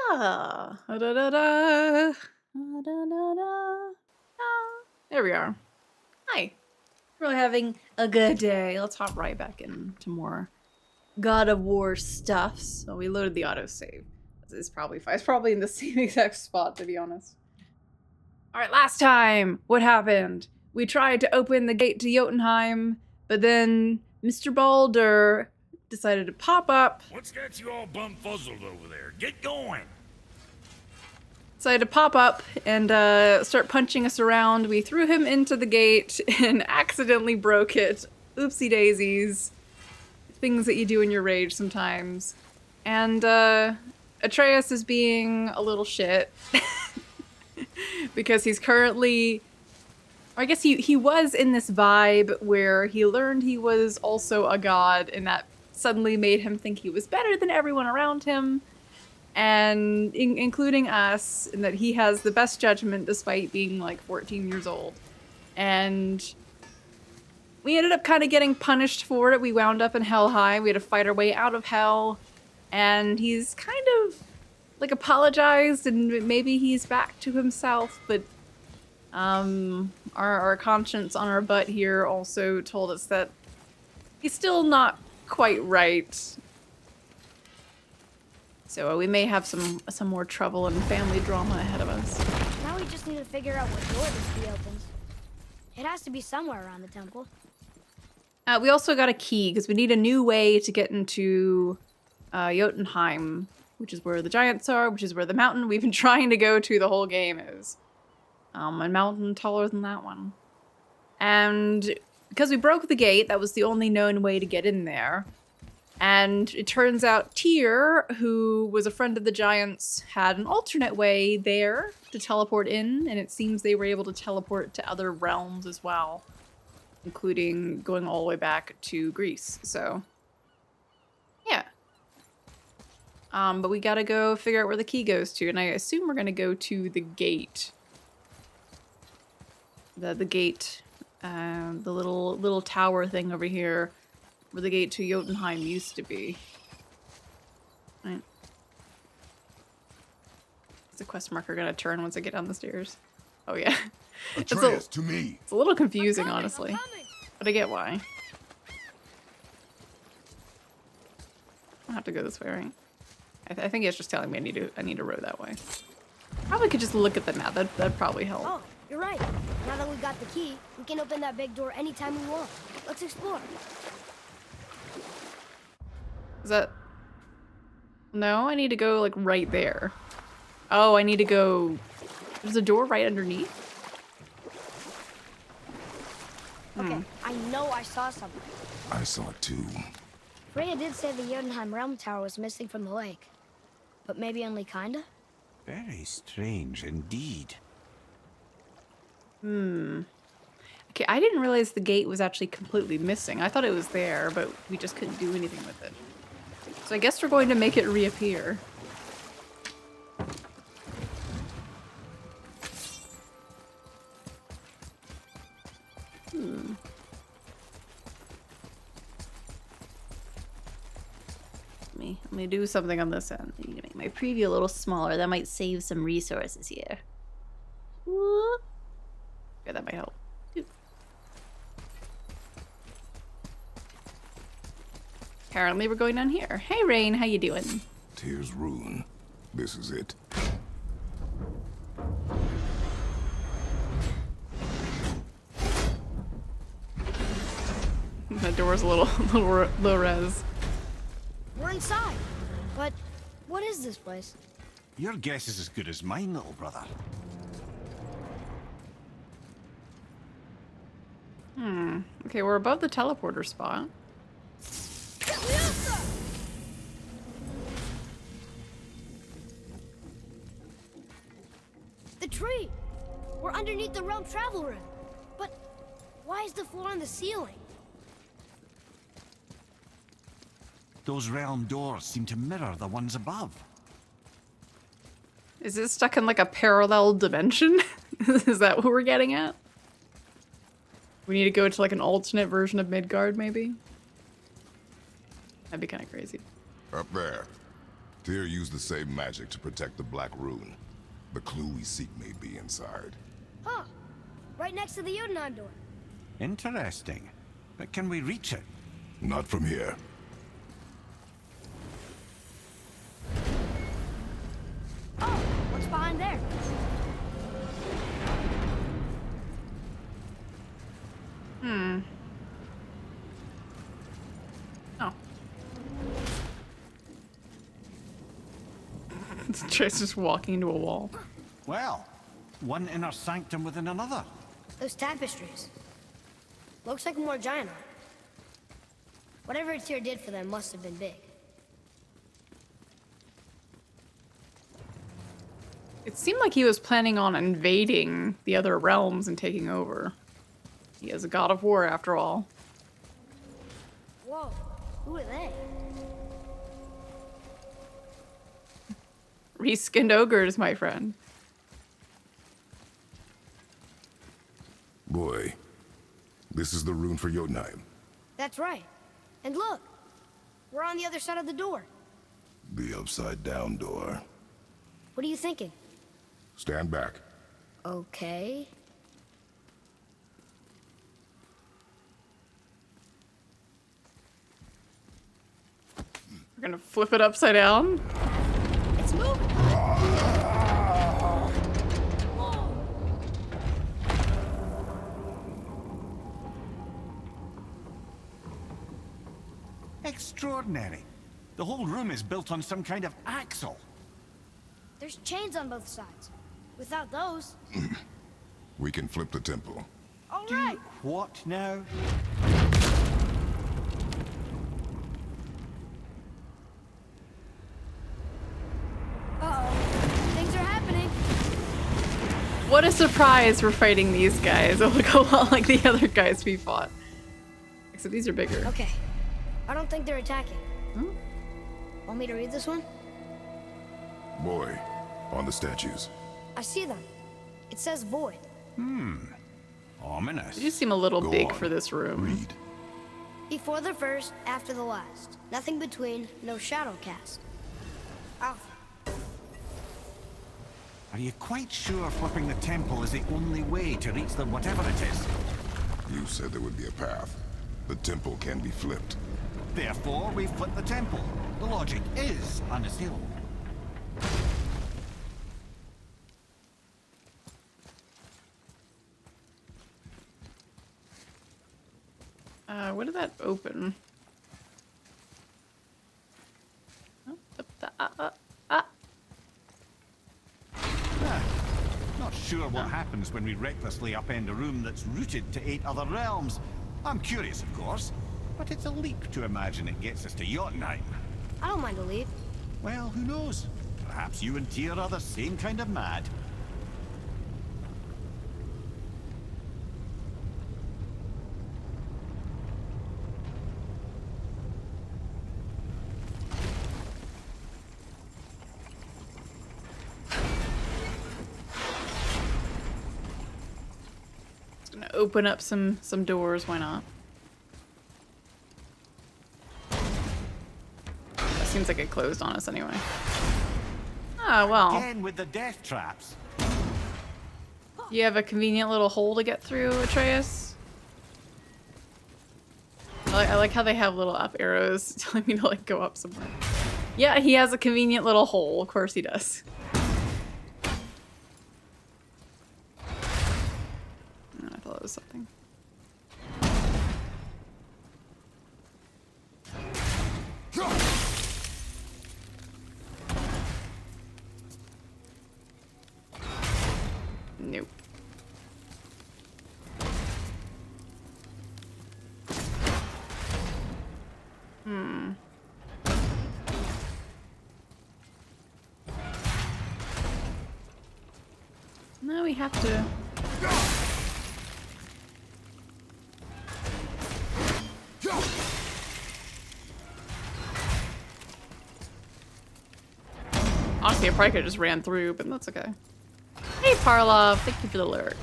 Ah, da da da da, da da da da. There we are. Hi. We're having a good day. Let's hop right back into more God of War stuff. So we loaded the autosave. It's probably fine. It's probably in the same exact spot, to be honest. All right, last time, what happened? We tried to open the gate to Jotunheim, but then Mr. Baldur decided to pop up. What's got you all bum-fuzzled over there? Get going! Decided to pop up and start punching us around. We threw him into the gate and accidentally broke it. Oopsie daisies. Things that you do in your rage sometimes. And Atreus is being a little shit. Because he's currently... I guess he was in this vibe where he learned he was also a god, and that suddenly made him think he was better than everyone around him. And including us, and that he has the best judgment despite being like 14 years old. And we ended up kind of getting punished for it. We wound up in Helheim. We had to fight our way out of hell. And he's kind of like apologized, and maybe he's back to himself, but our conscience on our butt here also told us that he's still not quite right. So we may have some more trouble and family drama ahead of us. Now we just need to figure out what door this key opens. It has to be somewhere around the temple. We also got a key because we need a new way to get into Jotunheim, which is where the giants are, which is where the mountain we've been trying to go to the whole game is. A mountain taller than that one. And because we broke the gate, that was the only known way to get in there. And it turns out Tyr, who was a friend of the giants, had an alternate way there to teleport in, and it seems they were able to teleport to other realms as well, including going all the way back to Greece. So, yeah. But we gotta go figure out where the key goes to, and I assume we're gonna go to the gate. The gate, the little tower thing over here, where the gate to Jotunheim used to be. Right. Is the quest marker gonna turn once I get down the stairs? Oh yeah. Atreus, to me. It's a little confusing, I'm coming, honestly. I'm coming. But I get why. I have to go this way, right? I think it's just telling me I need to row that way. Probably could just look at the map. That'd probably help. Oh, you're right. Now that we got the key, we can open that big door anytime we want. Let's explore. Is that... No, I need to go, like, right there. Oh, I need to go... There's a door right underneath? Okay, I know I saw something. I saw it too. Freya did say the Jotunheim Realm Tower was missing from the lake. But maybe only kinda? Very strange indeed. Okay, I didn't realize the gate was actually completely missing. I thought it was there, but we just couldn't do anything with it. So I guess we're going to make it reappear. Let me do something on this end. I'm gonna make my preview a little smaller. That might save some resources here. Whoop. Yeah, that might help. Apparently we're going down here. Hey Rain, how you doing? Tyr's rune. This is it. That door's a little low res. We're inside. But what is this place? Your guess is as good as mine, little brother. Okay, we're above the teleporter spot. The tree! We're underneath the realm travel room. But why is the floor on the ceiling? Those realm doors seem to mirror the ones above. Is it stuck in like a parallel dimension? Is that what we're getting at? We need to go to like an alternate version of Midgard, maybe? That'd be kind of crazy. Up there. Tyr used the same magic to protect the Black Rune. The clue we seek may be inside. Huh. Right next to the Jotunheim door. Interesting. But can we reach it? Not from here. Oh, what's behind there? Oh. Trace just walking into a wall. Well, one inner sanctum within another. Those tapestries. Looks like more giant art. Whatever Tyr did for them must have been big. It seemed like he was planning on invading the other realms and taking over. He is a god of war, after all. Whoa, who are they? Reskinned ogres, my friend. Boy, this is the rune for Jotunheim. That's right. And look, we're on the other side of the door. The upside-down door. What are you thinking? Stand back. Okay. We're gonna flip it upside down. It's moving. Extraordinary. The whole room is built on some kind of axle. There's chains on both sides. Without those... We can flip the temple. All right. What now? Uh-oh. Things are happening. What a surprise we're fighting these guys. It'll look a lot like the other guys we fought. Except these are bigger. Okay. I don't think they're attacking. Hmm? Want me to read this one? Boy, on the statues. I see them. It says void. Ominous. You seem a little Go big on. for this room. Read. Before the first, after the last. Nothing between, no shadow cast. Alpha. Are you quite sure flipping the temple is the only way to reach them, whatever it is? You said there would be a path. The temple can be flipped. Therefore, we flip the temple. The logic is unassailable. What did that open? Oh, Not sure what happens when we recklessly upend a room that's rooted to 8 other realms. I'm curious, of course, but it's a leap to imagine it gets us to Jotunheim. I don't mind a leap. Well, who knows? Perhaps you and Tyr are the same kind of mad. Gonna open up some doors, why not? That seems like it closed on us anyway. Ah, well. Again with the death traps. You have a convenient little hole to get through, Atreus. I like how they have little up arrows telling me to like go up somewhere. Yeah, he has a convenient little hole. Of course he does. I thought it was something. Nope. No, we have to. Honestly, I probably could have just ran through, but that's okay. Hey, Parlov, thank you for the lurk.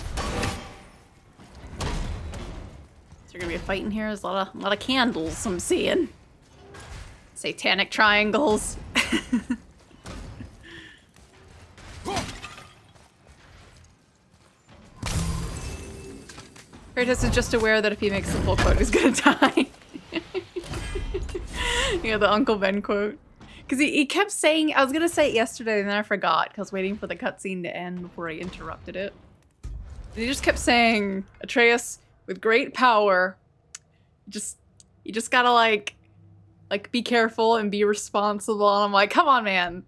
Is there gonna be a fight in here? There's a lot of candles I'm seeing. Satanic triangles. Kratos is just aware that if he makes the full quote, he's gonna die. Yeah, the Uncle Ben quote. Because he kept saying, I was gonna say it yesterday and then I forgot because I was waiting for the cutscene to end before I interrupted it. And he just kept saying, Atreus, with great power, you just gotta like be careful and be responsible. And I'm like, come on, man.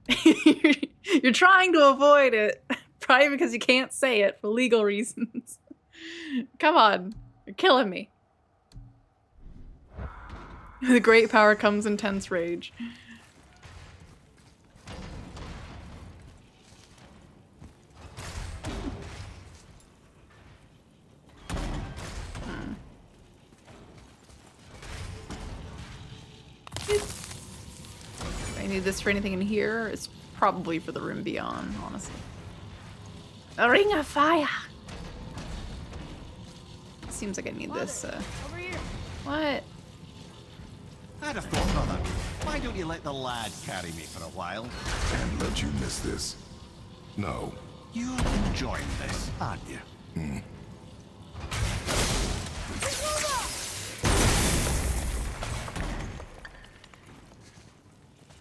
You're trying to avoid it. Probably because you can't say it for legal reasons. Come on. You're killing me. With great power comes intense rage. Do I need this for anything in here? It's probably for the room beyond, honestly. A ring of fire! Seems like I need this, Over here. What? I'd have thought, brother. Why don't you let the lad carry me for a while? And let you miss this. No. You're enjoying this, aren't you?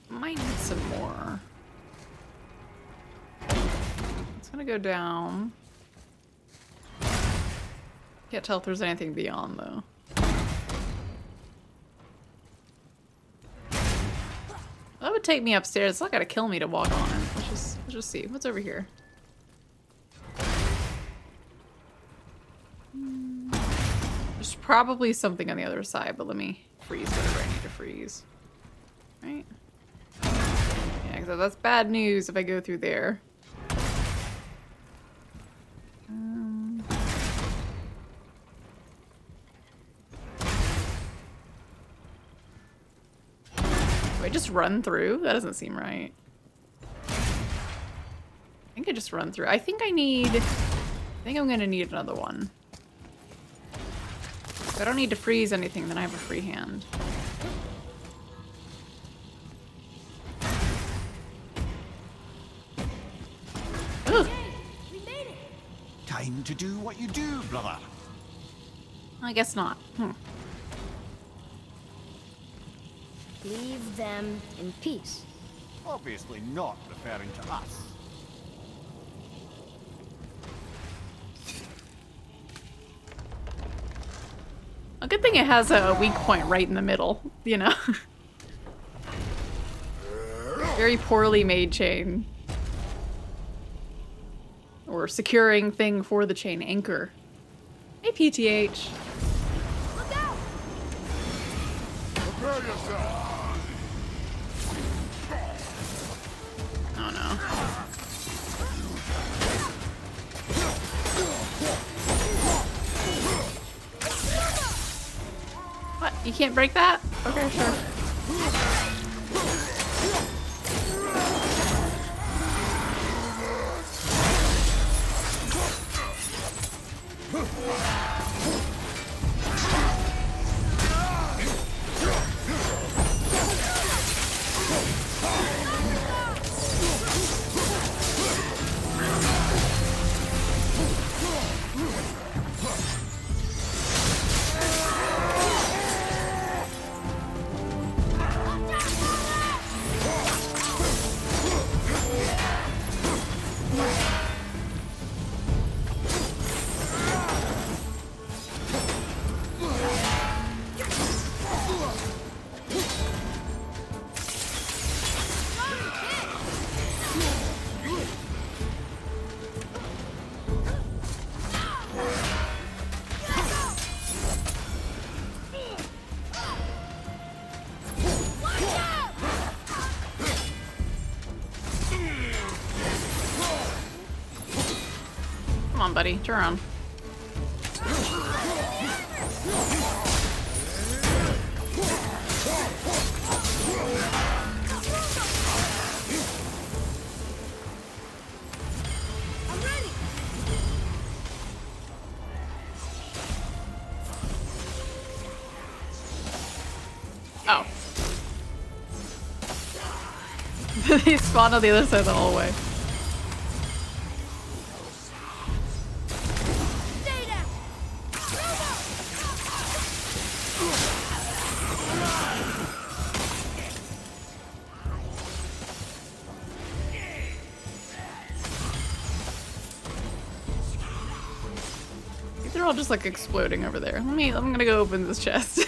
Might need some more. It's gonna go down. Can't tell if there's anything beyond, though. That would take me upstairs. It's not gonna kill me to walk on it. Let's just see. What's over here? There's probably something on the other side, but let me freeze whatever I need to freeze. Right? Yeah, because that's bad news if I go through there. Do I just run through? That doesn't seem right. I think I just run through. I think I'm gonna need another one. If I don't need to freeze anything, then I have a free hand. Ugh. We made it. Time to do what you do, brother. I guess not. Leave them in peace. Obviously not referring to us. A good thing it has a weak point right in the middle, you know? Very poorly made chain. Or securing thing for the chain anchor. Hey, PTH. Look out! Prepare yourself. Oh no. What? You can't break that? Okay, sure. Come on, buddy. Turn around. I'm ready. Oh. They spawn on the other side of the hallway. Stay down. all just like exploding over there. I'm gonna go open this chest.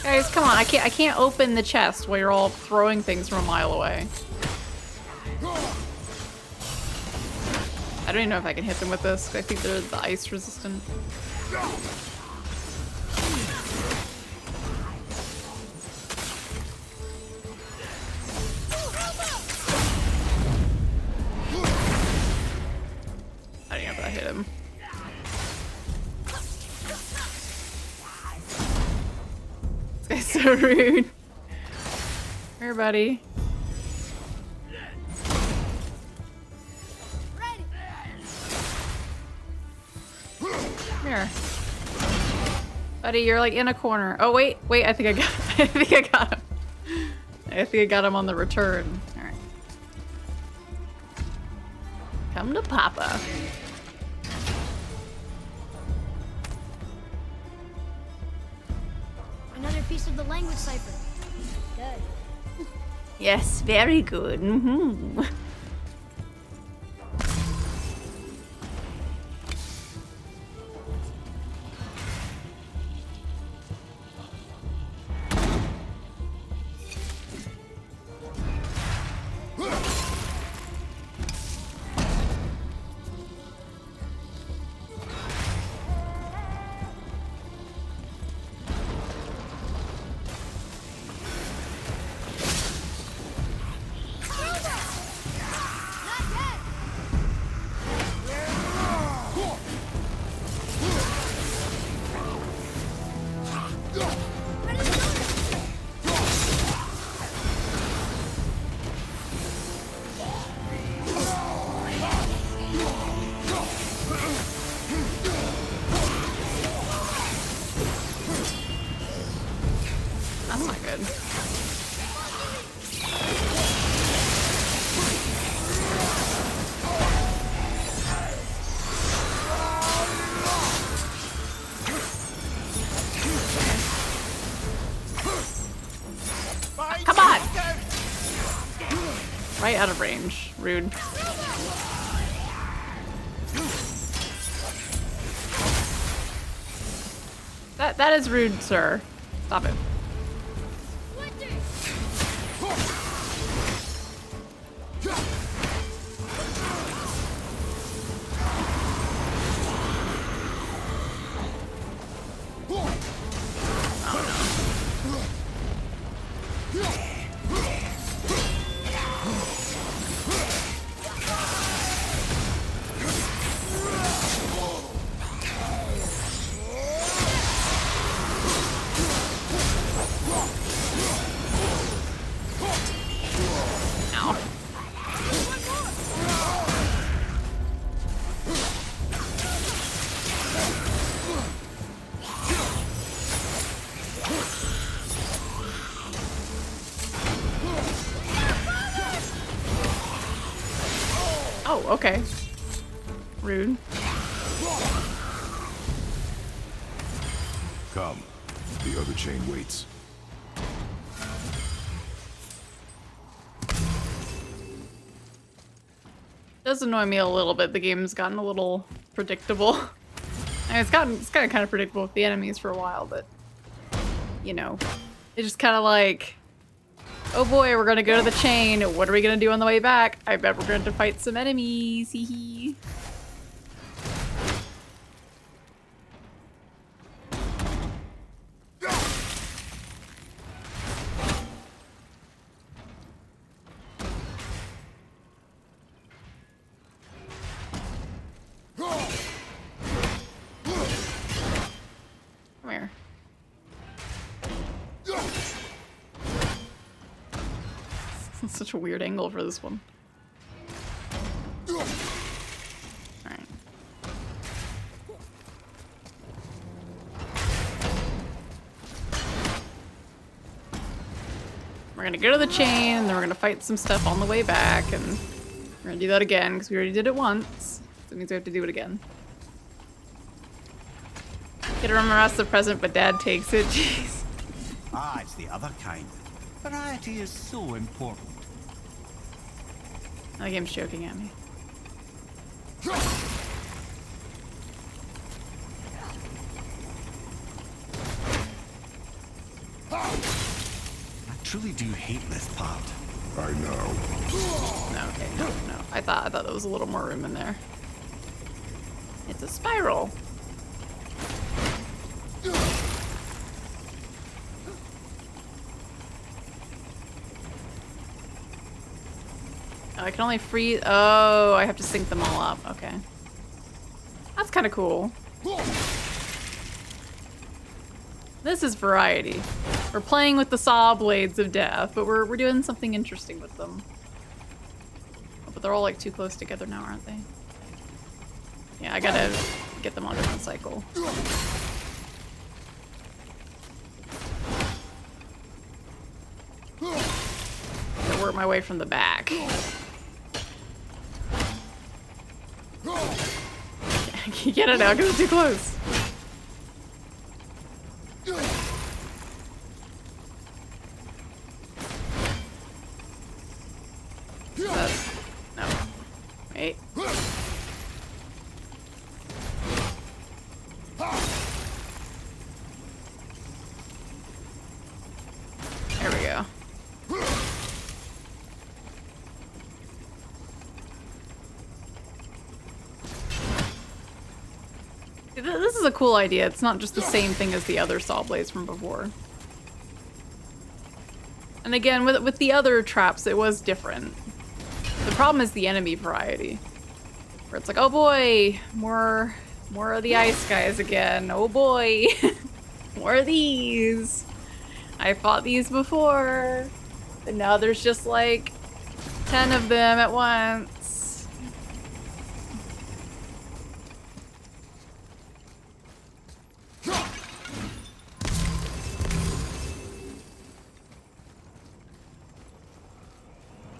Guys, come on, I can't open the chest while you're all throwing things from a mile away. I don't even know if I can hit them with this. I think they're the ice resistant. I don't know if I hit him. This guy's so rude. Here, buddy. Come here. Buddy, you're like in a corner. Oh, wait, I think I got I think I got him. I think I got him on the return. Alright. Come to Papa. Another piece of the language cipher. Good. Yes, very good. Mm-hmm. That's not good. Come on! Right out of range. Rude. That is rude, sir. Stop it. Oh, okay. Rude. Come. The other chain waits. Does annoy me a little bit. The game's gotten a little predictable. I mean, it's gotten kind of predictable with the enemies for a while, but you know, it's just kind of like, oh boy, we're gonna go to the chain. What are we gonna do on the way back? I bet we're going to fight some enemies. Hee hee. Come here. That's such a weird angle for this one. Alright. We're gonna go to the chain, and then we're gonna fight some stuff on the way back, and we're gonna do that again, because we already did it once. So it means we have to do it again. Get to remember us the present, but Dad takes it. Jeez. Ah, it's the other kind. Variety is so important. The game's joking at me. I truly do hate this part. I know. No, okay, no. I thought there was a little more room in there. It's a spiral. Oh, I can only freeze. Oh, I have to sync them all up. Okay. That's kind of cool. This is variety. We're playing with the saw blades of death, but we're doing something interesting with them. Oh, but they're all like too close together now, aren't they? Yeah, I gotta get them on a different cycle. Gotta work my way from the back. I can't get it out because it's too close. No. Wait. There we go. This is a cool idea. It's not just the same thing as the other saw blades from before. And again, with the other traps, it was different. The problem is the enemy variety. Where it's like, oh boy, more of the ice guys again. Oh boy, more of these. I fought these before. And now there's just like 10 of them at once.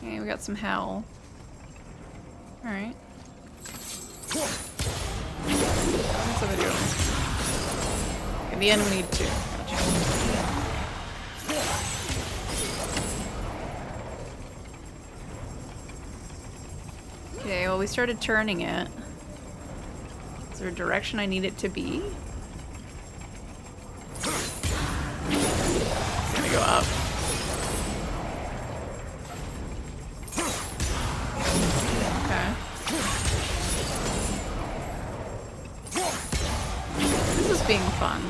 Okay, we got some hell. Alright. What's over doing? In the end, we need two. Gotcha. Okay, well, we started turning it. Is there a direction I need it to be? It's gonna go up. Okay. This is being fun.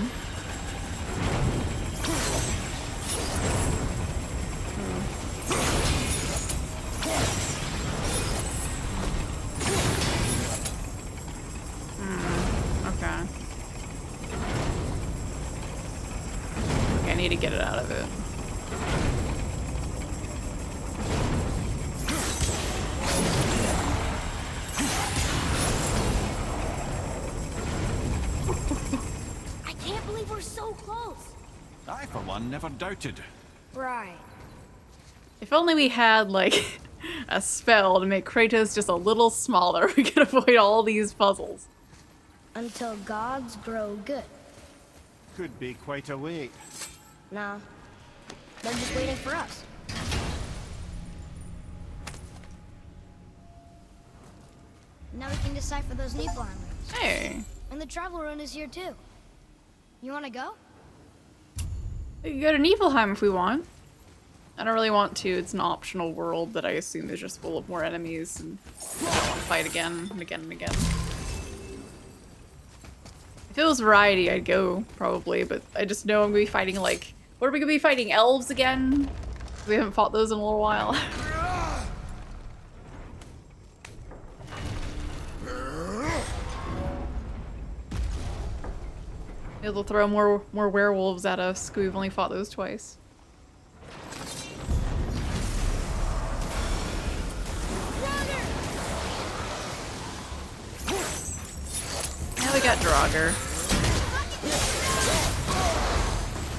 Okay. Okay, I need to get it out of it. I can't believe we're so close. I, for one, never doubted. Right. If only we had, like, a spell to make Kratos just a little smaller, we could avoid all these puzzles. Until gods grow good. Could be quite a wait. Nah. They're just waiting for us. Now we can decipher those Niflheim rings. Hey, And the travel rune is here too. You wanna go? we can go to Niflheim if we want. I don't really want to. It's an optional world that I assume is just full of more enemies and I don't want to fight again and again and again. If it was variety, I'd go, probably, but I just know I'm gonna be fighting, like, what are we gonna be fighting? Elves again? We haven't fought those in a little while. Maybe they'll throw more werewolves at us, 'cause we've only fought those twice. Now we got Draugr.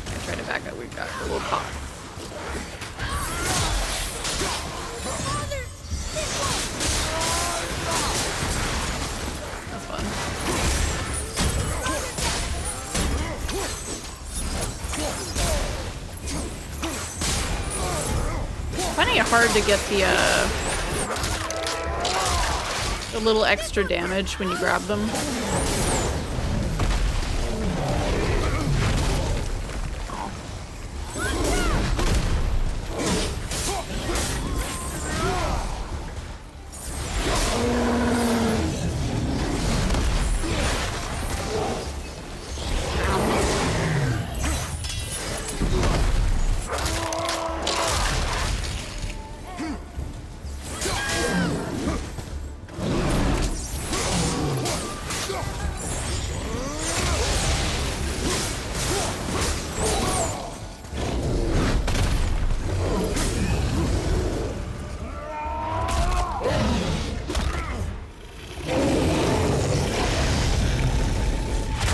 I tried to back up. We got a little pop. That's fun. Finding it hard to get the A little extra damage when you grab them.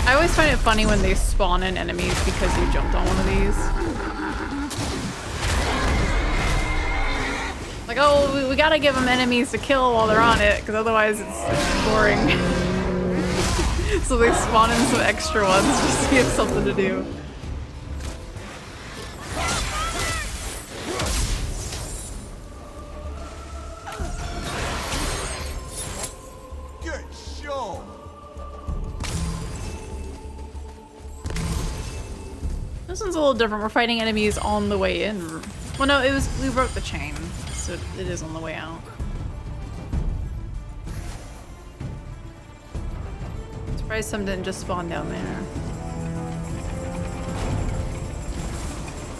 I always find it funny when they spawn in enemies because you jumped on one of these. Like, oh, we gotta give them enemies to kill while they're on it, because otherwise it's boring. So they spawn in some extra ones just to give something to do. Good show. This one's a little different. We're fighting enemies on the way in. Well, no, we broke the chain, so it is on the way out. Surprised some didn't just spawn down there.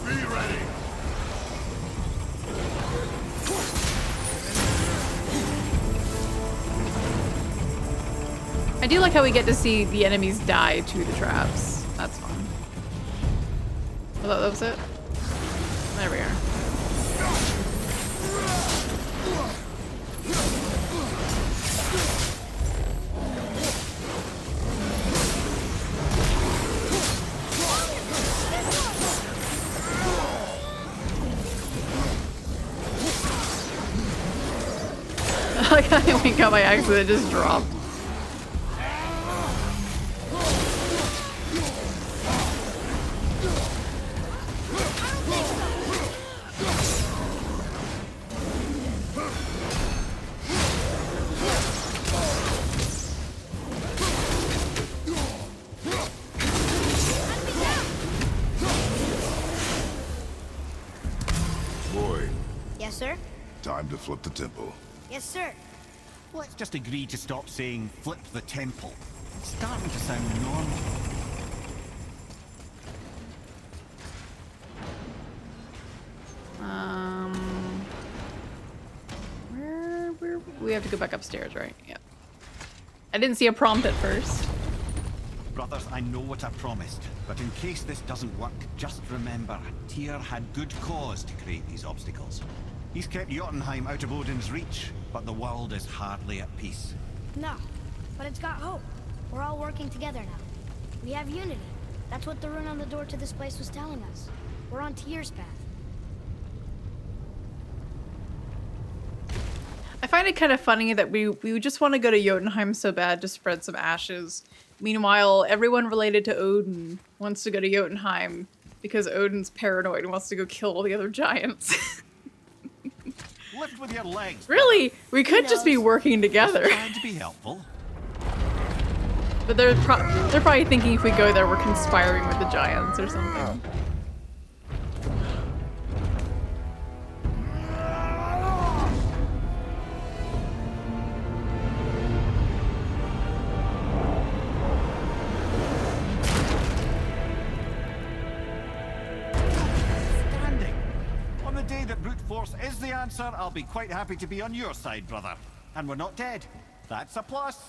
Be ready. I do like how we get to see the enemies die to the traps. That's fun. Oh, that was it? There we are. Like I wink out by accident, it just dropped. Boy, Yes, sir? time to flip the temple. Yes, sir. Let's just agree to stop saying flip the temple. It's starting to sound normal. Where we have to go back upstairs, right? Yep. I didn't see a prompt at first. Brothers, I know what I promised, but in case this doesn't work, just remember, Tyr had good cause to create these obstacles. He's kept Jotunheim out of Odin's reach, but the world is hardly at peace. No, but it's got hope. We're all working together now. We have unity. That's what the rune on the door to this place was telling us. We're on Tyr's path. I find it kind of funny that we just want to go to Jotunheim so bad to spread some ashes. Meanwhile, everyone related to Odin wants to go to Jotunheim because Odin's paranoid and wants to go kill all the other giants. Lift with your legs. Really? We could just be working together. Trying to be helpful. But they're probably thinking if we go there, we're conspiring with the giants or something. On the day that brute force is the answer, I'll be quite happy to be on your side, brother. And we're not dead. That's a plus.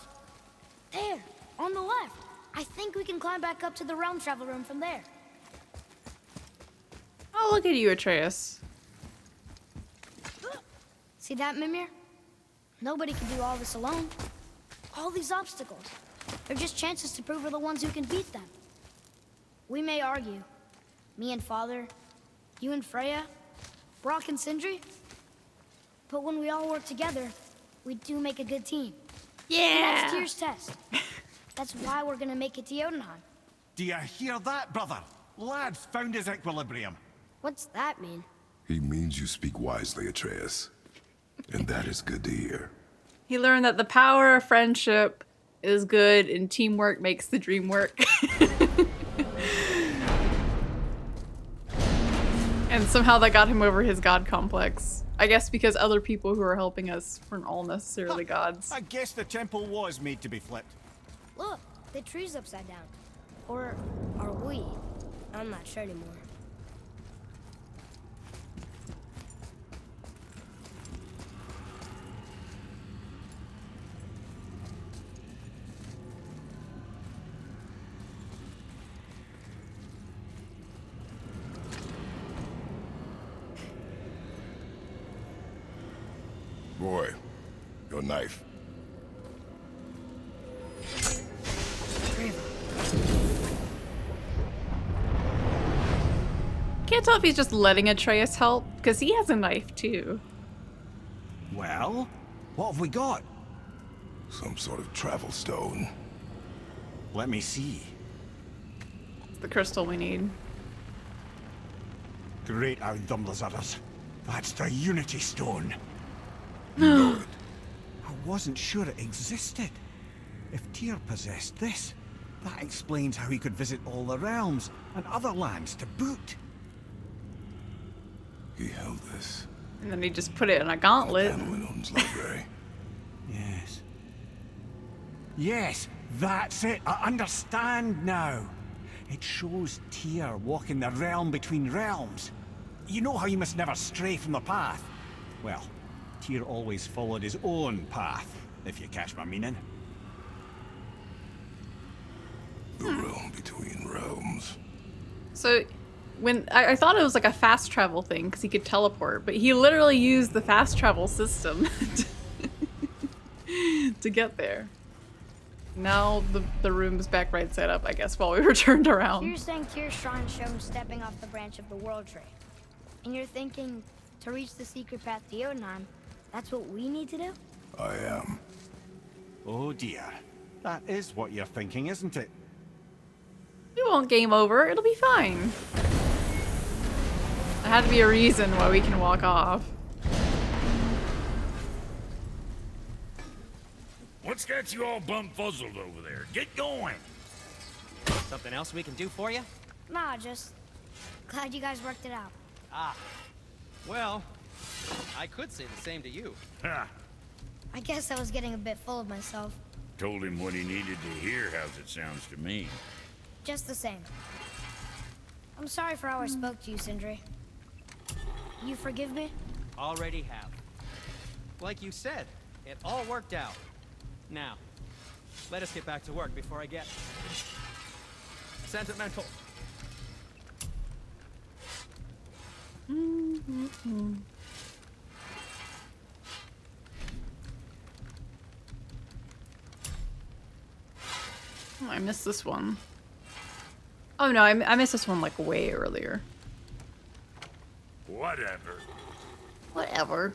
There, on the left. I think we can climb back up to the realm travel room from there. Oh, look at you, Atreus. See that, Mimir? Nobody can do all this alone. All these obstacles. They're just chances to prove we're the ones who can beat them. We may argue. Me and Father, you and Freya, Brock and Sindri. But when we all work together, we do make a good team. And that's Yeah! Tyr's test. That's why we're gonna make it to Jotunheim. Do you hear that, brother? Lad's found his equilibrium. What's that mean? He means you speak wisely, Atreus. And that is good to hear. He learned that the power of friendship is good and teamwork makes the dream work. And somehow that got him over his god complex. I guess because other people who are helping us weren't all necessarily gods. I guess the temple was made to be flipped. Look, the tree's upside down. Or are we? I'm not sure anymore. Boy, your knife. Can't tell if he's just letting Atreus help, because he has a knife too. Well, what have we got? Some sort of travel stone. Let me see. It's the crystal we need. Great Outdumblers. That's the Unity Stone. You know it. I wasn't sure it existed. If Tyr possessed this, that explains how he could visit all the realms and other lands to boot. He held this. And then he just put it in a gauntlet. Panel in Odin's library. Yes. Yes, that's it. I understand now. It shows Tyr walking the realm between realms. You know how you must never stray from the path? Well, Tyr always followed his own path, if you catch my meaning. The realm between realms. So when I thought it was like a fast travel thing because he could teleport, but he literally used the fast travel system to get there. Now the room's back right side up, I guess, while we were turned around. You're saying Tyr's shrine showed him stepping off the branch of the World Tree. And you're thinking to reach the secret path to Jotunheim, that's what we need to do? I am. Oh dear. That is what you're thinking, isn't it? We won't game over. It'll be fine. There had to be a reason why we can walk off. What's got you all bumfuzzled over there? Get going! Something else we can do for you? Nah, just glad you guys worked it out. Ah. Well, I could say the same to you. Ha! I guess I was getting a bit full of myself. Told him what he needed to hear, how's it sounds to me. Just the same. I'm sorry for how I spoke to you, Sindri. You forgive me? Already have. Like you said, it all worked out. Now, let us get back to work before I get sentimental. Oh, I missed this one. Oh no, I missed this one like way earlier. Whatever. Whatever.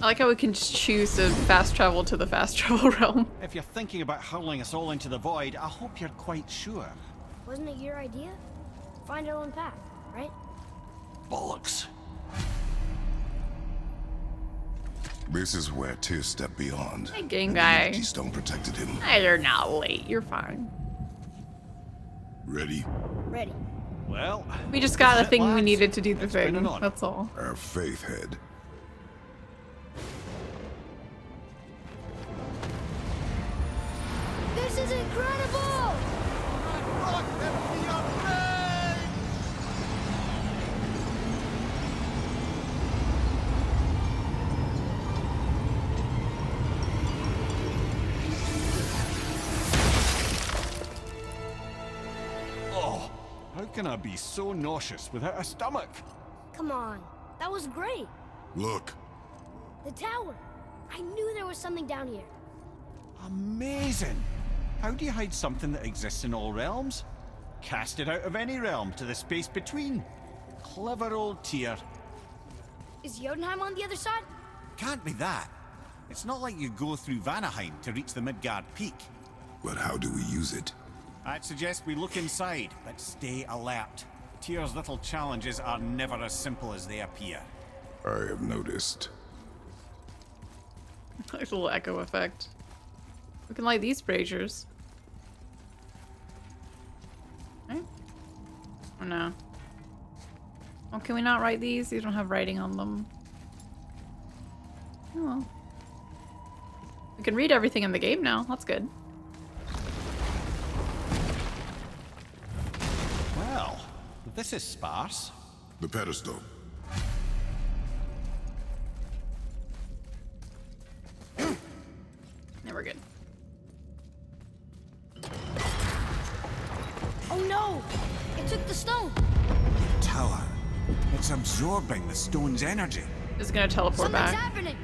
I like how we can just choose to fast travel to the fast travel realm. If you're thinking about hurling us all into the void, I hope you're quite sure. Wasn't it your idea? Find our own path, right? Bollocks. This is where Tyr stepped beyond. Hey, game And guy. the Unity Stone protected him. Hey, you're not late. You're fine. Ready? Ready. Well, We just got this a is it, thing we lads. needed to do the It's been thing. an honor. That's all. Our faith head. This is incredible! Oh, how can I be so nauseous without a stomach? Come on, that was great. Look. The tower. I knew there was something down here. Amazing! How do you hide something that exists in all realms? Cast it out of any realm to the space between. Clever old Tyr. Is Jotunheim on the other side? Can't be that. It's not like you go through Vanaheim to reach the Midgard Peak. But how do we use it? I'd suggest we look inside, but stay alert. Tyr's little challenges are never as simple as they appear. I have noticed. Nice little echo effect. We can light these braziers. Right? Or no? Oh, can we not write these? These don't have writing on them. Oh well. We can read everything in the game now. That's good. Well, this is sparse. The pedestal. Yeah, we're good. Oh no! It took the stone! Tower. It's absorbing the stone's energy. It's gonna teleport Something's back. happening!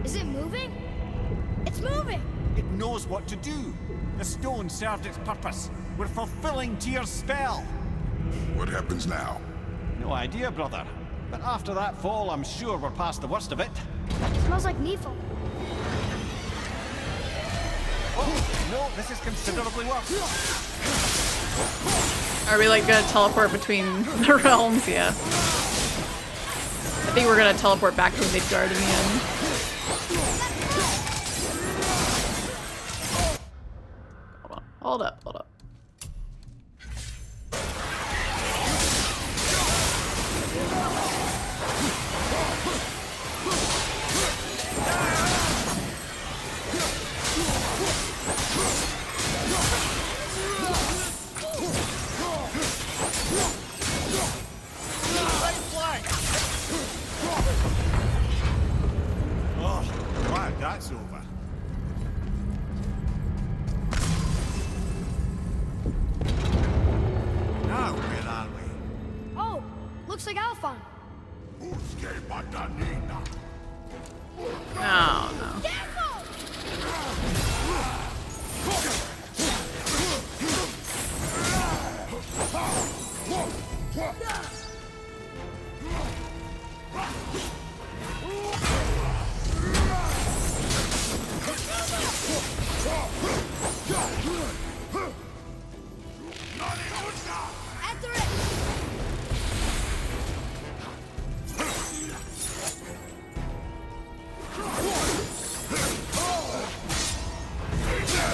Is it moving? It's moving! It knows what to do. The stone served its purpose. We're fulfilling Tyr's spell. What happens now? No idea, brother. But after that fall, I'm sure we're past the worst of it. Smells like Nephil. Oh, no, this is considerably worse. Are we like gonna teleport between the realms? Yeah. I think we're gonna teleport back to Midgard in the end. Hold on. Hold up. Hold up. Oh, glad that's over. Now, where are we? Oh, looks like Alphon. No, no. Enter it!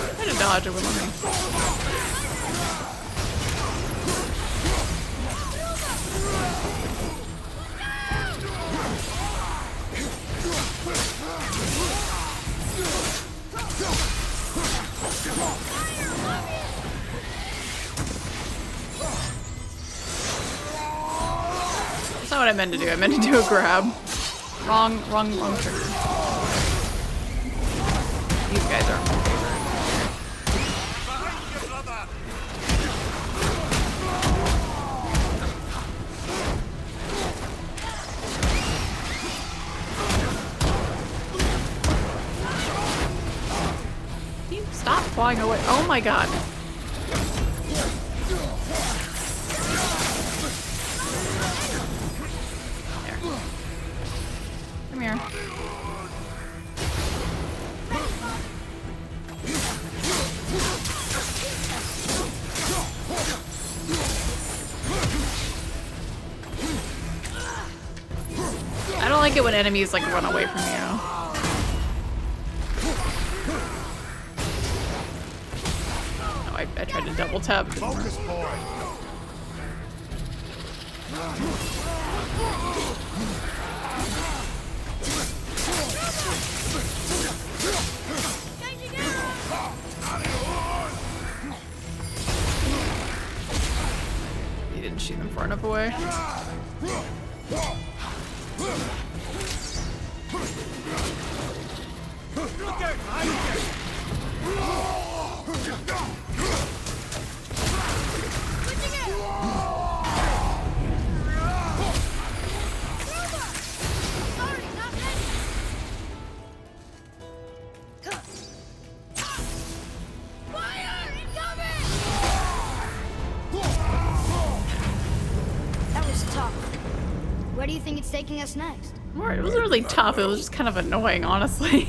I had to dodge it with me. That's not what I meant to do. I meant to do a grab. Wrong trigger. These guys are my favorite. Can you stop flying away? Oh my god. There. Come here. I don't like it when enemies like run away from you. Oh, I tried to double tap. Focus point. You didn't shoot them far enough away. That was tough. Where do you think it's taking us next? It wasn't really tough, it was just kind of annoying, honestly.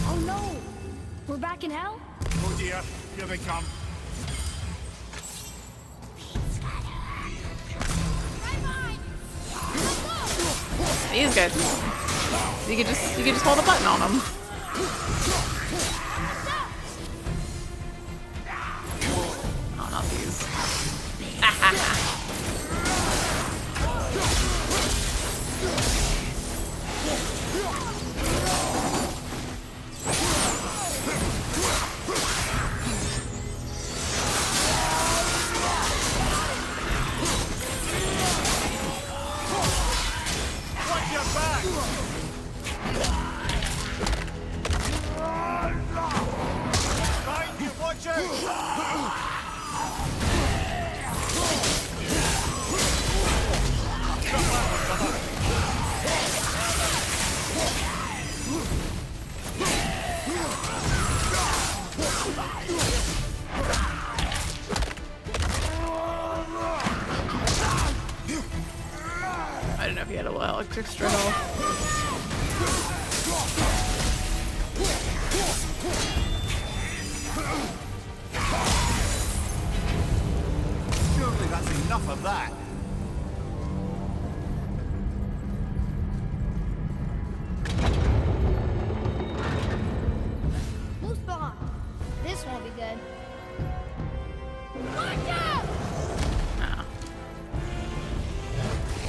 Oh no! We're back in hell? Oh dear, here they come. These guys. You could just hold a button on them. Oh, not these. I don't know if you had a little extra at all. Surely that's enough of that. Moose bomb. This won't be good. Watch out! No.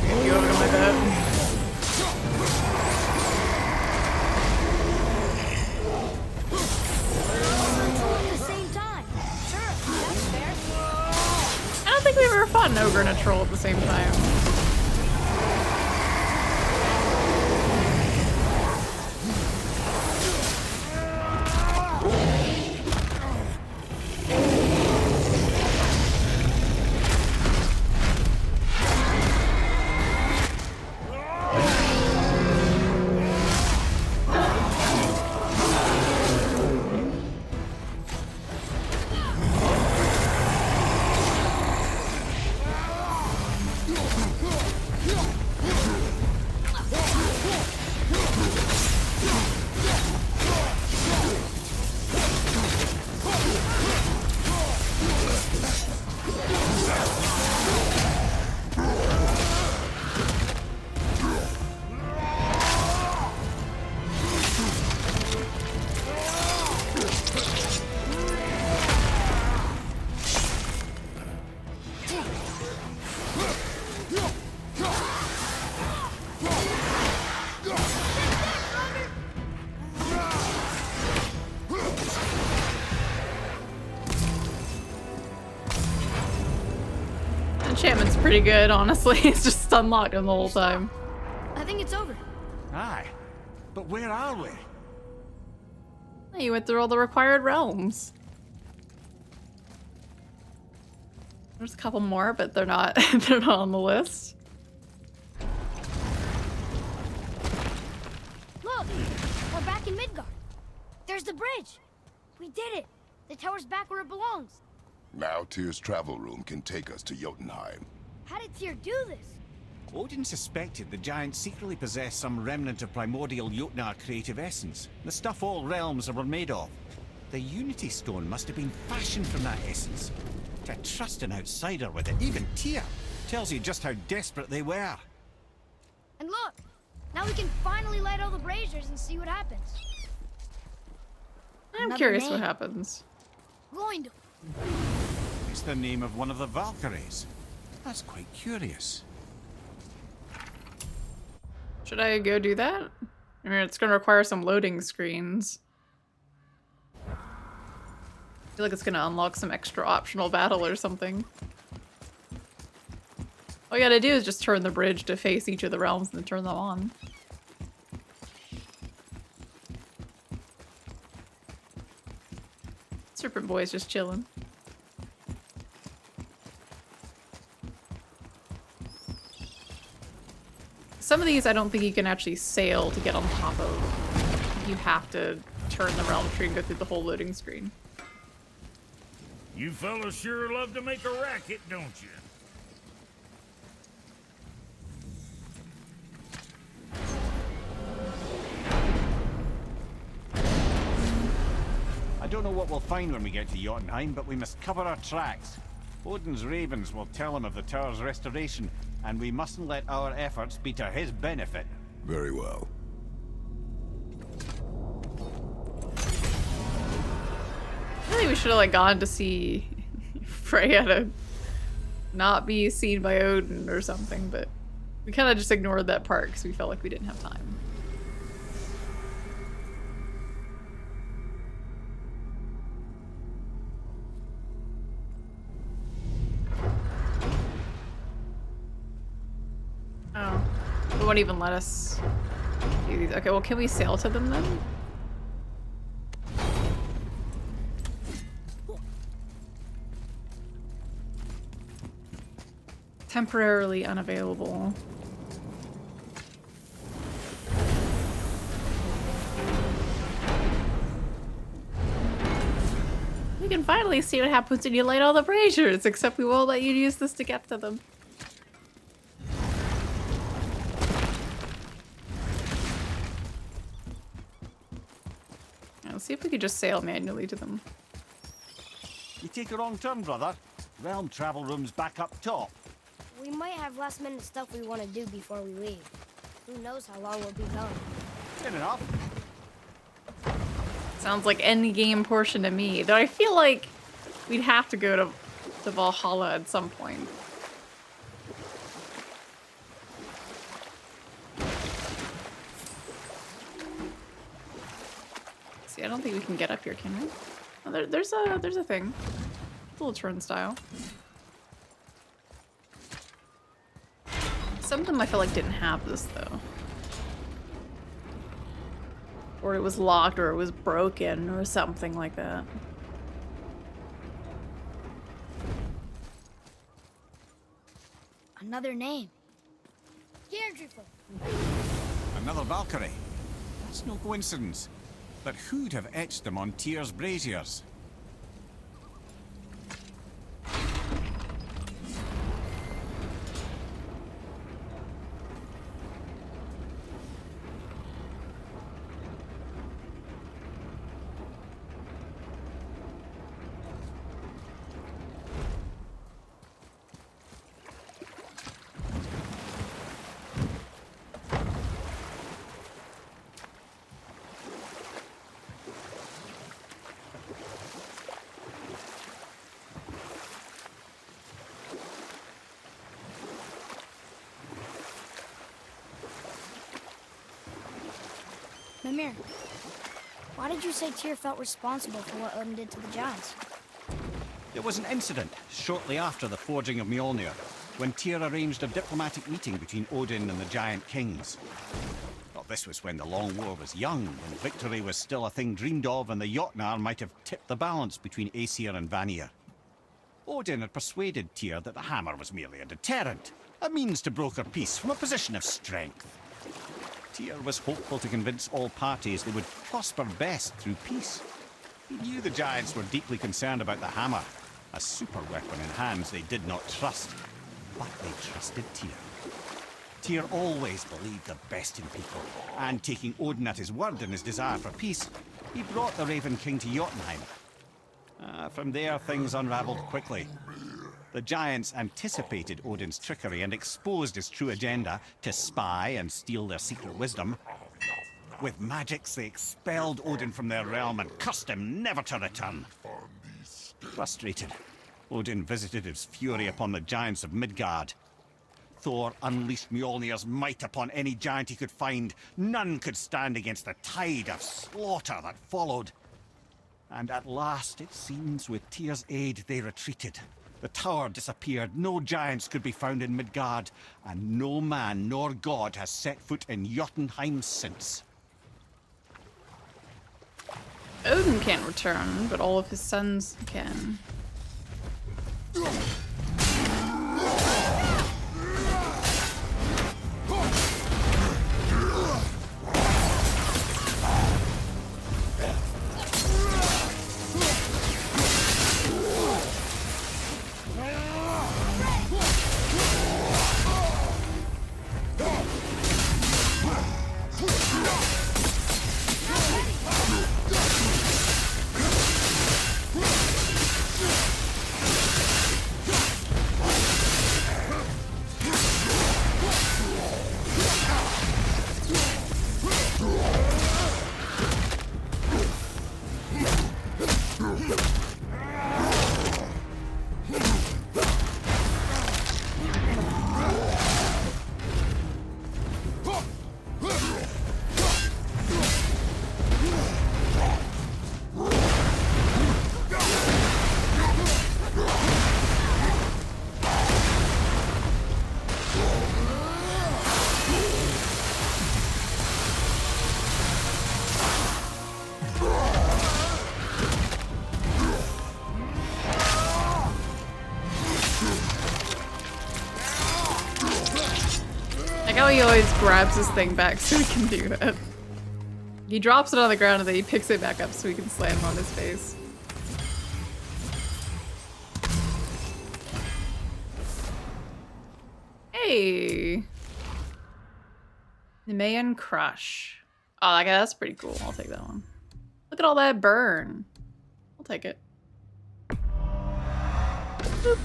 If you open with it. At the same time. Sure, that's fair. I don't think we've ever fought an ogre and a troll at the same time. Enchantment's pretty good, honestly. It's just unlocked him the whole time. I think it's over. Aye. But where are we? You went through all the required realms. There's a couple more, but they're not they're not on the list. Look! We're back in Midgard. There's the bridge. We did it. The tower's back where it belongs. Now Tyr's travel room can take us to Jotunheim. How did Tyr do this? Odin suspected the giants secretly possessed some remnant of primordial Jotnar creative essence, the stuff all realms were made of. The Unity Stone must have been fashioned from that essence. To trust an outsider with it, even Tyr, tells you just how desperate they were. And look! Now we can finally light all the braziers and see what happens. I'm Another curious name. what happens. Going to. It's the name of one of the Valkyries. That's quite curious. Should I go do that? I mean, it's gonna require some loading screens. I feel like it's gonna unlock some extra optional battle or something. All you gotta do is just turn the bridge to face each of the realms and then turn them on. Serpent Boy's just chilling. Some of these I don't think you can actually sail to get on top of. You have to turn the realm tree and go through the whole loading screen. You fellas sure love to make a racket, don't you? don't know what we'll find when we get to Jotunheim, but we must cover our tracks. Odin's ravens will tell him of the tower's restoration, and we mustn't let our efforts be to his benefit. Very well. I think we should have like gone to see Freya to not be seen by Odin or something, but we kind of just ignored that part because we felt like we didn't have time. Oh, they won't even let us do these. Okay, well, can we sail to them then? Temporarily unavailable. We can finally see what happens when you light all the braziers, except we won't let you use this to get to them. Let's see if we could just sail manually to them. You take a wrong turn, brother. Realm travel room's back up top. We might have last-minute stuff we want to do before we leave. Who knows how long we'll be gone. Fair enough. Sounds like end game portion to me. Though I feel like we'd have to go to Valhalla at some point. See, I don't think we can get up here, can we? Oh, there's a thing. It's a little turnstile. Some of them I feel like didn't have this though. Or it was locked or it was broken or something like that. Another name. Deirdre. Another Valkyrie. That's no coincidence. But who'd have etched them on Tyr's braziers? Mimir, why did you say Tyr felt responsible for what Odin did to the giants? There was an incident shortly after the forging of Mjolnir, when Tyr arranged a diplomatic meeting between Odin and the giant kings. Well, this was when the Long War was young, when victory was still a thing dreamed of, and the Jotnar might have tipped the balance between Aesir and Vanir. Odin had persuaded Tyr that the hammer was merely a deterrent, a means to broker peace from a position of strength. Tyr was hopeful to convince all parties they would prosper best through peace. He knew the giants were deeply concerned about the hammer, a super weapon in hands they did not trust. But they trusted Tyr. Tyr always believed the best in people, and taking Odin at his word in his desire for peace, he brought the Raven King to Jotunheim. From there, things unraveled quickly. The giants anticipated Odin's trickery and exposed his true agenda to spy and steal their secret wisdom. With magics, they expelled Odin from their realm and cursed him never to return. Frustrated, Odin visited his fury upon the giants of Midgard. Thor unleashed Mjolnir's might upon any giant he could find. None could stand against the tide of slaughter that followed. And at last, it seems, with Tyr's aid, they retreated. The tower disappeared, no giants could be found in Midgard, and no man nor god has set foot in Jotunheim since. Odin can't return, but all of his sons can. like how he always grabs his thing back so he can do that. He drops it on the ground and then he picks it back up so he can slam on his face. Hey! Nemean Crush. Oh, okay, that's pretty cool. I'll take that one. Look at all that burn. I'll take it. Boop.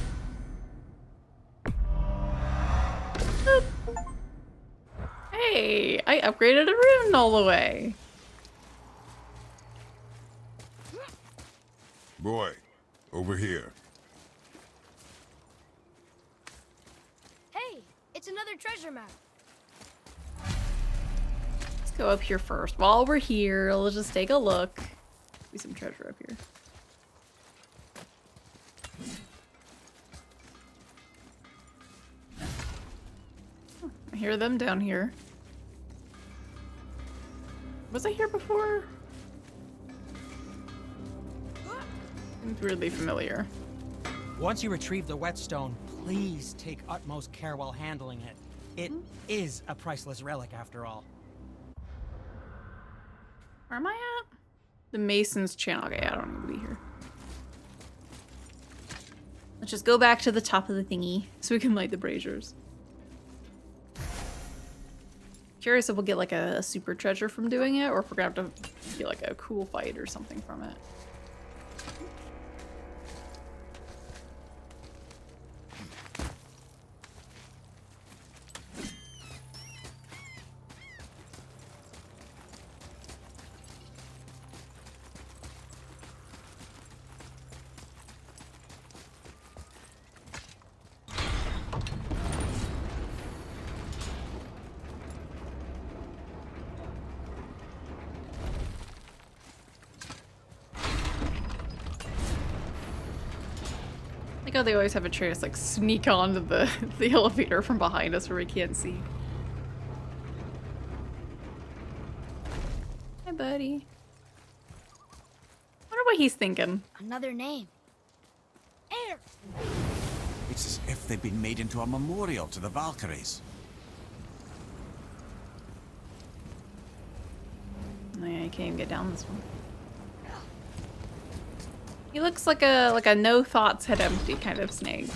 Boop. Hey, I upgraded a rune all the way. Boy, over here. Hey, it's another treasure map. Let's go up here first. While we're here, let's just take a look. See some treasure up here. Oh, I hear them down here. Was I here before? Seems weirdly familiar. Once you retrieve the whetstone, please take utmost care while handling it. It is a priceless relic after all. Where am I at? The Mason's channel. Okay, I don't need to be here. Let's just go back to the top of the thingy so we can light the braziers. Curious if we'll get like a super treasure from doing it, or if we're gonna have to get like a cool fight or something from it. Like how they always have a chance like sneak onto the elevator from behind us where we can't see. Hi, buddy. Wonder what he's thinking. Another name. Air. It's as if they've been made into a memorial to the Valkyries. Oh, yeah, you can't even get down this one. He looks like a no thoughts head empty kind of snake.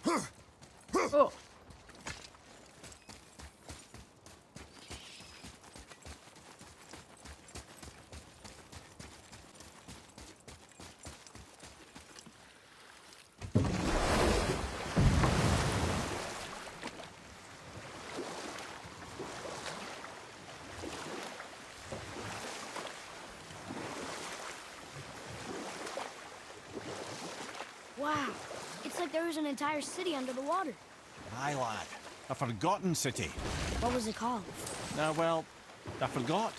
Oh. Wow. It's like there was an entire city under the water. Aye, lad. A forgotten city. What was it called? Well, I forgot.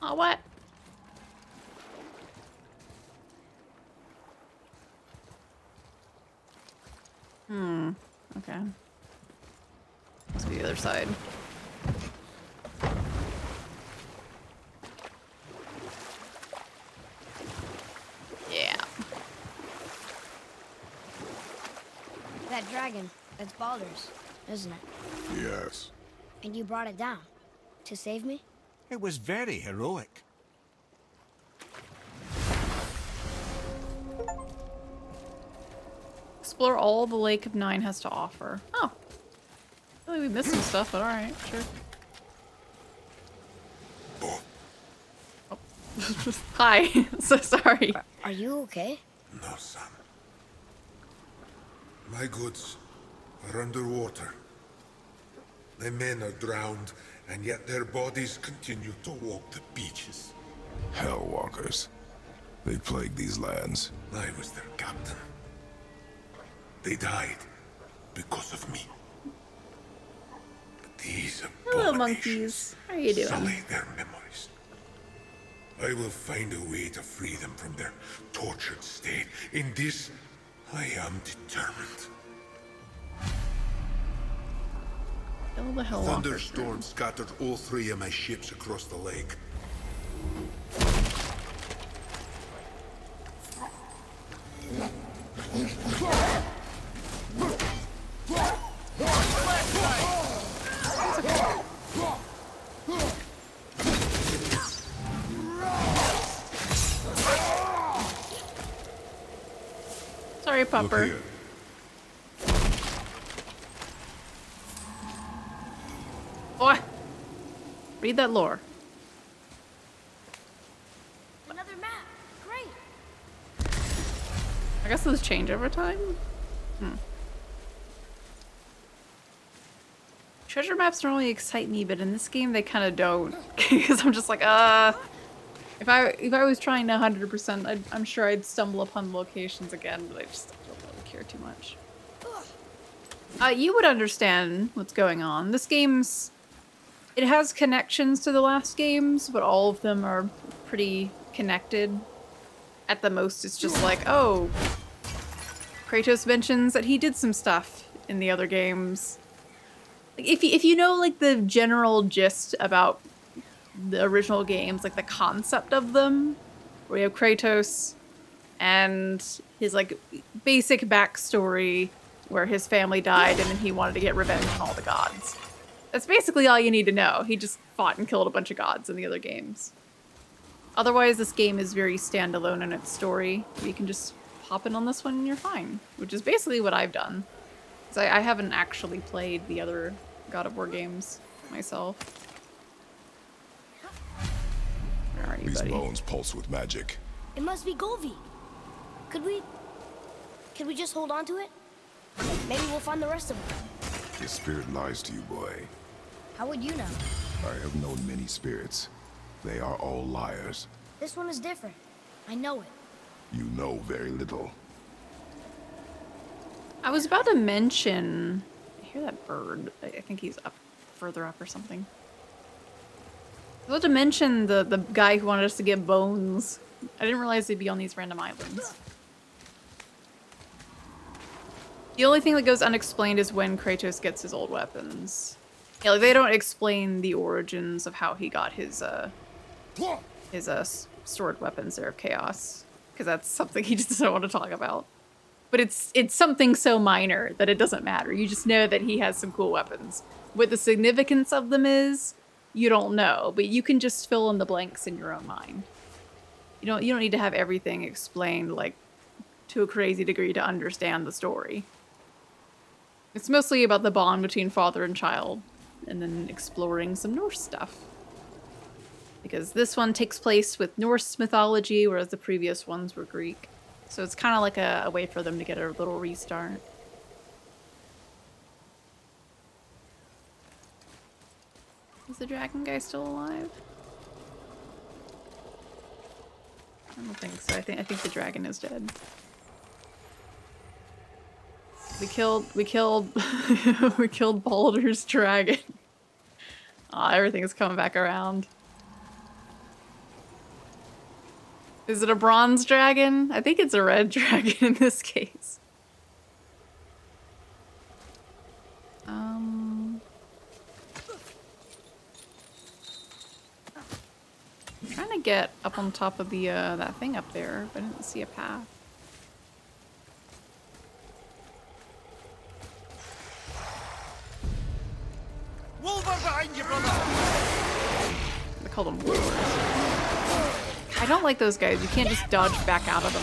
Oh, what? Okay. Must be the other side. Yeah. That dragon, that's Baldur's, isn't it? Yes. And you brought it down to save me? It was very heroic. Explore all the Lake of Nine has to offer. Oh. I feel like we missed some stuff, but alright, sure. Oh. Hi. So sorry. Are you okay? No, son. My goods are underwater. My men are drowned, and yet their bodies continue to walk the beaches. Hellwalkers. They plague these lands. I was their captain. They died because of me. But These Hello, abominations monkeys. How are you doing? sully their memories. I will find a way to free them from their tortured state. In this, I am determined. Kill the hell off. Thunderstorm scattered all 3 of my ships across the lake. Sorry, Look Pupper. here. Boy, read that lore. Another map. Great. I guess those change over time. Treasure maps normally excite me, but in this game they kind of don't, because I'm just like, if I was trying to 100%, I'm sure I'd stumble upon locations again, but I just don't really care too much. You would understand what's going on. This game's, it has connections to the last games, but all of them are pretty connected. At the most, it's just like, oh, Kratos mentions that he did some stuff in the other games. Like, if you know like the general gist about the original games, like the concept of them, where you have Kratos and his like basic backstory where his family died and then he wanted to get revenge on all the gods. That's basically all you need to know. He just fought and killed a bunch of gods in the other games. Otherwise, this game is very standalone in its story. You can just hop in on this one and you're fine, which is basically what I've done. 'Cause I haven't actually played the other God of War games myself. Where are you, These buddy? bones pulse with magic. It must be Golvi. Could we just hold on to it? Maybe we'll find the rest of them. Your spirit lies to you, boy. How would you know? I have known many spirits. They are all liars. This one is different. I know it. You know very little. I was about to mention... I hear that bird. I think he's up further up or something. I was about to mention the guy who wanted us to get bones. I didn't realize they'd be on these random islands. The only thing that goes unexplained is when Kratos gets his old weapons. Yeah, like they don't explain the origins of how he got his stored weapons there of chaos, because that's something he just doesn't want to talk about. But it's something so minor that it doesn't matter. You just know that he has some cool weapons. What the significance of them is, you don't know, but you can just fill in the blanks in your own mind. You don't need to have everything explained like to a crazy degree to understand the story. It's mostly about the bond between father and child, and then exploring some Norse stuff. Because this one takes place with Norse mythology, whereas the previous ones were Greek. So it's kind of like a way for them to get a little restart. Is the dragon guy still alive? I don't think so. I think the dragon is dead. We killed we killed Baldur's dragon. Aw, everything is coming back around. Is it a bronze dragon? I think it's a red dragon in this case. I'm trying to get up on top of the that thing up there, but I didn't see a path. Wolver behind you, brother! They call them wolvers. I don't like those guys. You can't just dodge back out of them.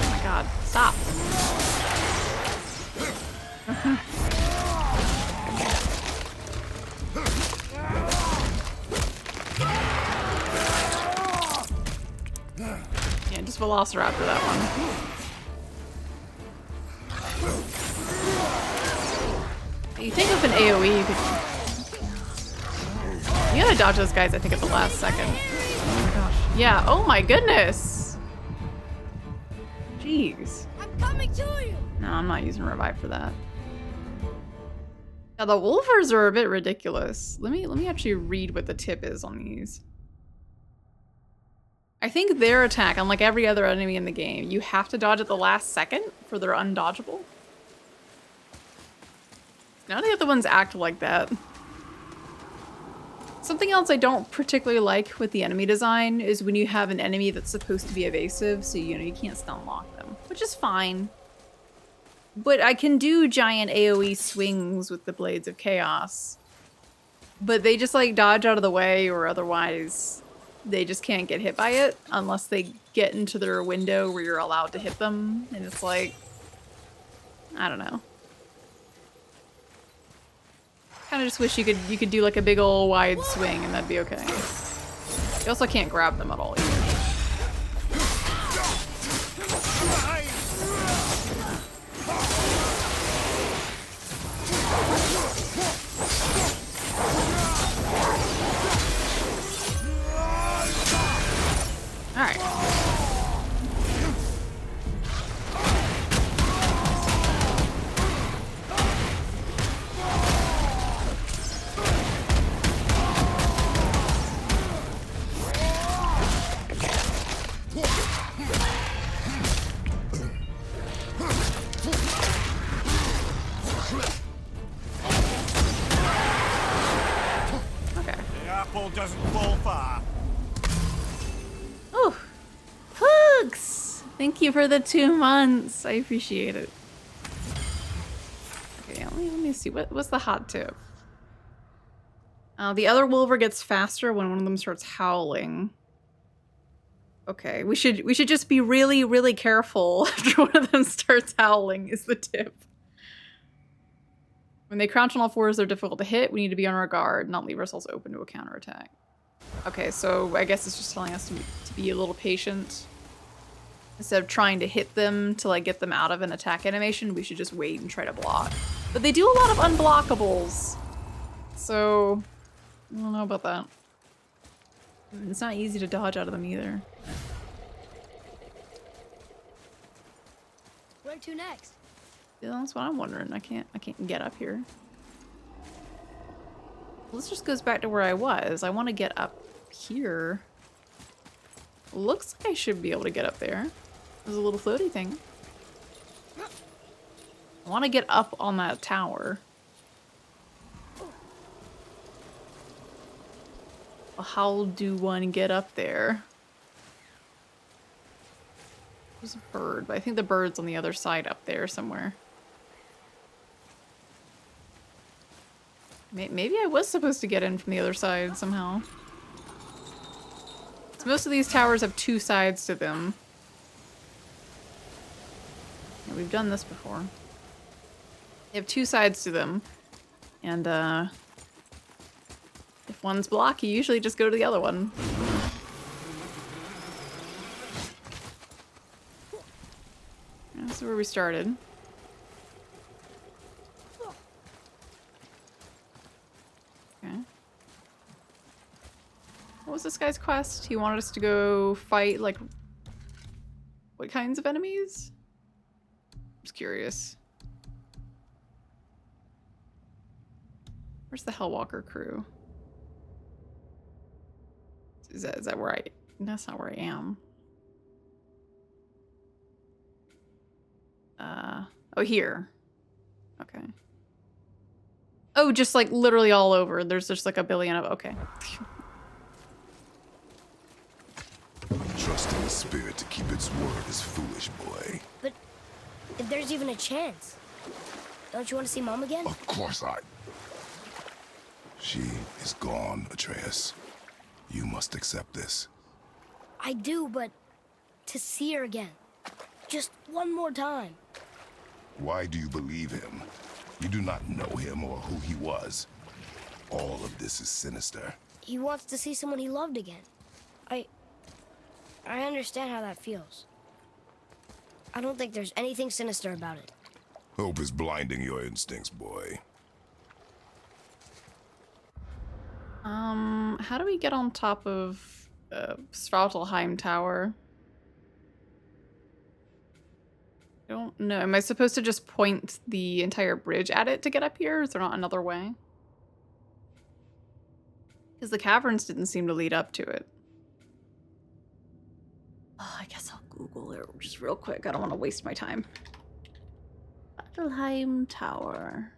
Oh my god, stop. Yeah, just Velociraptor that one. You think with an AoE you could... You gotta dodge those guys, I think, at the last second. Oh my gosh. Yeah, oh my goodness! Jeez. I'm coming to you! No, I'm not using revive for that. Yeah, the wolvers are a bit ridiculous. Let me actually read what the tip is on these. I think their attack, unlike every other enemy in the game, you have to dodge at the last second for their undodgeable. None of the other ones act like that. Something else I don't particularly like with the enemy design is when you have an enemy that's supposed to be evasive, so you know you can't stun lock them, which is fine. But I can do giant AoE swings with the Blades of Chaos. But they just like dodge out of the way, or otherwise they just can't get hit by it unless they get into their window where you're allowed to hit them. And it's like, I don't know. Kind of just wish you could do like a big ol' wide swing and that'd be okay. You also can't grab them at all either. Alright. Doesn't fall far. Oh, Hooks! Thank you for the 2 months. I appreciate it. Okay, let me see. What's the hot tip? The other wolver gets faster when one of them starts howling. Okay, we should just be really, really careful after one of them starts howling is the tip. When they crouch on all fours, they're difficult to hit. We need to be on our guard, not leave ourselves open to a counterattack. Okay, so I guess it's just telling us to be a little patient. Instead of trying to hit them to like get them out of an attack animation, we should just wait and try to block. But they do a lot of unblockables. So, I don't know about that. It's not easy to dodge out of them either. Where to next? Yeah, that's what I'm wondering. I can't get up here. Well, this just goes back to where I was. I want to get up here. Looks like I should be able to get up there. There's a little floaty thing. I want to get up on that tower. Well, how do one get up there? There's a bird, but I think the bird's on the other side up there somewhere. Maybe I was supposed to get in from the other side somehow. So most of these towers have 2 sides to them. Yeah, we've done this before. They have 2 sides to them. And if one's blocked, you usually just go to the other one. That's where we started. Okay. What was this guy's quest? He wanted us to go fight, like, what kinds of enemies? Just curious. Where's the Hellwalker crew? Is that where I... That's not where I am. Oh, here. Okay. Oh, just like literally all over. There's just like a billion of... Okay. Trusting the spirit to keep its word is foolish, boy. But if there's even a chance, don't you want to see Mom again? Of course I... She is gone, Atreus. You must accept this. I do, but to see her again. Just one more time. Why do you believe him? You do not know him or who he was. All of this is sinister. He wants to see someone he loved again. I understand how that feels. I don't think there's anything sinister about it. Hope is blinding your instincts, boy. How do we get on top of Svartalheim Tower? I don't know. Am I supposed to just point the entire bridge at it to get up here? Is there not another way? Because the caverns didn't seem to lead up to it. Oh, I guess I'll Google it just real quick. I don't want to waste my time. Svartalheim Tower.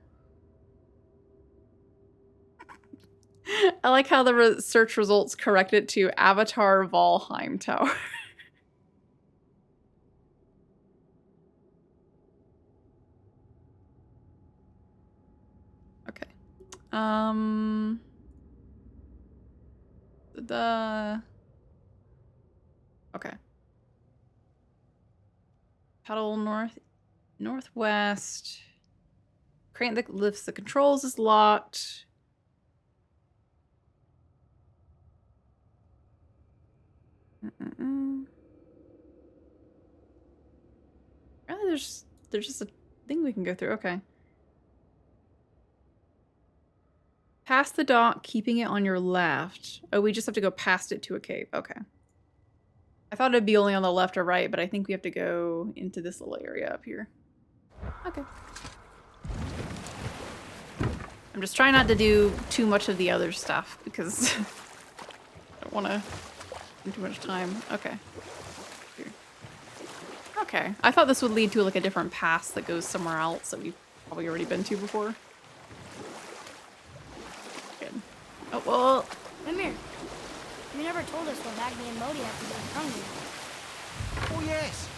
I like how the search results correct it to Avatar Valheim Tower. Okay. Okay. Paddle northwest. Crane that lifts the controls is locked. Apparently there's just a thing we can go through. Okay. Past the dock, keeping it on your left. Oh, we just have to go past it to a cave. Okay. I thought it'd be only on the left or right, but I think we have to go into this little area up here. Okay. I'm just trying not to do too much of the other stuff because I don't want to spend too much time. Okay. Here. Okay. I thought this would lead to like a different pass that goes somewhere else that we've probably already been to before. Good. Oh, well. Mimir, you never told us what Magni and Modi have to do in Hungary. Oh yes.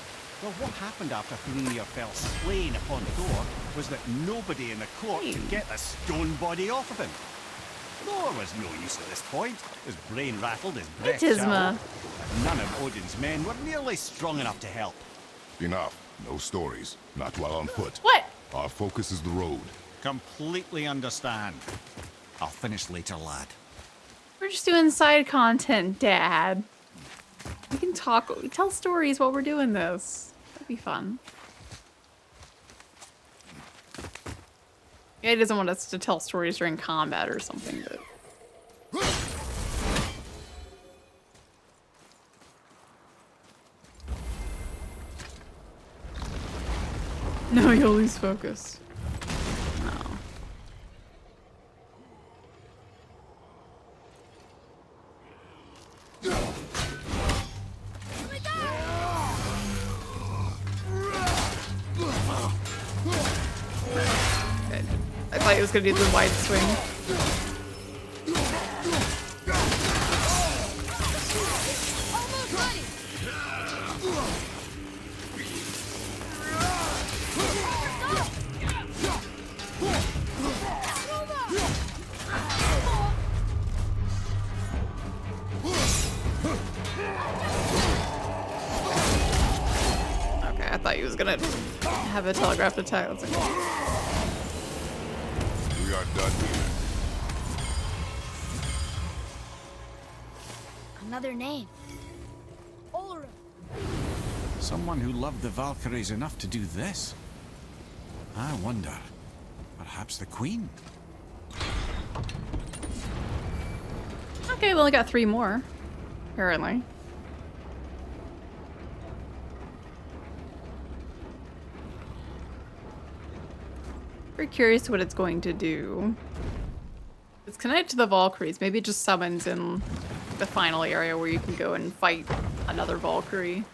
Well, what happened after Thrymir fell slain upon Thor was that nobody in the court could get the stone body off of him. Thor was no use at this point. His brain rattled, his breath shattered. None of Odin's men were nearly strong enough to help. Enough. No stories. Not while on foot. What? Our focus is the road. Completely understand. I'll finish later, lad. We're just doing side content, Dad. We can tell stories while we're doing this. That'd be fun. Yeah, he doesn't want us to tell stories during combat or something, but... No, you'll lose focus. No. I thought he was gonna do the wide swing. Okay, I thought he was gonna have a telegraphed attack. That's okay. We are done here. Another name. Ulrich. Someone who loved the Valkyries enough to do this. I wonder, perhaps the Queen? Okay, we only got 3 more, apparently. Very curious what it's going to do. It's connected to the Valkyries. Maybe it just summons in the final area where you can go and fight another Valkyrie.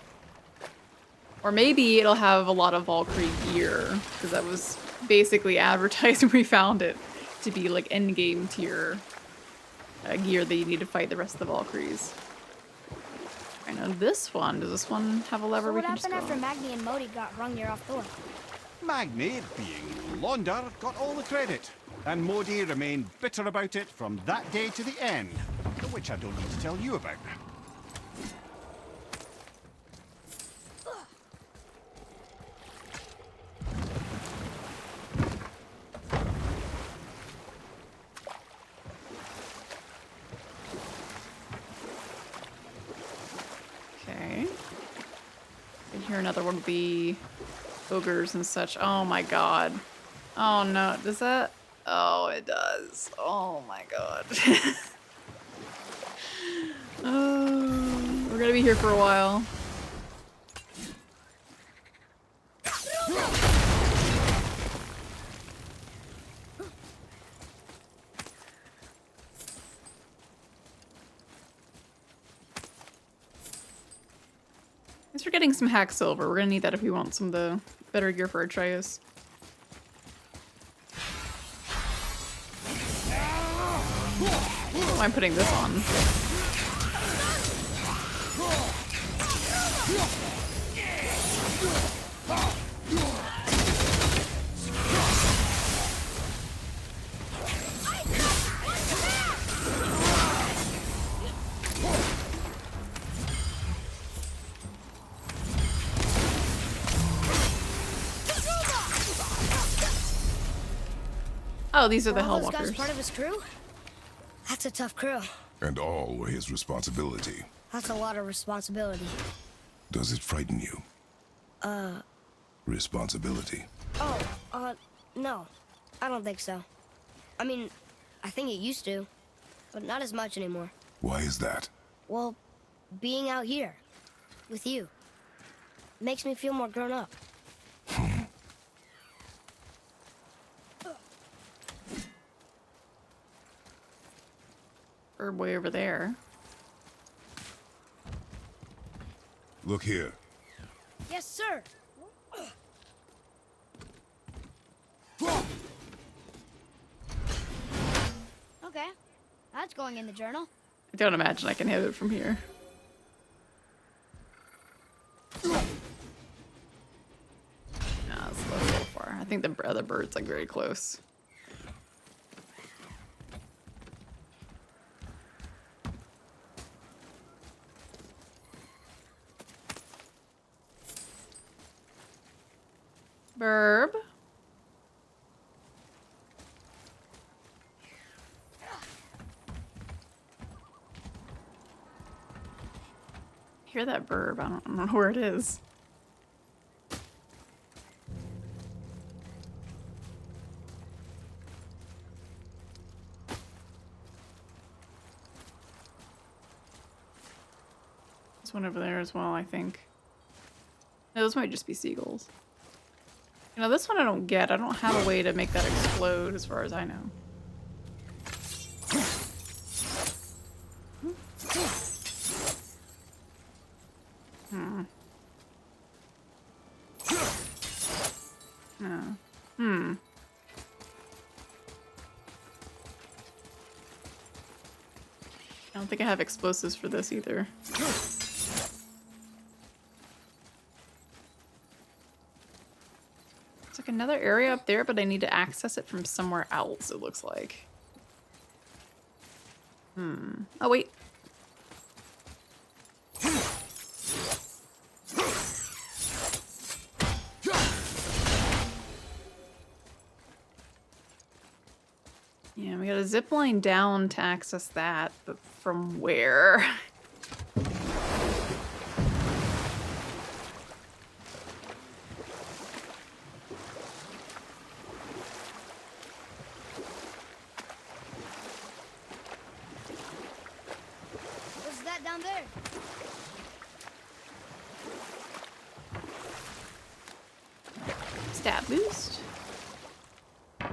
Or maybe it'll have a lot of Valkyrie gear, because that was basically advertised when we found it to be like endgame tier gear that you need to fight the rest of the Valkyries. I know this one. Does this one have a lever So we what can just happened go after on? Magni and Modi got Hrungnir off Thor? Magni, being Launder, got all the credit. And Modi remained bitter about it from that day to the end, which I don't need to tell you about. Okay. And here another one would be ogres and such. Oh my god. Oh no, does that? Oh, it does. Oh my god. We're gonna be here for a while. Thanks for getting some hack silver. We're gonna need that if we want some of the better gear for Atreus. Why am I putting this on? Oh, these are the Were all those guys Hellwalkers. part of his crew? That's a tough crew. And all were his responsibility. That's a lot of responsibility. Does it frighten you? Responsibility. Oh, no. I don't think so. I mean, I think it used to, but not as much anymore. Why is that? Well, being out here, with you, makes me feel more grown up. Or way over there. Look here. Yes, sir. Okay, that's going in the journal. I don't imagine I can hit it from here. No, that's a little far. I think the other bird's like very close. Burb. Hear that burb? I don't know where it is. There's one over there as well, I think. No, those might just be seagulls. You know, this one I don't get. I don't have a way to make that explode as far as I know. No. I don't think I have explosives for this either. It's like another area up there, but I need to access it from somewhere else, it looks like. Oh, wait. Yeah, we got a zip line down to access that, but from where? What's that down there? Stat boost? I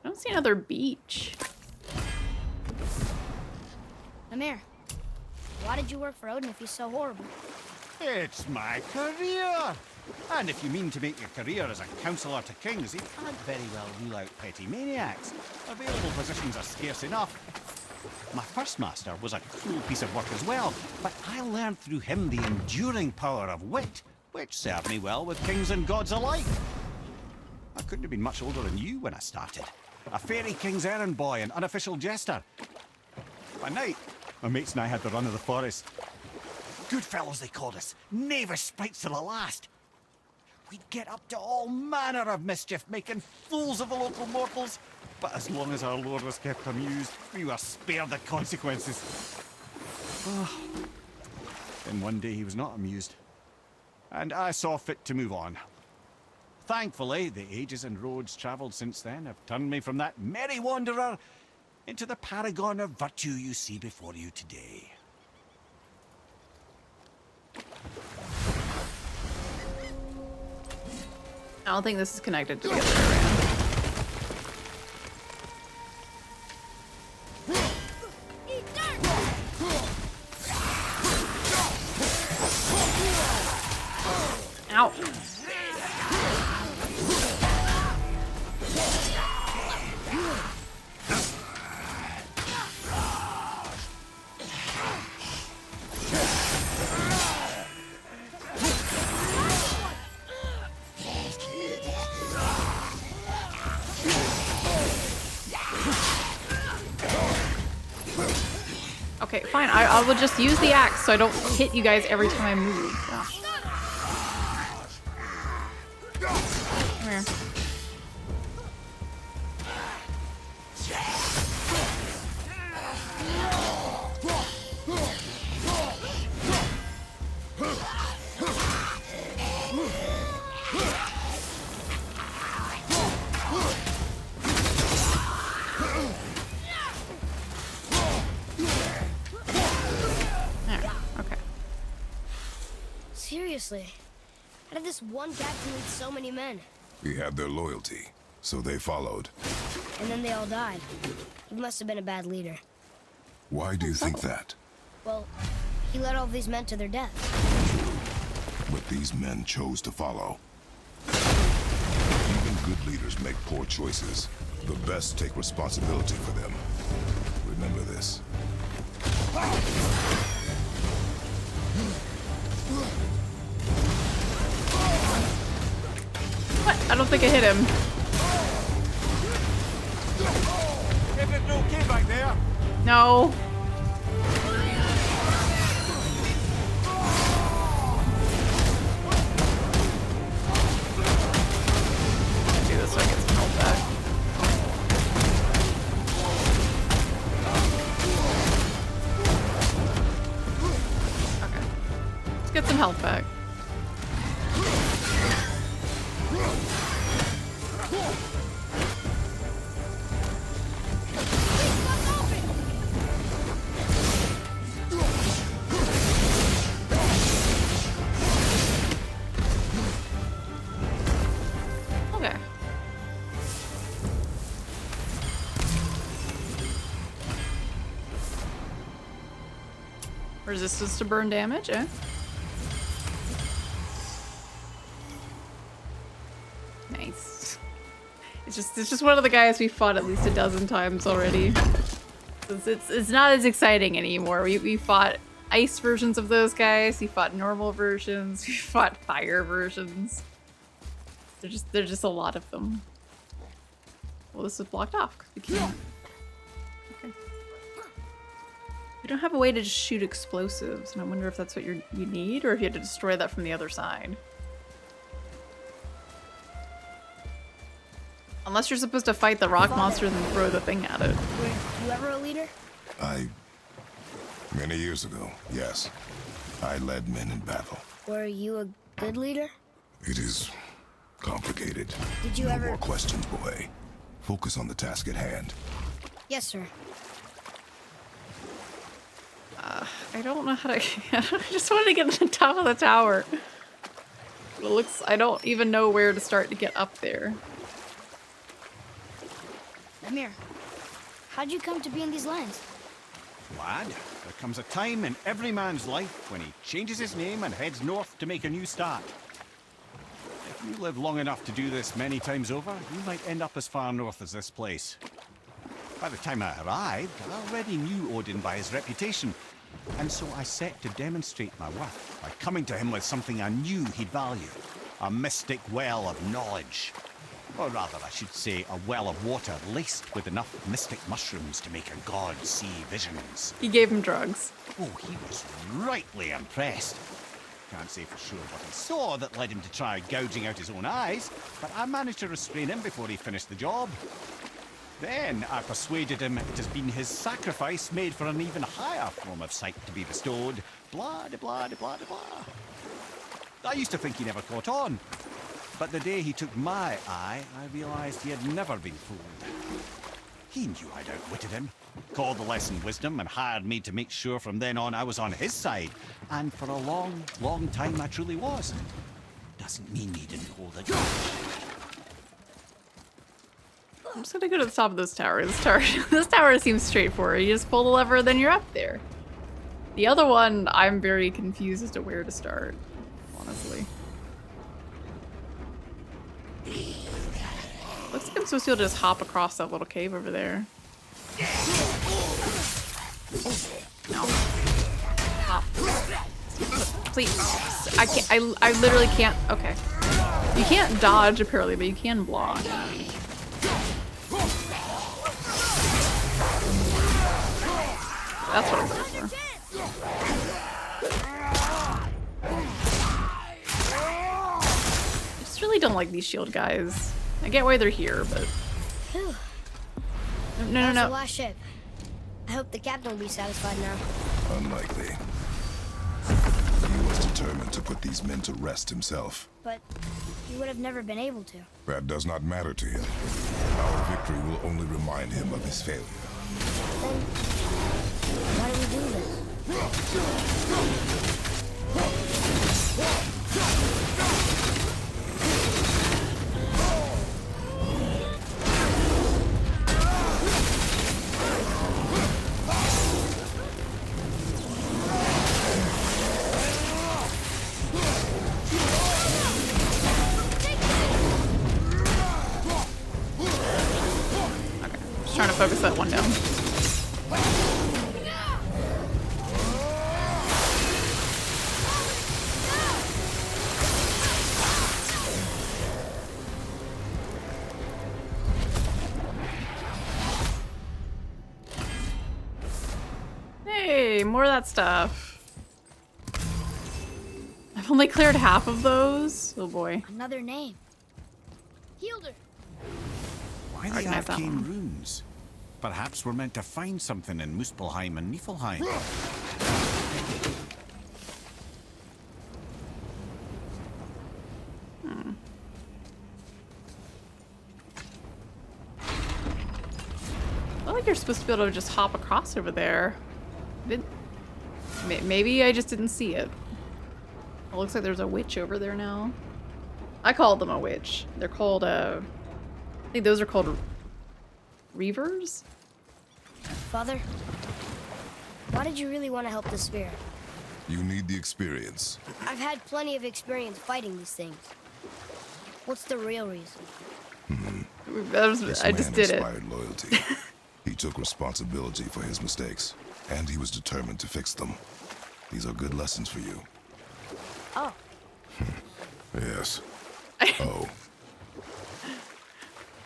don't see another beach. Amir, why did you work for Odin if he's so horrible? It's my career! And if you mean to make your career as a counsellor to kings, you can't very well rule out petty maniacs. Available positions are scarce enough. My first master was a cruel piece of work as well, but I learned through him the enduring power of wit, which served me well with kings and gods alike. I couldn't have been much older than you when I started. A fairy king's errand boy and unofficial jester. By night, my mates and I had the run of the forest. Good fellows they called us, knavish sprites to the last. We'd get up to all manner of mischief, making fools of the local mortals. But as long as our lord was kept amused, we were spared the consequences. Then one day he was not amused, and I saw fit to move on. Thankfully, the ages and roads travelled since then have turned me from that merry wanderer into the paragon of virtue you see before you today. I don't think this is connected to the other area. Ow. Okay, fine. I will just use the axe so I don't hit you guys every time I move. Oh. Come here. Seriously, how did this one captain lead so many men? He had their loyalty, so they followed. And then they all died. He must have been a bad leader. Why do you think that? Well, he led all these men to their death. But these men chose to follow. Even good leaders make poor choices. The best take responsibility for them. Remember this. What? I don't think I hit him. Everything okay back there? No. Do this so I get some health back. Okay. Let's get some health back. Okay. Resistance to burn damage, eh? Nice. It's just one of the guys we fought at least a dozen times already. It's not as exciting anymore. We fought ice versions of those guys. We fought normal versions. We fought fire versions. There's just a lot of them. Well, this is blocked off 'cause we can't. Okay. We don't have a way to just shoot explosives, and I wonder if that's what you need, or if you had to destroy that from the other side. Unless you're supposed to fight the rock monster and then throw the thing at it. Were you ever a leader? Many years ago, yes. I led men in battle. Were you a good leader? It is complicated. Did you No ever... more questions, boy. Focus on the task at hand. Yes, sir. I don't know how to... I just wanted to get to the top of the tower. It looks... I don't even know where to start to get up there. Amir, how'd you come to be in these lands? Lad, there comes a time in every man's life when he changes his name and heads north to make a new start. If you live long enough to do this many times over, you might end up as far north as this place. By the time I arrived, I already knew Odin by his reputation, and so I set to demonstrate my worth by coming to him with something I knew he'd value. A mystic well of knowledge. Or rather, I should say, a well of water laced with enough mystic mushrooms to make a god see visions. He gave him drugs. Oh, he was rightly impressed. Can't say for sure what he saw that led him to try gouging out his own eyes, but I managed to restrain him before he finished the job. Then I persuaded him it has been his sacrifice made for an even higher form of sight to be bestowed. Blah, de blah, de blah, de blah. I used to think he never caught on. But the day he took my eye, I realized he had never been fooled. He knew I'd outwitted him, called the lesson wisdom, and hired me to make sure from then on I was on his side. And for a long, long time I truly was. Doesn't mean he didn't hold a grudge. I'm just gonna go to the top of this tower. This tower seems straightforward. You just pull the lever, then you're up there. The other one, I'm very confused as to where to start, honestly. Looks like I'm supposed to be able to just hop across that little cave over there. No. Hop. Please. I can't. I literally can't. Okay. You can't dodge apparently, but you can block. That's what I'm looking for. I just really don't like these shield guys. I get why they're here, but... Whew. No, That's no, the no. last ship. I hope the captain will be satisfied now. Unlikely. He was determined to put these men to rest himself. But he would have never been able to. That does not matter to him. Our victory will only remind him of his failure. Then why do we do this? Just trying to focus that one down. Hey, more of that stuff. I've only cleared half of those. Oh boy. Another name. Healed her. Why the Recognize that arcane one. runes? Perhaps we're meant to find something in Muspelheim and Niflheim. I feel like you're supposed to be able to just hop across over there. Maybe I just didn't see it. It looks like there's a witch over there now. I called them a witch. They're called, I think those are called reavers? Father, why did you really want to help the spirit? You need the experience. I've had plenty of experience fighting these things. What's the real reason? This I just man did it. inspired loyalty. He took responsibility for his mistakes, and he was determined to fix them. These are good lessons for you. Oh, Yes. Oh.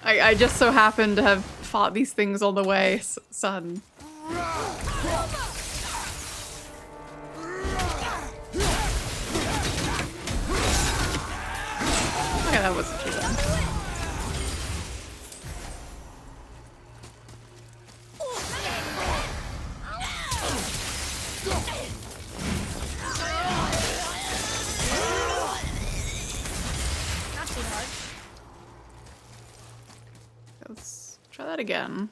I just so happened to have fought these things on the way, son. Okay, that wasn't too bad. not too hard. Let's try that again.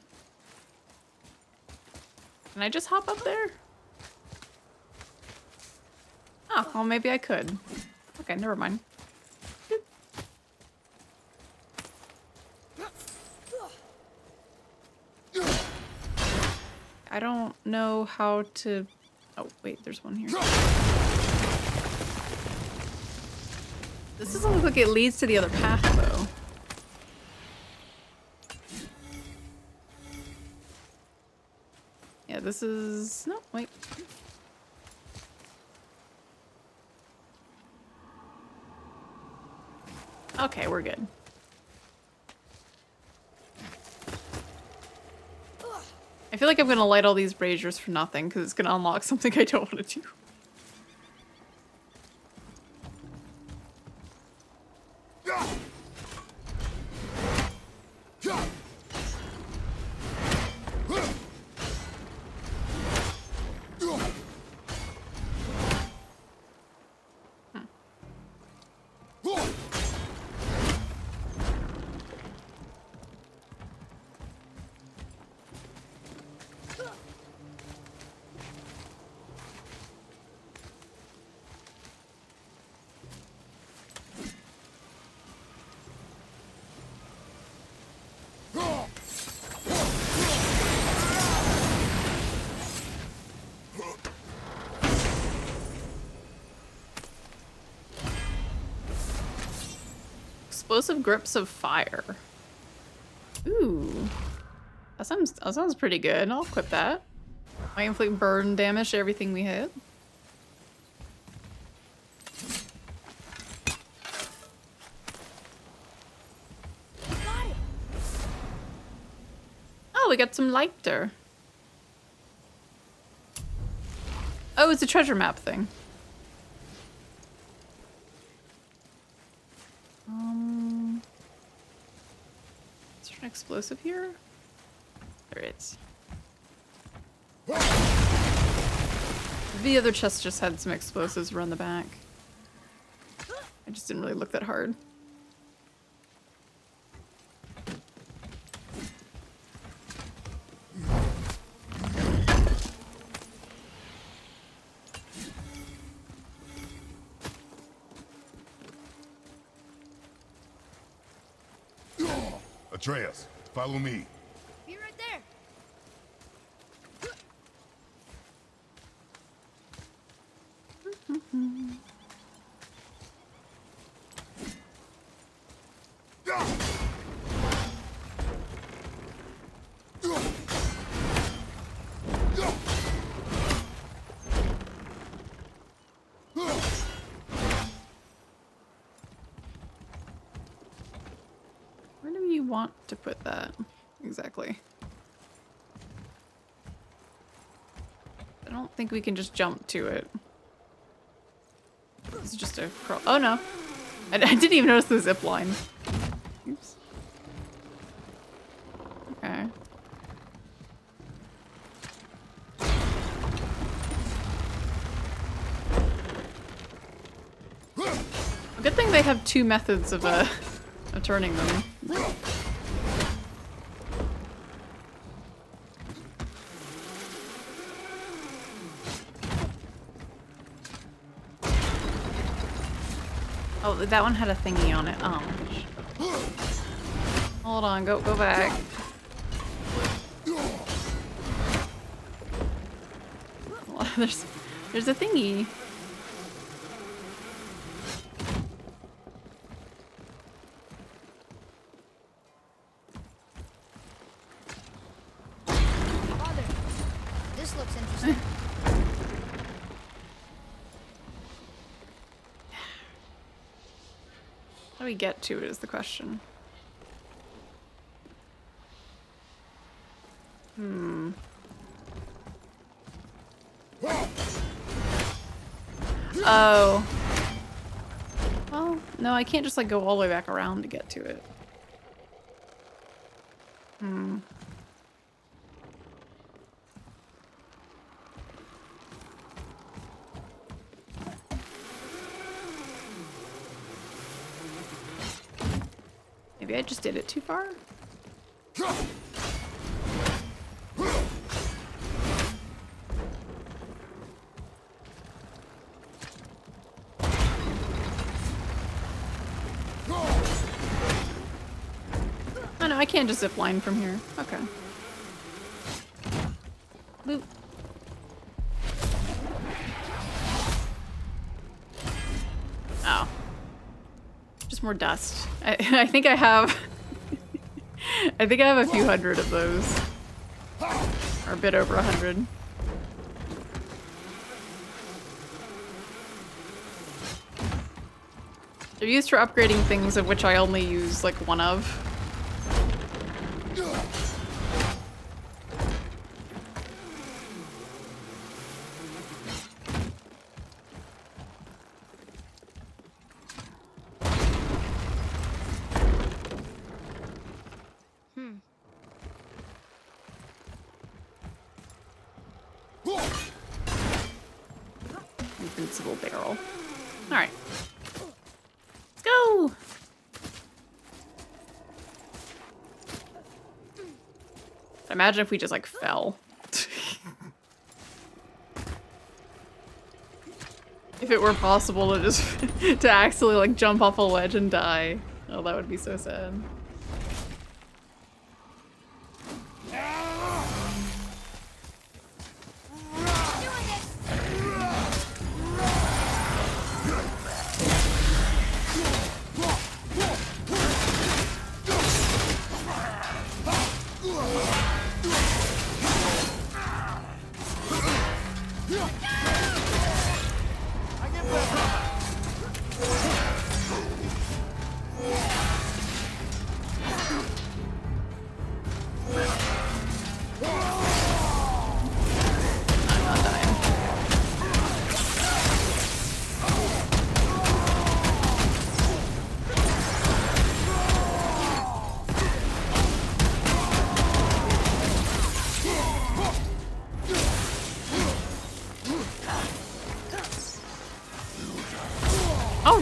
Can I just hop up there? Oh, well maybe I could. Okay, never mind. Boop. I don't know how to... Oh, wait, there's one here. This doesn't look like it leads to the other path, though. Yeah, this is... No, wait. Okay, we're good. I feel like I'm gonna light all these braziers for nothing, because it's gonna unlock something I don't want to do. Explosive grips of fire. Ooh. That sounds pretty good. I'll equip that. Might inflict burn damage to everything we hit. Got it. Oh, we got some lighter. Oh, it's a treasure map thing. Is there an explosive here? There is. The other chest just had some explosives run the back. I just didn't really look that hard. Atreus, follow me. Be right there. Where do you want to put that exactly? I don't think we can just jump to it. This is just a crawl. Oh no. I didn't even notice the zip line. Oops. Okay. Good thing they have two methods of turning them. Oh, that one had a thingy on it. Oh my gosh. Hold on, go back. Well, there's a thingy. Father, this looks interesting. How do we get to it is the question. Oh. Well, no, I can't just like go all the way back around to get to it. Maybe I just did it too far? Oh no, I can't just zip line from here. Okay. Boop. Oh. Just more dust. I think I have... I think I have a few hundred of those. Or a bit over 100. They're used for upgrading things of which I only use like one of. Invincible barrel. Alright. Let's go! Imagine if we just like fell. If it were possible to just to actually like jump off a ledge and die. Oh, that would be so sad.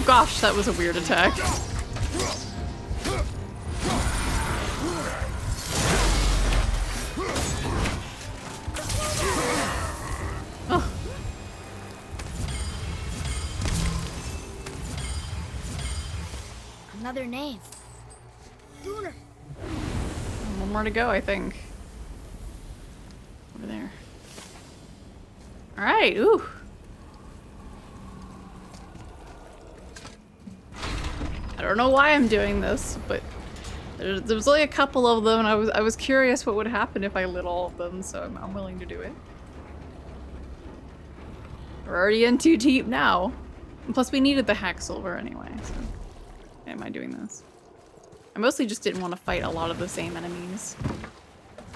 gosh, that was a weird attack. Oh. Another name. Lunar. One more to go, I think. Over there. Alright, ooh. I don't know why I'm doing this, but there was only a couple of them, and I was curious what would happen if I lit all of them, so I'm willing to do it. We're already in too deep now. And plus we needed the hack silver anyway, so why am I doing this? I mostly just didn't want to fight a lot of the same enemies.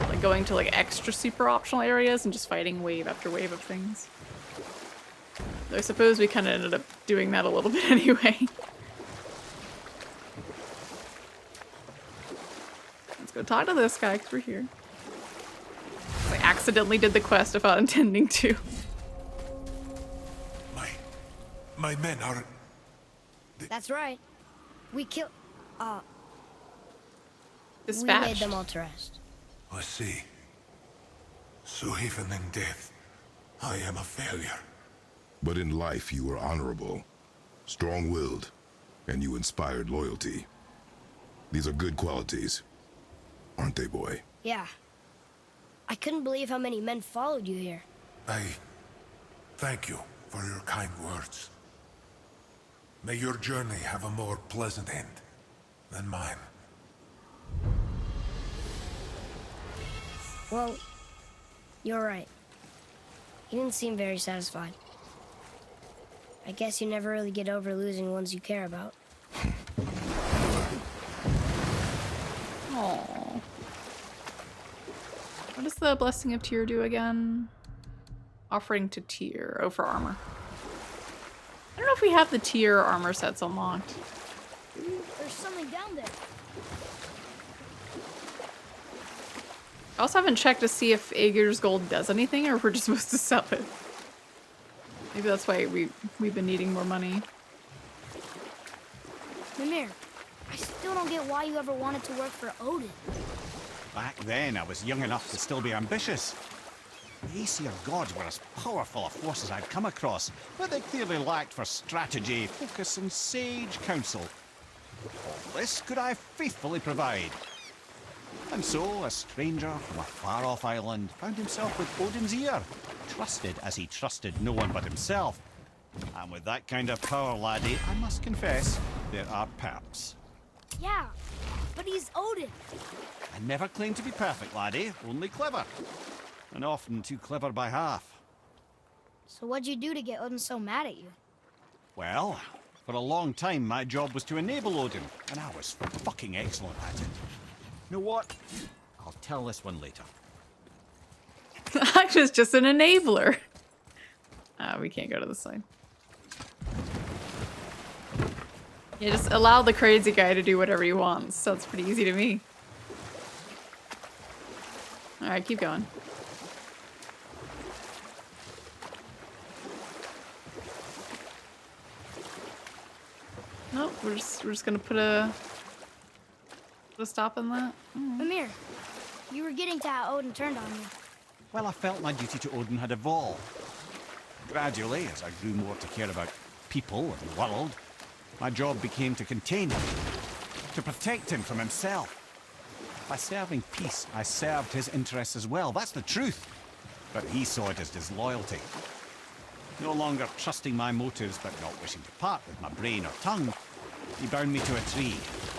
Like going to like extra super optional areas and just fighting wave after wave of things. Though I suppose we kind of ended up doing that a little bit anyway. Let's go talk to this guy because we're here. I accidentally did the quest without intending to. My men are... That's right. We killed... we laid Dispatched. them all to rest. I see. So even in death, I am a failure. But in life you were honorable, strong-willed, and you inspired loyalty. These are good qualities, aren't they, boy? Yeah. I couldn't believe how many men followed you here. I thank you for your kind words. May your journey have a more pleasant end than mine. Well, you're right. You didn't seem very satisfied. I guess you never really get over losing ones you care about. Aww. What does the Blessing of Tyr do again? Offering to Tyr. Oh, for armor. I don't know if we have the Tyr armor sets unlocked. There's something down there. I also haven't checked to see if Aegir's gold does anything or if we're just supposed to sell it. Maybe that's why we've been needing more money. Mimir, I still don't get why you ever wanted to work for Odin. Back then, I was young enough to still be ambitious. The Aesir gods were as powerful a force as I'd come across, but they clearly lacked for strategy, focus, and sage counsel. All this could I faithfully provide. And so, a stranger from a far-off island found himself with Odin's ear, trusted as he trusted no one but himself. And with that kind of power, laddie, I must confess, there are perks. Yeah, but he's Odin. I never claimed to be perfect, laddie, only clever. And often too clever by half. So what'd you do to get Odin so mad at you? Well, for a long time my job was to enable Odin, and I was fucking excellent at it. You know what? I'll tell this one later. I was just an enabler. We can't go to the side. Yeah, just allow the crazy guy to do whatever he wants. Sounds pretty easy to me. Alright, keep going. Nope, we're just gonna put a stop in that. Mimir, you were getting to how Odin turned on you. Well, I felt my duty to Odin had evolved. Gradually, as I grew more to care about people and the world, my job became to contain him, to protect him from himself. By serving peace, I served his interests as well. That's the truth. But he saw it as disloyalty. No longer trusting my motives, but not wishing to part with my brain or tongue, he bound me to a tree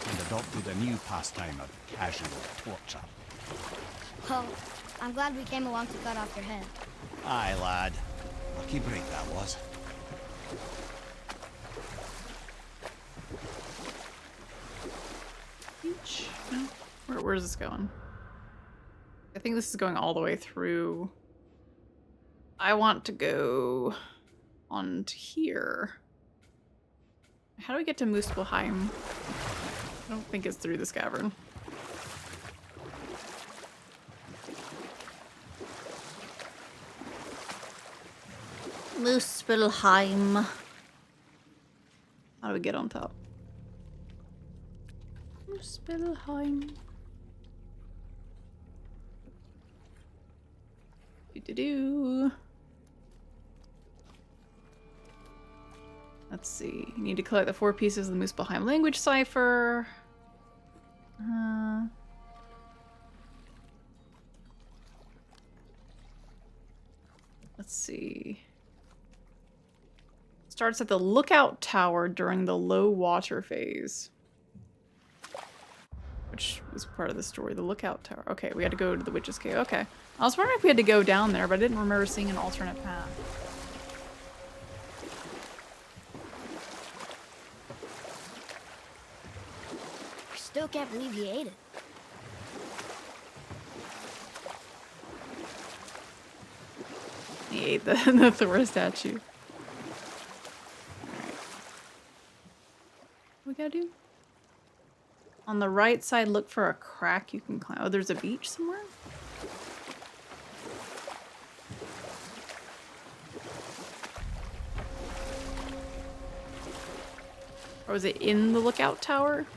and adopted a new pastime of casual torture. Well, I'm glad we came along to cut off your head. Aye, lad. Lucky break that was. No? Where's this going? I think this is going all the way through. I want to go on to here. How do we get to Muspelheim? I don't think it's through this cavern. Muspelheim. How How do we get on top? Spellheim. Do. Let's see. You need to collect the 4 pieces of the Muspelheim language cipher. Let's see. Starts at the lookout tower during the low water phase. Which was part of the story, the lookout tower. Okay, we had to go to the witch's cave. Okay. I was wondering if we had to go down there, but I didn't remember seeing an alternate path. I still can't believe he ate it. He ate the Thor statue. Alright. What we gotta do? On the right side, look for a crack you can climb. Oh, there's a beach somewhere? Or was it in the lookout tower?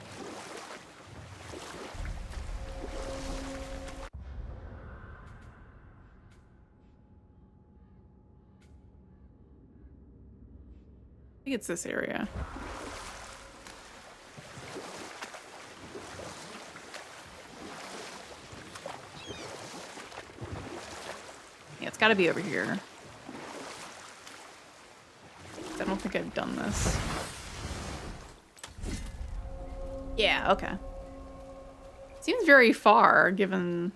I think it's this area. Yeah, it's gotta be over here. I don't think I've done this. Yeah, okay. Seems very far, given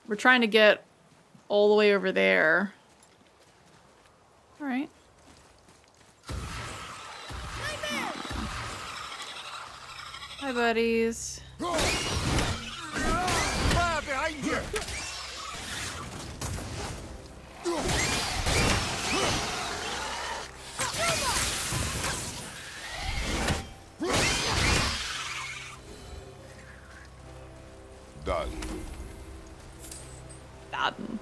we're trying to get all the way over there. Alright. Hi, buddies. Behind you! Done. Done.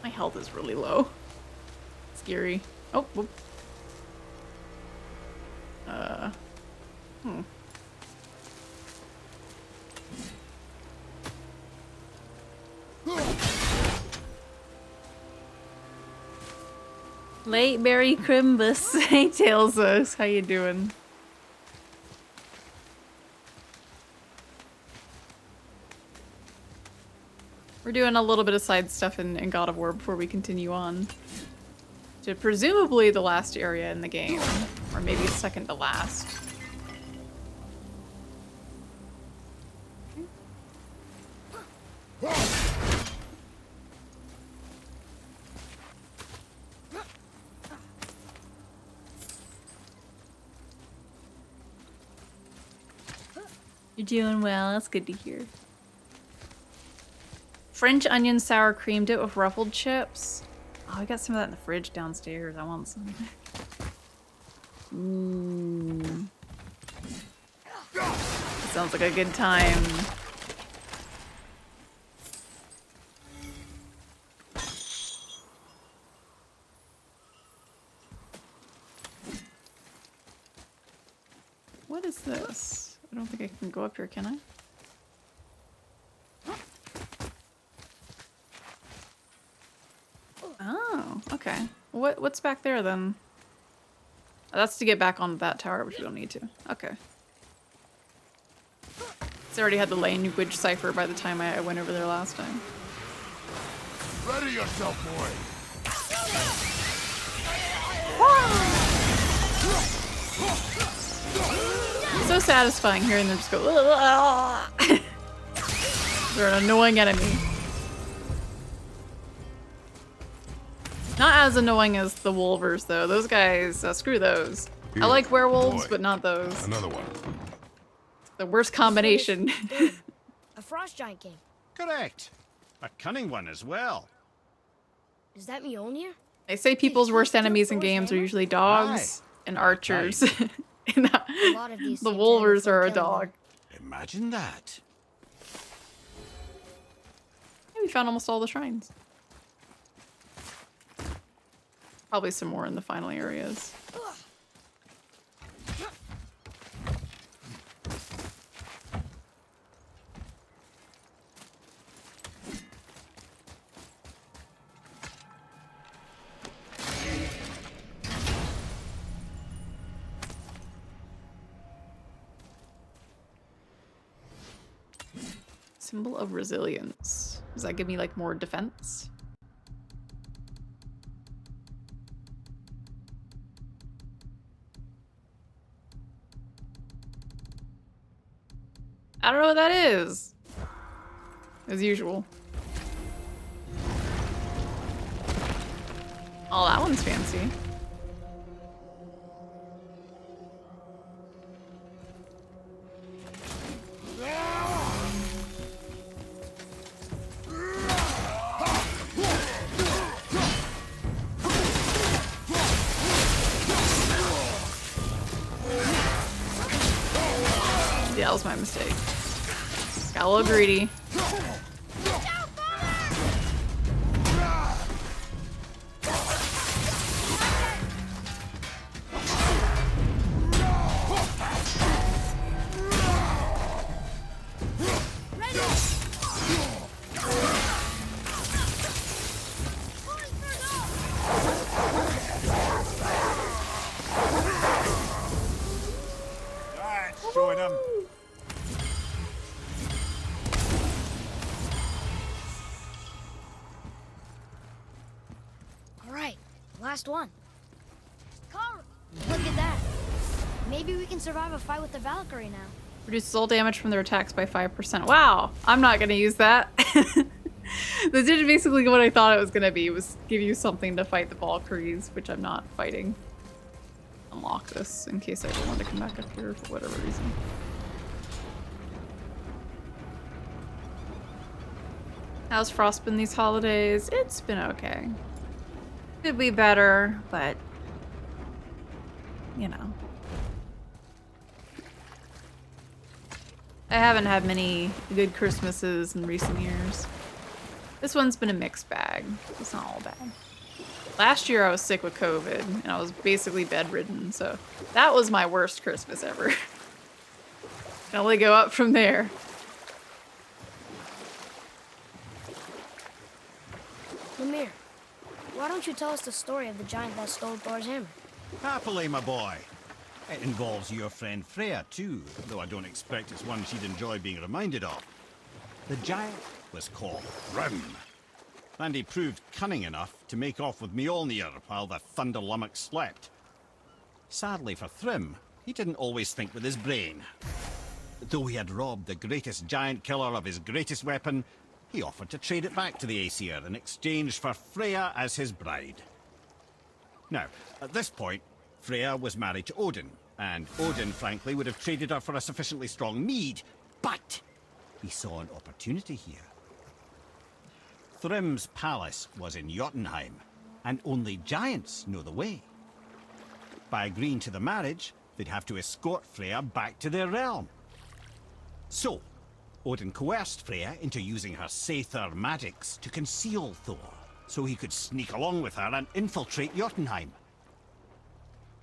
My health is really low. Scary. Oh, whoop. Late Mary Crimbus. Hey, Tailsos. How you doing? We're doing a little bit of side stuff in God of War before we continue on to presumably the last area in the game, or maybe second to last. You're doing well. That's good to hear. French onion sour cream dip with ruffled chips. Oh, I got some of that in the fridge downstairs. I want some. Ooh. That sounds like a good time. What is this? I don't think I can go up here, can I? Oh, okay. What's back there then? Oh, that's to get back on that tower, which we don't need to. Okay. It's already had the language cipher by the time I went over there last time. Ready yourself, boy! So satisfying hearing them just go. They're an annoying enemy. Not as annoying as the Wolvers, though. Those guys, screw those. Here, I like werewolves, boy. but not those. Another one. The worst combination. A frost giant king. Correct. A cunning one as well. Is that Mjolnir? They say people's worst enemies in games are usually dogs and archers. And A lot of these the seem Wolvers talented are a for killing dog. them. Imagine that. Yeah, we found almost all the shrines. Probably some more in the final areas. Symbol of resilience. Does that give me like more defense? I don't know what that is. As usual. Oh, that one's fancy. Yeah, that was my mistake. Got a little greedy. Showing him. All right, last one. Carl, look at that. Maybe we can survive a fight with the Valkyrie now. Reduce soul damage from their attacks by 5%. Wow, I'm not gonna use that. This is basically what I thought it was gonna be, was give you something to fight the Valkyries, which I'm not fighting. Unlock this in case I don't want to come back up here for whatever reason. How's Frost been these holidays? It's been okay. Could be better, but you know. I haven't had many good Christmases in recent years. This one's been a mixed bag. It's not all bad. Last year I was sick with COVID and I was basically bedridden, so that was my worst Christmas ever. Can only go up from there. Lemire, why don't you tell us the story of the giant that stole Thor's hammer? Happily, my boy. It involves your friend Freya, too, though I don't expect it's one she'd enjoy being reminded of. The giant was called Thrym, and he proved cunning enough to make off with Mjolnir while the Thunder Lummox slept. Sadly for Thrym, he didn't always think with his brain. Though he had robbed the greatest giant killer of his greatest weapon, he offered to trade it back to the Aesir in exchange for Freya as his bride. Now, at this point, Freya was married to Odin, and Odin, frankly, would have traded her for a sufficiently strong mead, but he saw an opportunity here. Thrym's palace was in Jotunheim, and only giants know the way. By agreeing to the marriage, they'd have to escort Freya back to their realm. So, Odin coerced Freya into using her Seithar magics to conceal Thor, so he could sneak along with her and infiltrate Jotunheim.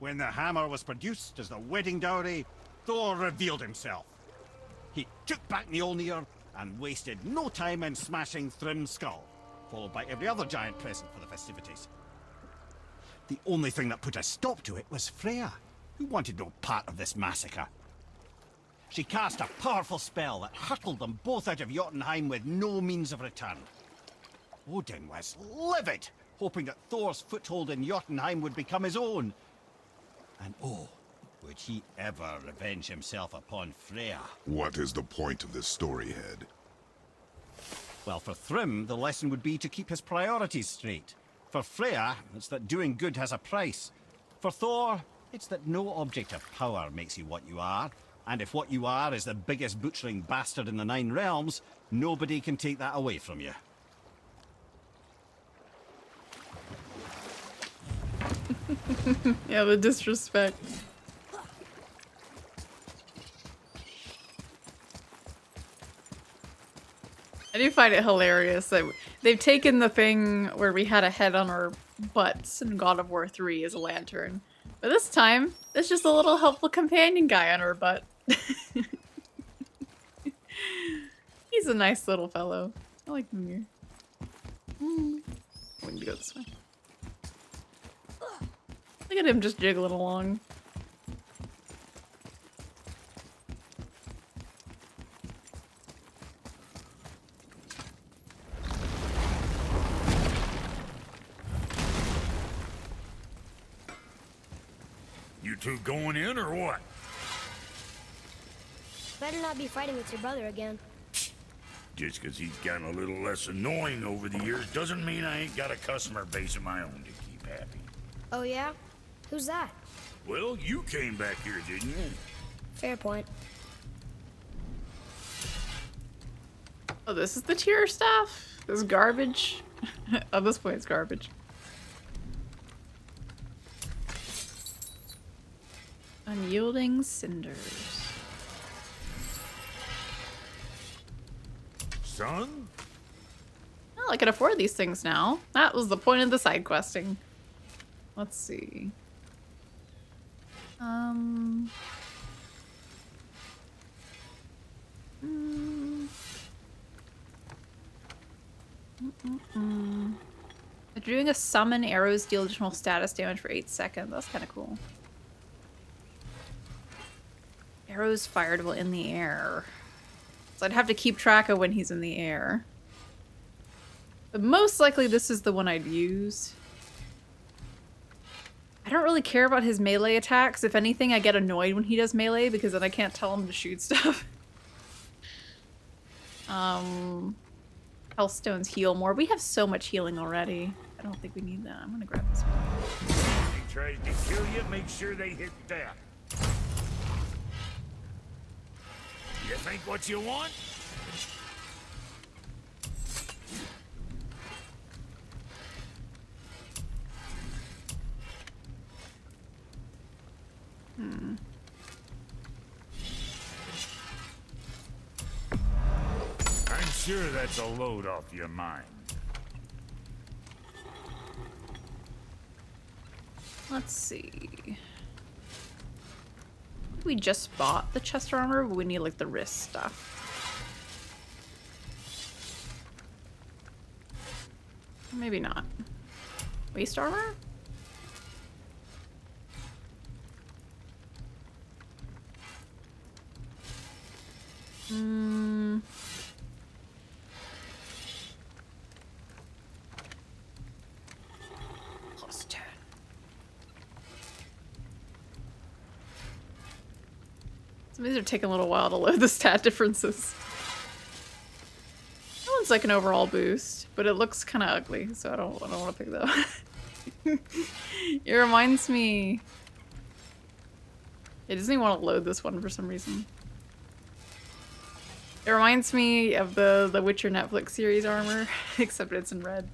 When the hammer was produced as the wedding dowry, Thor revealed himself. He took back Mjolnir and wasted no time in smashing Thrym's skull, followed by every other giant present for the festivities. The only thing that put a stop to it was Freya, who wanted no part of this massacre. She cast a powerful spell that hurtled them both out of Jotunheim with no means of return. Odin was livid, hoping that Thor's foothold in Jotunheim would become his own. And oh, would he ever revenge himself upon Freya? What is the point of this story, Head? Well, for Thrym, the lesson would be to keep his priorities straight. For Freya, it's that doing good has a price. For Thor, it's that no object of power makes you what you are. And if what you are is the biggest butchering bastard in the Nine Realms, nobody can take that away from you. Yeah, the disrespect. I do find it hilarious that they've taken the thing where we had a head on our butts in God of War 3 as a lantern. But this time, it's just a little helpful companion guy on our butt. He's a nice little fellow. I like him here. We can go this way. Look at him just jiggling along. You two going in or what? Better not be fighting with your brother again. Just 'cause he's gotten a little less annoying over the years doesn't mean I ain't got a customer base of my own to keep happy. Oh yeah? Who's that? Well, you came back here, didn't you? Fair point. Oh, this is the tier stuff? This is garbage? At this point, it's garbage. Unyielding cinders. Son? Well, I can afford these things now. That was the point of the side questing. Let's see. Doing a summon, arrows deal additional status damage for 8 seconds. That's kind of cool. Arrows fired while in the air. So I'd have to keep track of when he's in the air. But most likely this is the one I'd use. I don't really care about his melee attacks. If anything, I get annoyed when he does melee because then I can't tell him to shoot stuff. Hellstones heal more. We have so much healing already. I don't think we need that. I'm gonna grab this one. He tries to kill you, make sure they hit that. You think what you want? I'm sure that's a load off your mind. Let's see. We just bought the chest armor, but we need like the wrist stuff. Maybe not. Waist armor? Plus 10. Some of these are taking a little while to load the stat differences. That one's like an overall boost, but it looks kind of ugly, so I don't want to pick that one. It reminds me. It doesn't even want to load this one for some reason. It reminds me of the Witcher Netflix series armor, except it's in red.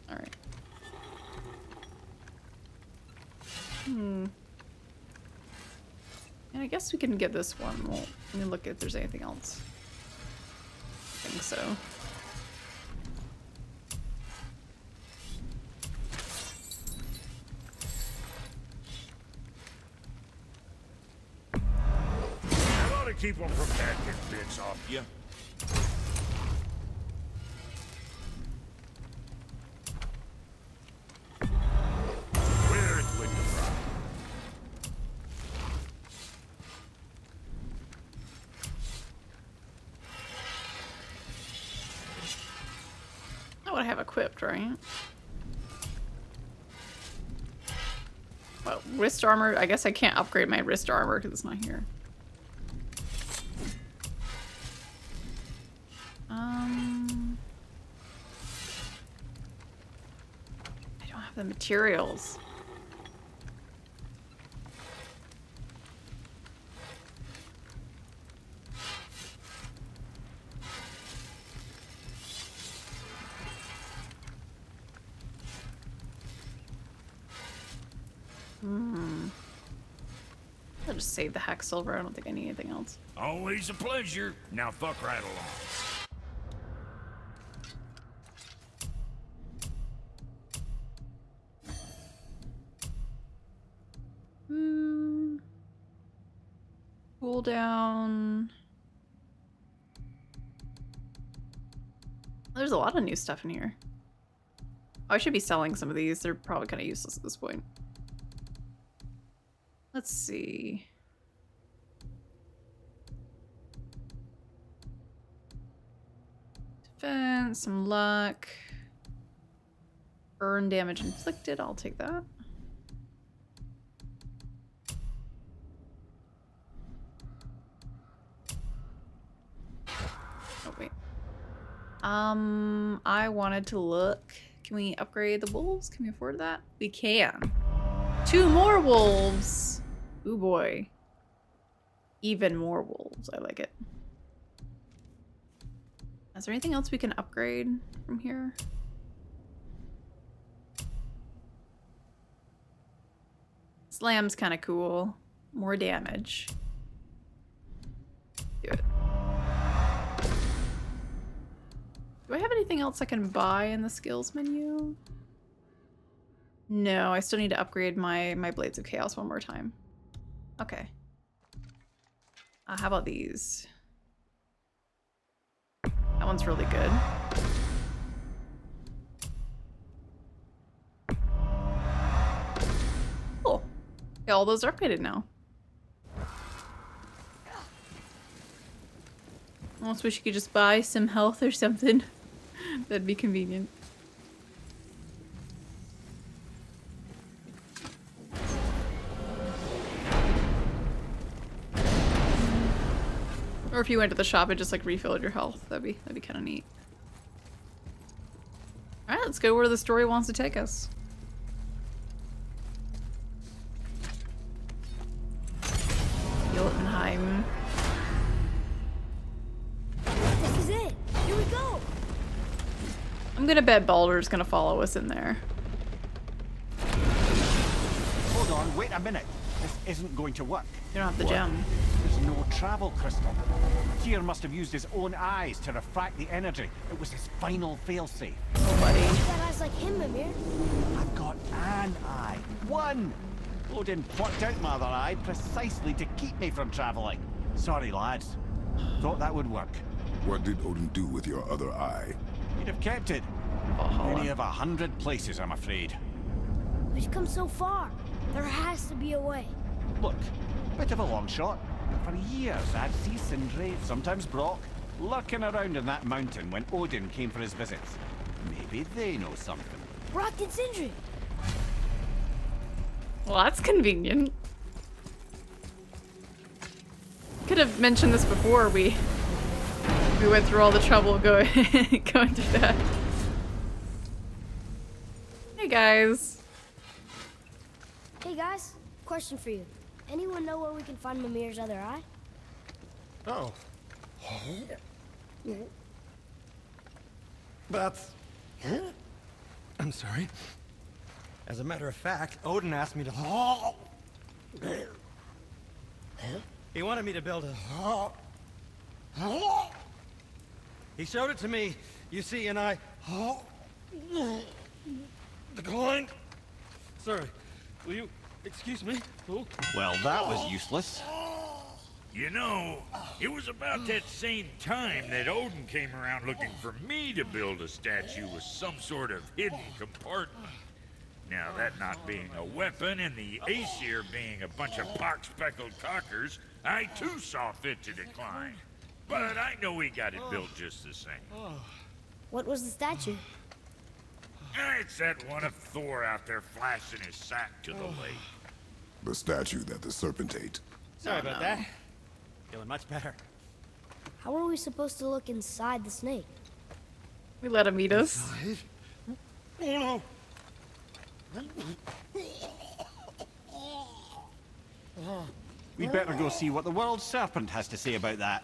Alright. And I guess we can get this one. Well, let me look if there's anything else. I think so. I ought to keep them from backing bits off you. Where's with the fry? That would I have equipped, right? Well, wrist armor. I guess I can't upgrade my wrist armor because it's not here. I don't have the materials. I'll just save the hack silver. I don't think I need anything else. Always a pleasure. Now fuck right along. cooldown. There's a lot of new stuff in here. Oh, I should be selling some of these. They're probably kind of useless at this point. Let's see. Defense, some luck. Burn damage inflicted. I'll take that. Oh, wait. I wanted to look. Can we upgrade the wolves? Can we afford that? We can. 2 more wolves. Ooh boy. Even more wolves. I like it. Is there anything else we can upgrade from here? Slam's kind of cool. More damage. Do it. Do I have anything else I can buy in the skills menu? No, I still need to upgrade my Blades of Chaos one more time. Okay. How about these? That one's really good. Cool. Okay, all those are upgraded now. Almost wish you could just buy some health or something. That'd be convenient. Or if you went to the shop and just like refilled your health, that'd be kind of neat. All right, let's go where the story wants to take us. Jotunheim. This is it. Here we go. I'm gonna bet Baldur's gonna follow us in there. Hold on, wait a minute. This isn't going to work. You don't have the gem. There's no travel crystal. Tyr must have used his own eyes to refract the energy. It was his final failsafe. Oh, buddy. You got eyes like him, Mimir. I've got an eye. One! Odin plucked out my other eye precisely to keep me from traveling. Sorry, lads. Thought that would work. What did Odin do with your other eye? He'd have kept it. Any of 100 places, I'm afraid. We've come so far. There has to be a way. Look, bit of a long shot. But for years, I'd see Sindri, sometimes Brock, lurking around in that mountain when Odin came for his visits. Maybe they know something. Brock and Sindri. Well, that's convenient. Could have mentioned this before we went through all the trouble going through that. Hey guys. Hey guys, question for you. Anyone know where we can find Mimir's other eye? Oh. That's... I'm sorry. As a matter of fact, Odin asked me to... He wanted me to build a... He showed it to me, you see, and I... declined. Sorry, will you excuse me? Oh. Well, that was useless. You know, it was about that same time that Odin came around looking for me to build a statue with some sort of hidden compartment. Now, that not being a weapon and the Aesir being a bunch of pox-speckled cockers, I too saw fit to decline. But I know he got it built just the same. What was the statue? It's that one of Thor out there flashing his sack to the lake. The statue that the serpent ate. Sorry about that. Feeling much better. How are we supposed to look inside the snake? We let him eat us. Oh no! We'd better go see what the world serpent has to say about that.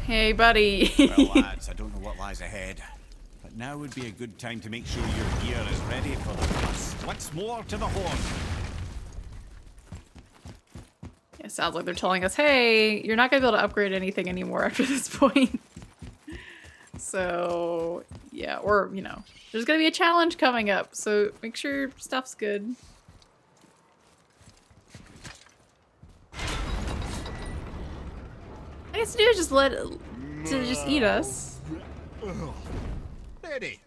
Hey, buddy. Well, lads, I don't know what lies ahead. But now would be a good time to make sure your gear is ready for the thrust. Once more to the horn. It sounds like they're telling us, hey, you're not gonna be able to upgrade anything anymore after this point. So, yeah, or, you know, there's gonna be a challenge coming up, so make sure your stuff's good. I guess to do is just let it to just eat us. Ready.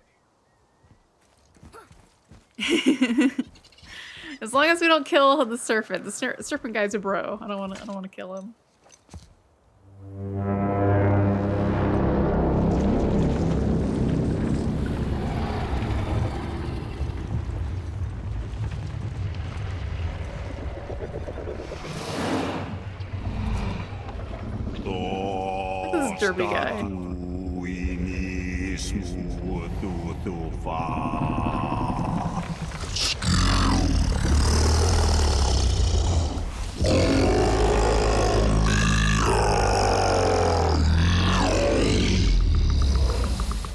As long as we don't kill the serpent. The serpent guy's a bro. I don't want to kill him. This is derby guy.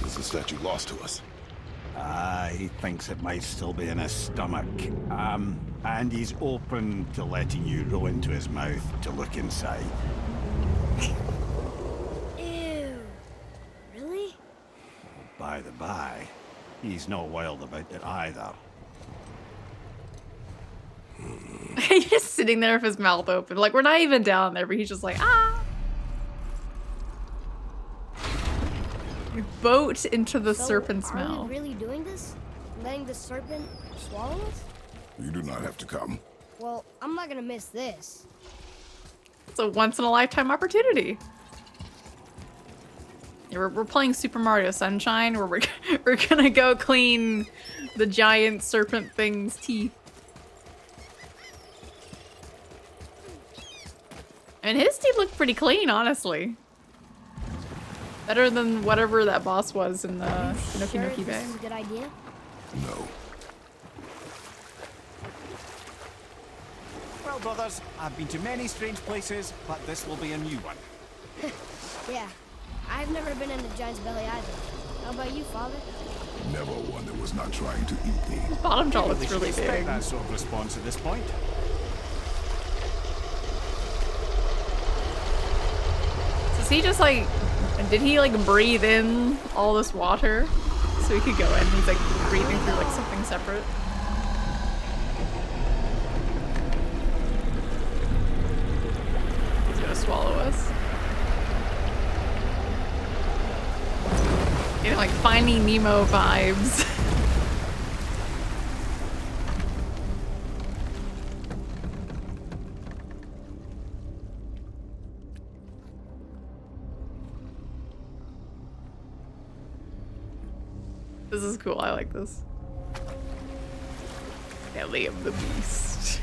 Is the statue lost to us? He thinks it might still be in his stomach. And he's open to letting you roll into his mouth to look inside. Ew. Really? By the by, he's not wild about it either. He's just sitting there with his mouth open. Like, we're not even down there, but he's just like, ah. We boat into the serpent's are mouth. we really doing this? Letting the serpent swallow us? You do not have to come. Well, I'm not gonna miss this. It's a once-in-a-lifetime opportunity. Yeah, we're playing Super Mario Sunshine, where we're gonna go clean the giant serpent thing's teeth. And his teeth look pretty clean, honestly. Better than whatever that boss was in the Noki Sure, Noki this Bay. is a good idea? No. Well, brothers, I've been to many strange places, but this will be a new one. Yeah. I've never been in a giant's belly either. How about you, father? Never one that was not trying to eat me. Bottom jaw We looks should really expect big. that sort of response at this point. So is he just like, did he like breathe in all this water so he could go in? He's like breathing through like something separate. He's gonna swallow us. Getting like Finding Nemo vibes. This is cool. I like this. Belly of the beast.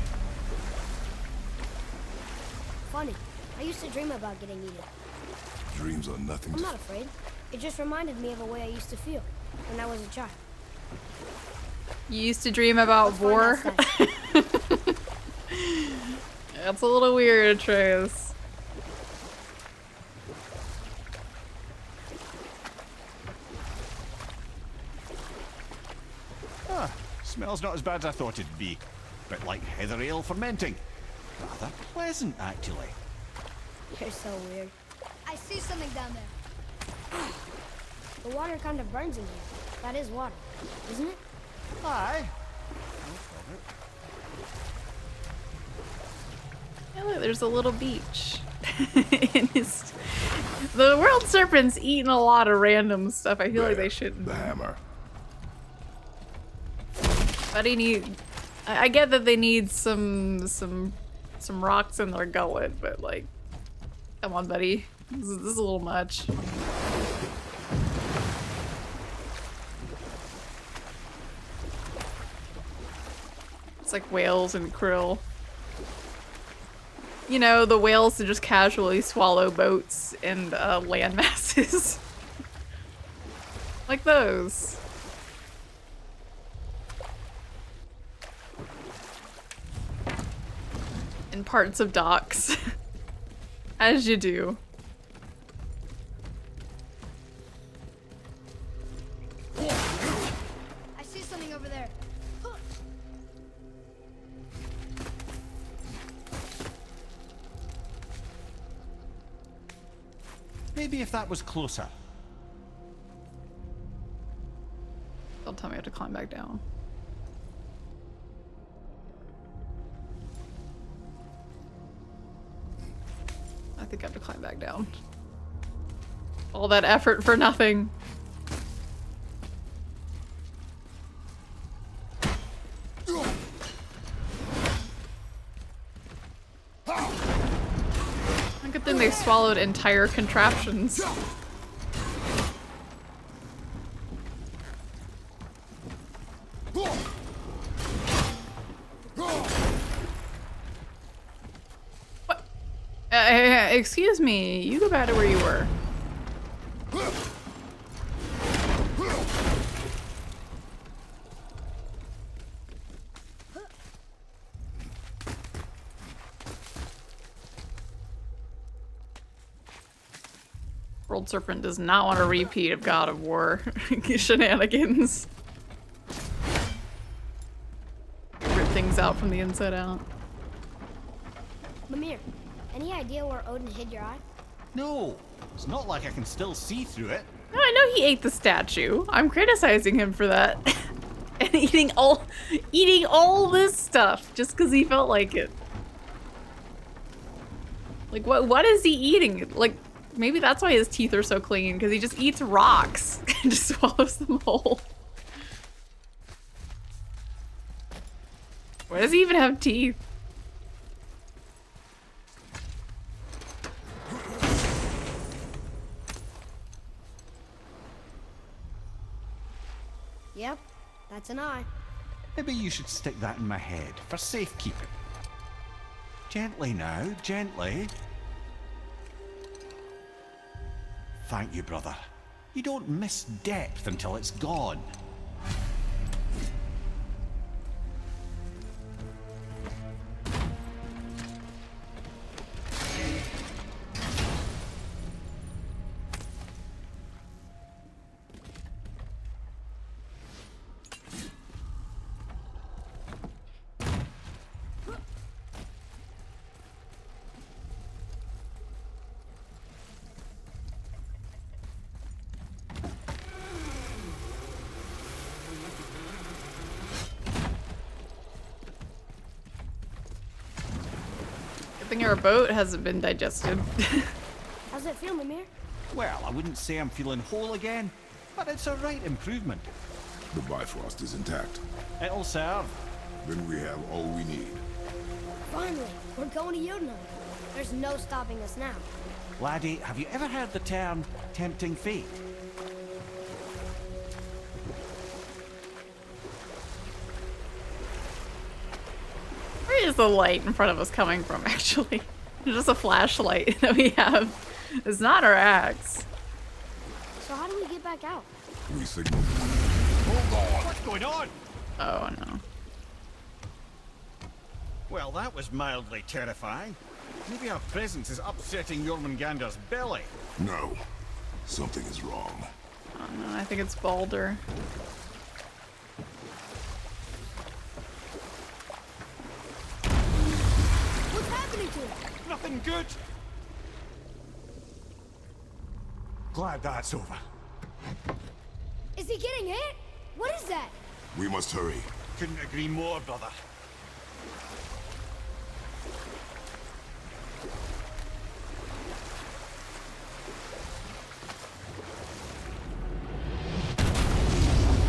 Funny. I used to dream about getting eaten. Dreams are nothing I'm to... not afraid. It just reminded me of a way I used to feel when I was a child. You used to dream about Let's find war? out Seth. That's a little weird, Atreus. Smells not as bad as I thought it'd be. Bit like heather ale fermenting. Rather pleasant, actually. You're so weird. I see something down there. The water kind of burns in here. That is water, isn't it? Aye. Yeah, look, there's a little beach. The world serpent's eating a lot of random stuff. I feel like they shouldn't. The hammer. Buddy I get that they need some rocks in their gullet, but like, come on, buddy. This is a little much. It's like whales and krill. You know, the whales that just casually swallow boats and land masses. Like those. In parts of docks. As you do. I see something over there. Maybe if that was closer. Don't tell me I have to climb back down. I think I have to climb back down. All that effort for nothing. Good thing they swallowed entire contraptions. What? Excuse me, you go back to where you were. World Serpent does not want a repeat of God of War shenanigans. Rip things out from the inside out. Mimir, any idea where Odin hid your eye? No, it's not like I can still see through it. No, I know he ate the statue. I'm criticizing him for that. And eating all this stuff just because he felt like it. Like what is he eating? Like maybe that's why his teeth are so clean, because he just eats rocks and just swallows them whole. Why does he even have teeth? Yep, that's an eye. Maybe you should stick that in my head for safekeeping. Gently now, gently. Thank you, brother. You don't miss depth until it's gone. Good thing our boat hasn't been digested. How's it feel, Mimir? Well, I wouldn't say I'm feeling whole again, but it's a right improvement. The Bifrost is intact. It'll serve. Then we have all we need. Finally, we're going to Jotunheim. There's no stopping us now. Laddie, have you ever heard the term tempting fate? Where is the light in front of us coming from, actually? It's just a flashlight that we have. It's not our axe. So how do we get back out? We signal. What's going on? Oh no. Well, that was mildly terrifying. Maybe our presence is upsetting Jormungandr's belly. No. Something is wrong. Oh no, I think it's Baldur. What's happening to him? Nothing good. Glad that's over. Is he getting hit? What is that? We must hurry. Couldn't agree more, brother.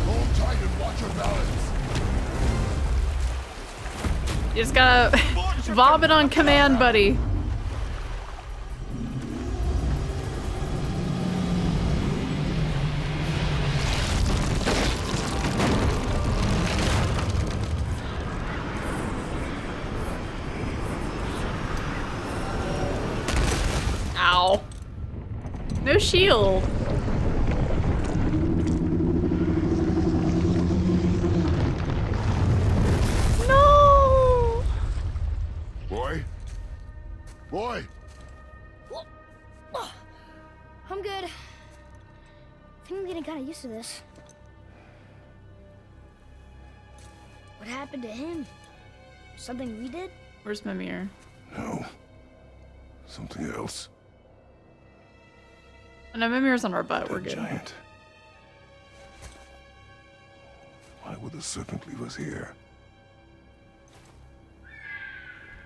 Hold tight and watch your balance. You just gotta vomit on command, buddy. Ow. No shield. No. Boy? Boy! I'm good. I think I'm getting kind of used to this. What happened to him? Something we did? Where's Mimir? No. Something else. Oh, no, Mimir's on our butt. We're That good. giant. Why would the serpent leave us here?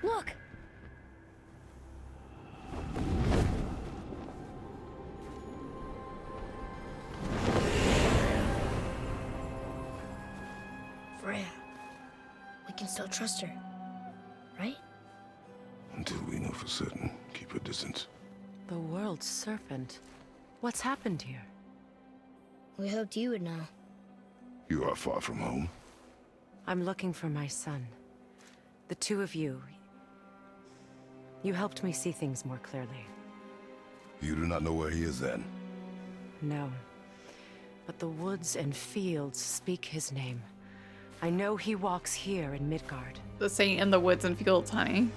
Look! still trust her, right? Until we know for certain, keep a distance. The world's serpent. What's happened here? We hoped you would know. You are far from home. I'm looking for my son. The two of you. You helped me see things more clearly. You do not know where he is then? No. But the woods and fields speak his name. I know he walks here in Midgard. The saint in the woods and fields, honey.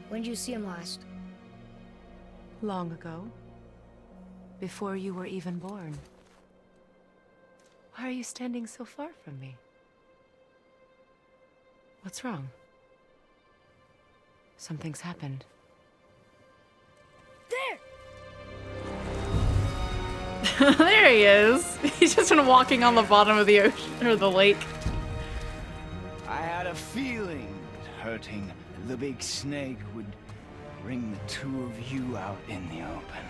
When did you see him last? Long ago. Before you were even born. Why are you standing so far from me? What's wrong? Something's happened. There! There he is. He's just been walking on the bottom of the ocean, or the lake. I had a feeling that hurting the big snake would bring the two of you out in the open.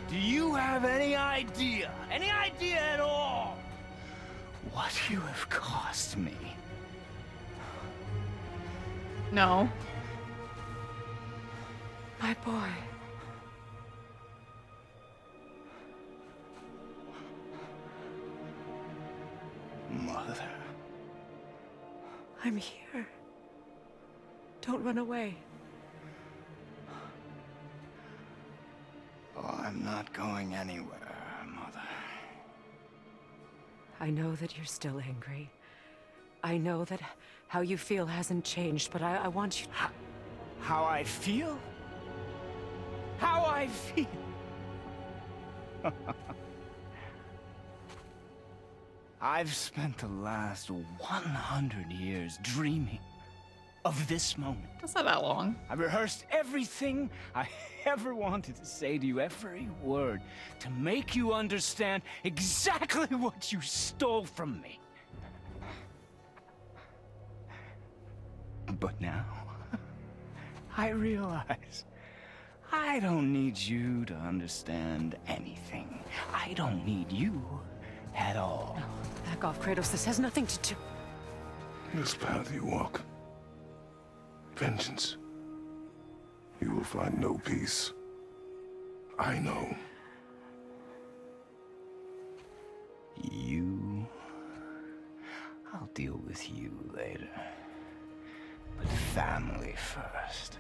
Do you have any idea at all, what you have cost me? No. My boy. Mother. I'm here. Don't run away. Oh, I'm not going anywhere, Mother. I know that you're still angry. I know that how you feel hasn't changed, but I want you... How I feel? How I feel? I've spent the last 100 years dreaming of this moment. That's not that long. I rehearsed everything I ever wanted to say to you, every word, to make you understand exactly what you stole from me. But now, I realize I don't need you to understand anything. I don't need you at all. No, back off, Kratos. This has nothing to do... This path you walk. Vengeance. You will find no peace. I know. You... I'll deal with you later. But family first.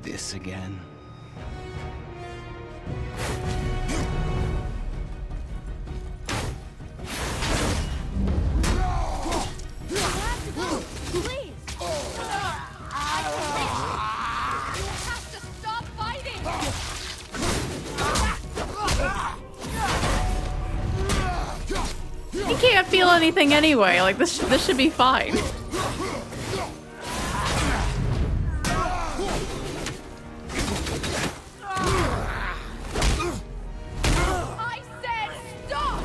This again? Please! You have to stop fighting! He can't feel anything anyway. Like, this should be fine. I said stop!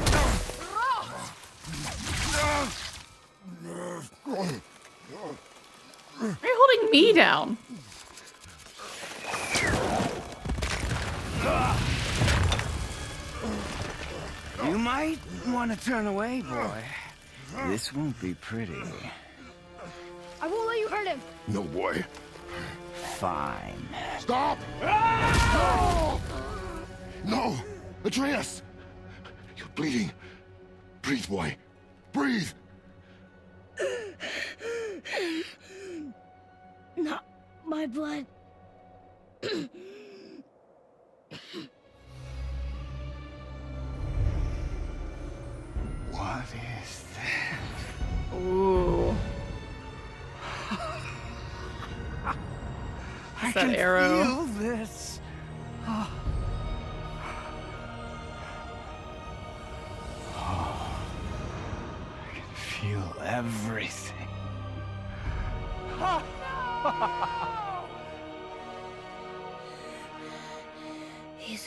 Why are you holding me down? You might want to turn away, boy. This won't be pretty. I won't let you hurt him! No, boy. Fine. Stop! No! No! Atreus! You're bleeding. Breathe, boy. Breathe! Not my blood. What is that? Ooh. I that can arrow? feel this. Oh. I can feel everything. He's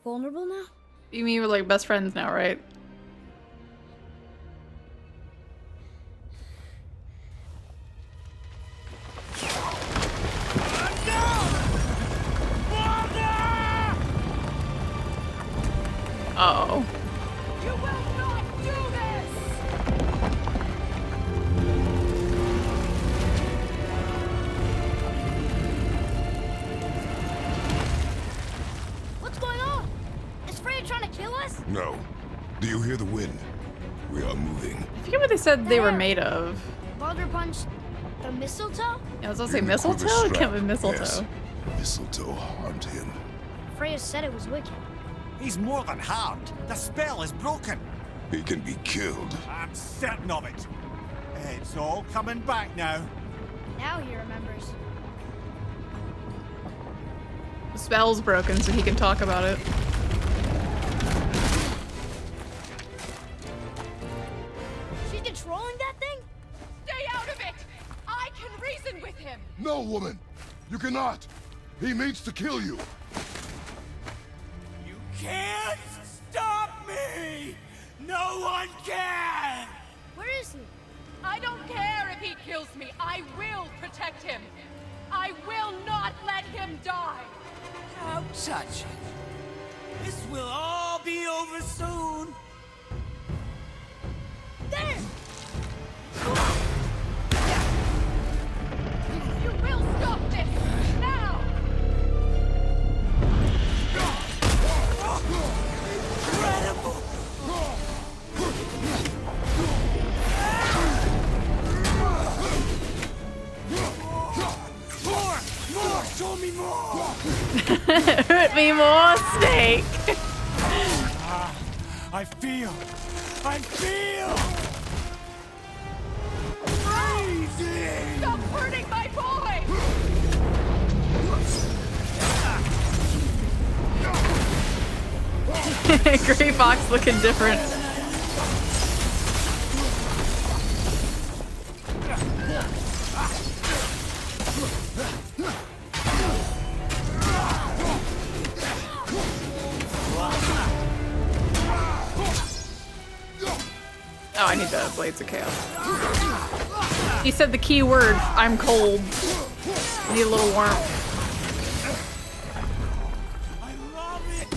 vulnerable now? You mean we're like best friends now, right? Do you hear the wind? We are moving. I forget what they said they were made of. Baldur punched the mistletoe? Yeah, I was gonna say In the quiver mistletoe? It can't be strap, mistletoe. yes. Mistletoe harmed him. Freya said it was wicked. He's more than harmed. The spell is broken. He can be killed. I'm certain of it. It's all coming back now. Now he remembers. The spell's broken, so he can talk about it. She's controlling that thing? Stay out of it! I can reason with him! No, woman! You cannot! He means to kill you! You can't stop me! No one can! Where is he? I don't care if he kills me. I will protect him. I will not let him die. How touching. This will all be over soon. There! You will stop this now. Incredible! More! Show me more! Hurt me more, Snake! I feel! Freezing! Stop hurting my boy. Gray Fox looking different. Oh, I need the Blades of Chaos. He said the key word, I'm cold. Need a little warmth. I love it!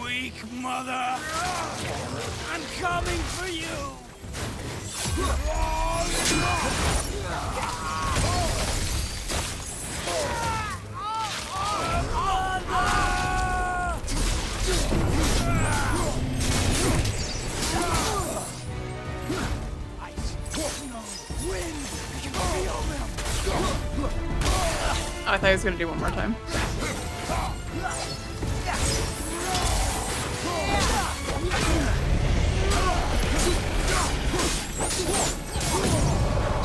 Weak mother! I'm coming for you! Oh, I thought he was gonna do one more time.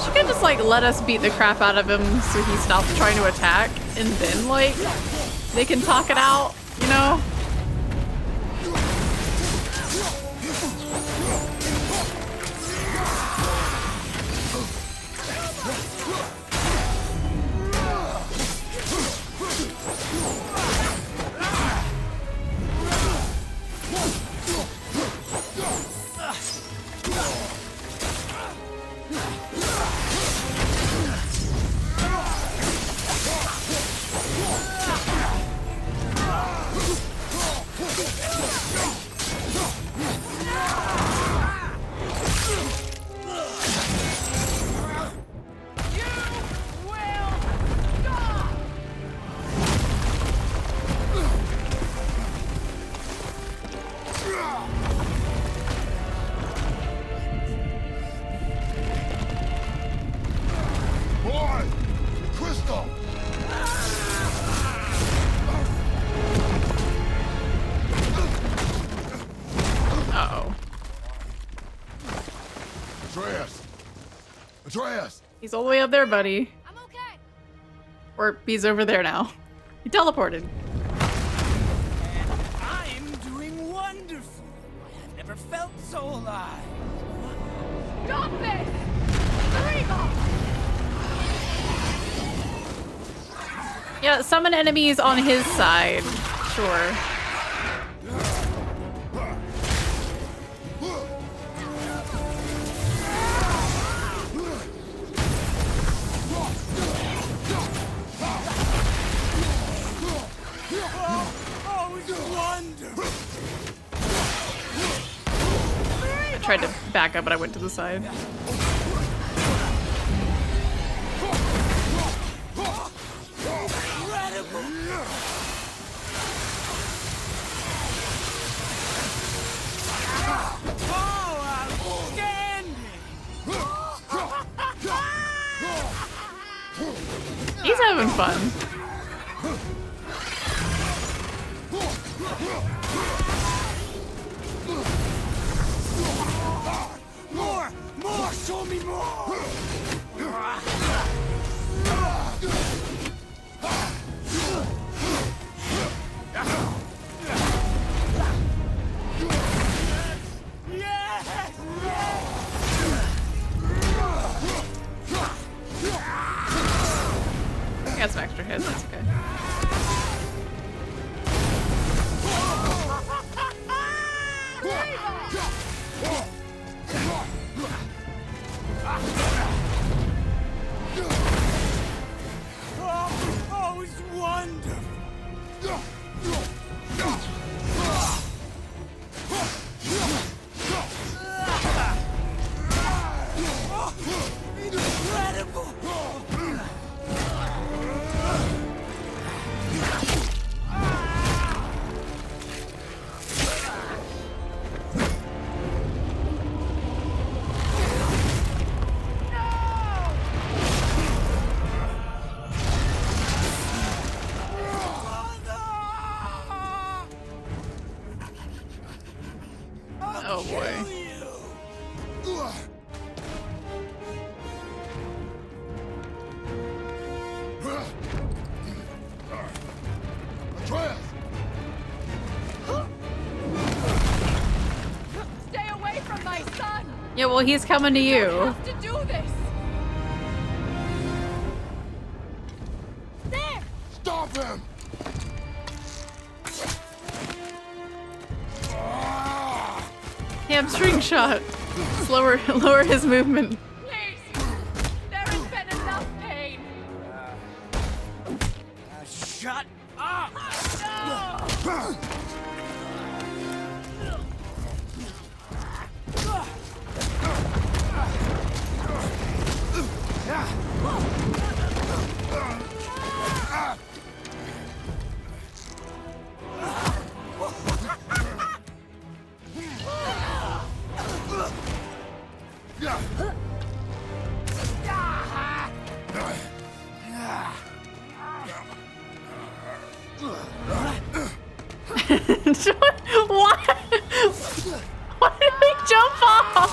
She could just like let us beat the crap out of him so he stops trying to attack, and then like they can talk it out, you know? Atreus! He's all the way up there, buddy. I'm okay. Or he's over there now. He teleported. And I'm doing wonderful. I've never felt so alive. Stop this! Reba! Yeah, summon enemies on his side. Sure. I tried to back up, but I went to the side. having fun. More! More! Show me more! Got some extra hits, that's okay. Oh, it's wonderful! Incredible! Oh boy. Stay away from my son! Yeah, well, he's coming to You you. have to do this! There! Stop him! Hamstring shot. Lower his movement. Please! There has been enough pain! Shut up! What? Why did we jump off?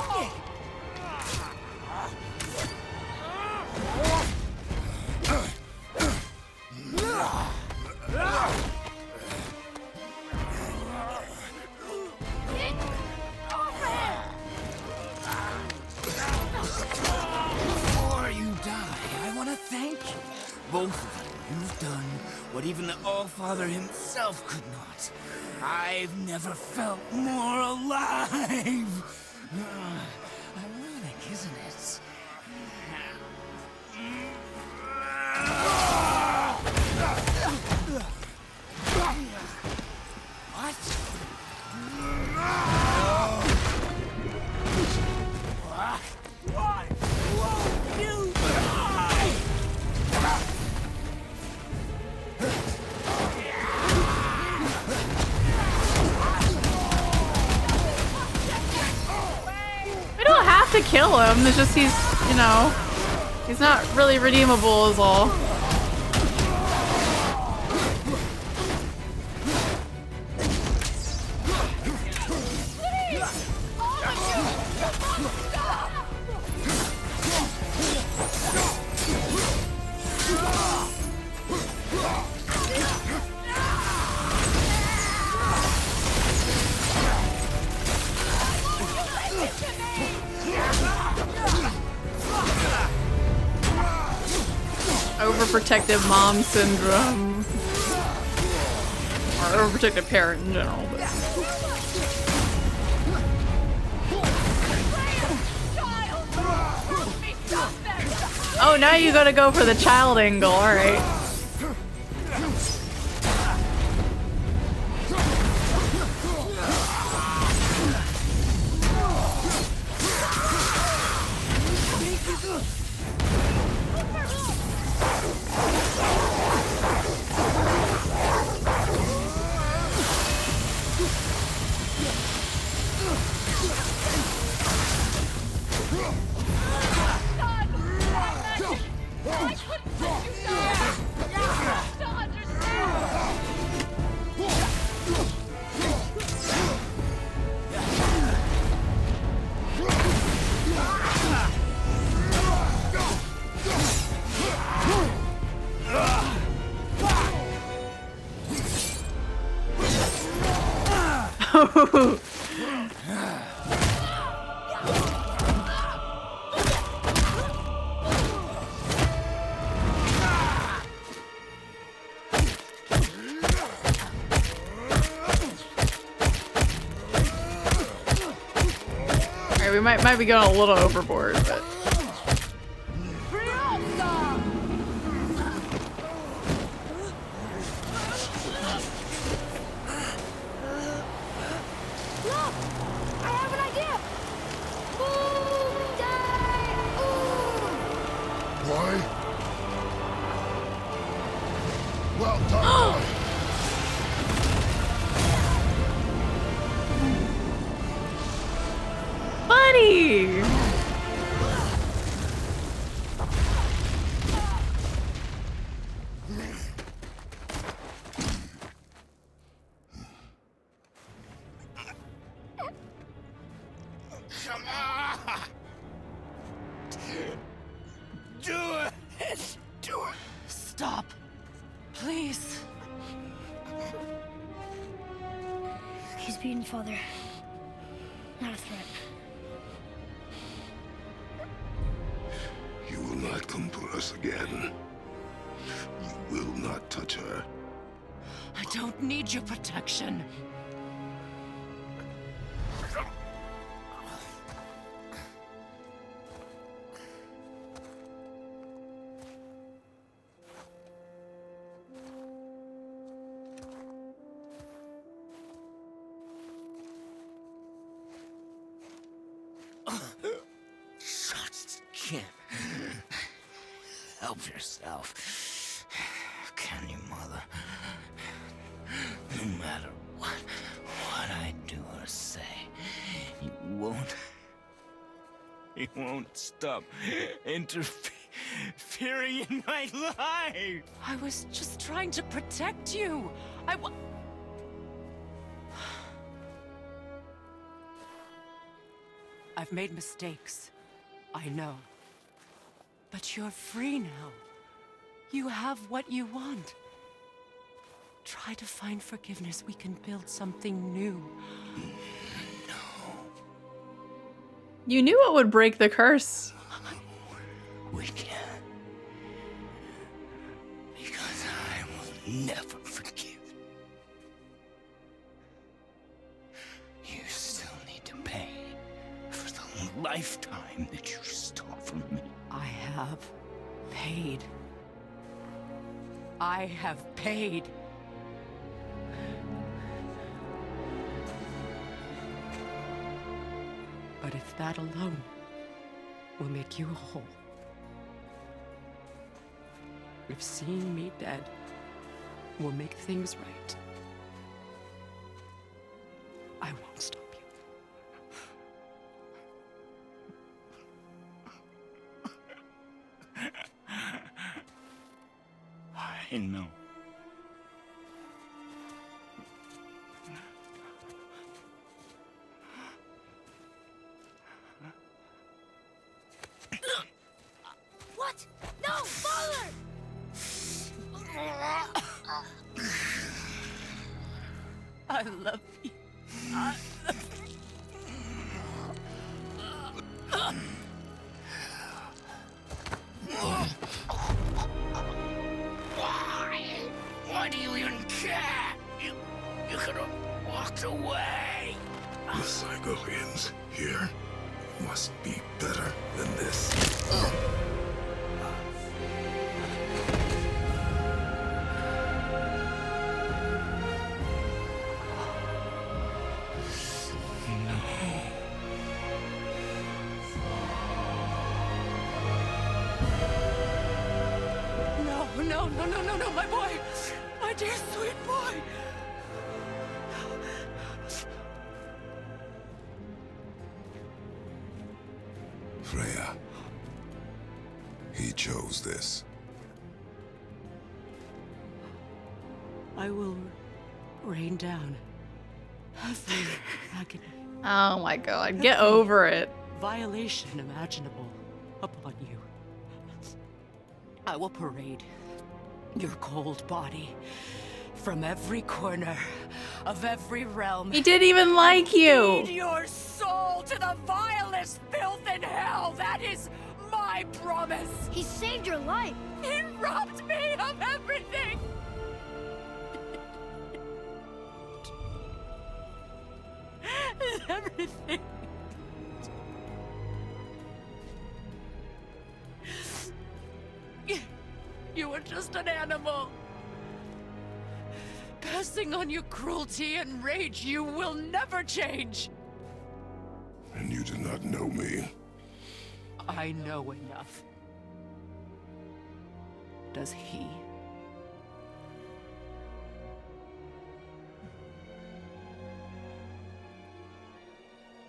Before you die, I want to thank you. Both of you. You've done what even the All-Father himself could not. I've never felt more alive. Ironic, isn't it? What? Why won't you die? We don't have to kill him. It's just he's, you know, he's not really redeemable is all. Overprotective mom syndrome. Or overprotective parent in general. But. Oh, now you gotta go for the child angle, alright. Why couldn't you die? No! Alright, we might be going a little overboard, but... Well done. Buddy! Come on! Do it! Do it! Stop. Please. He's beaten, Father. Not a threat. You will not come for us again. You will not touch her. I don't need your protection. Can't help yourself, can you, Mother? No matter what I do or say, you won't stop interfering in my life. I was just trying to protect you. I've made mistakes. I know. But you're free now. You have what you want. Try to find forgiveness. We can build something new. You knew what would break the curse. We can't. Because I will never forgive. You still need to pay for the lifetime that you stole from me. I have paid. I have paid. But if that alone will make you whole, if seeing me dead will make things right, I won't stop you. I know. What? No, Baldur! I love you. Why do you even care? You could have walked away. The cycle ends here. Must be better than this. No, my boy! My dear sweet boy! Freya. He chose this. I will rain down every agony. Oh my god, get over it. Violation imaginable upon you. I will parade your cold body From every corner of every realm. He didn't even like you. Feed your soul to the vilest filth in hell. That is my promise. He saved your life. He robbed me of everything. Everything. You were just an animal. Passing on your cruelty and rage, you will never change. And you do not know me. I know enough. Does he?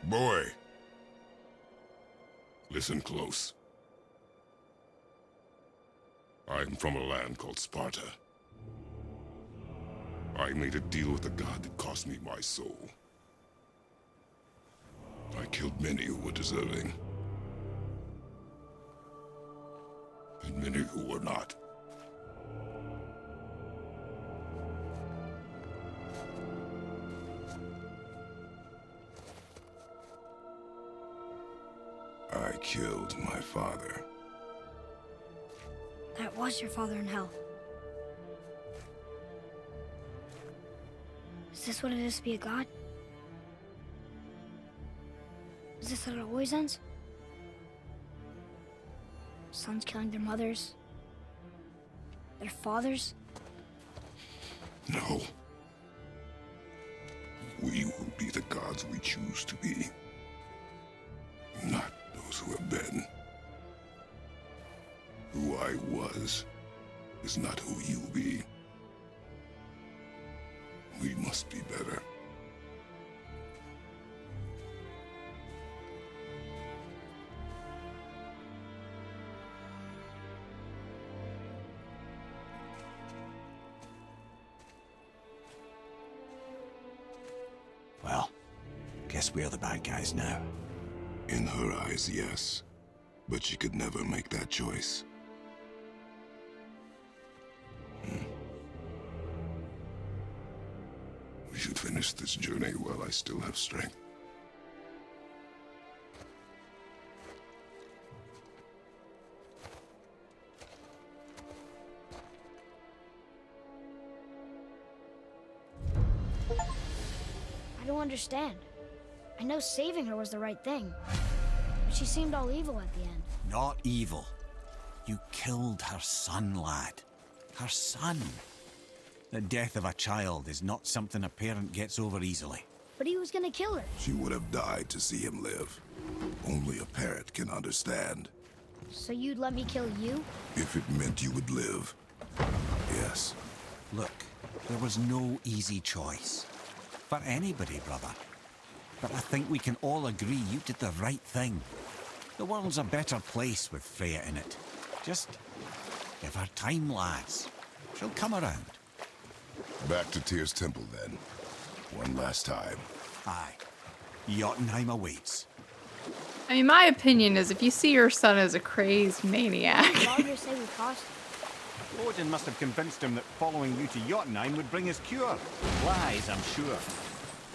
Boy. Listen close. I'm from a land called Sparta. I made a deal with a god that cost me my soul. I killed many who were deserving. And many who were not. I killed my father. That was your father in hell. Is this what it is to be a god? Is this how it always ends? Sons killing their mothers? Their fathers? No. We will be the gods we choose to be. Not those who have been. Who I was is not who you be. We must be better. Well, guess we're the bad guys now. In her eyes, yes. But she could never make that choice. We should finish this journey while I still have strength. I don't understand. I know saving her was the right thing, but she seemed all evil at the end. Not evil. You killed her son, lad. Her son. The death of a child is not something a parent gets over easily. But he was gonna kill her. She would have died to see him live. Only a parent can understand. So you'd let me kill you? If it meant you would live. Yes. Look, there was no easy choice. For anybody, brother. But I think we can all agree you did the right thing. The world's a better place with Freya in it. Just give her time, lads. She'll come around. Back to Tyr's temple, then. One last time. Aye. Jotunheim awaits. I mean, my opinion is if you see your son as a crazed maniac. Baldur say we cost. Odin must have convinced him that following you to Jotunheim would bring his cure. Lies, I'm sure.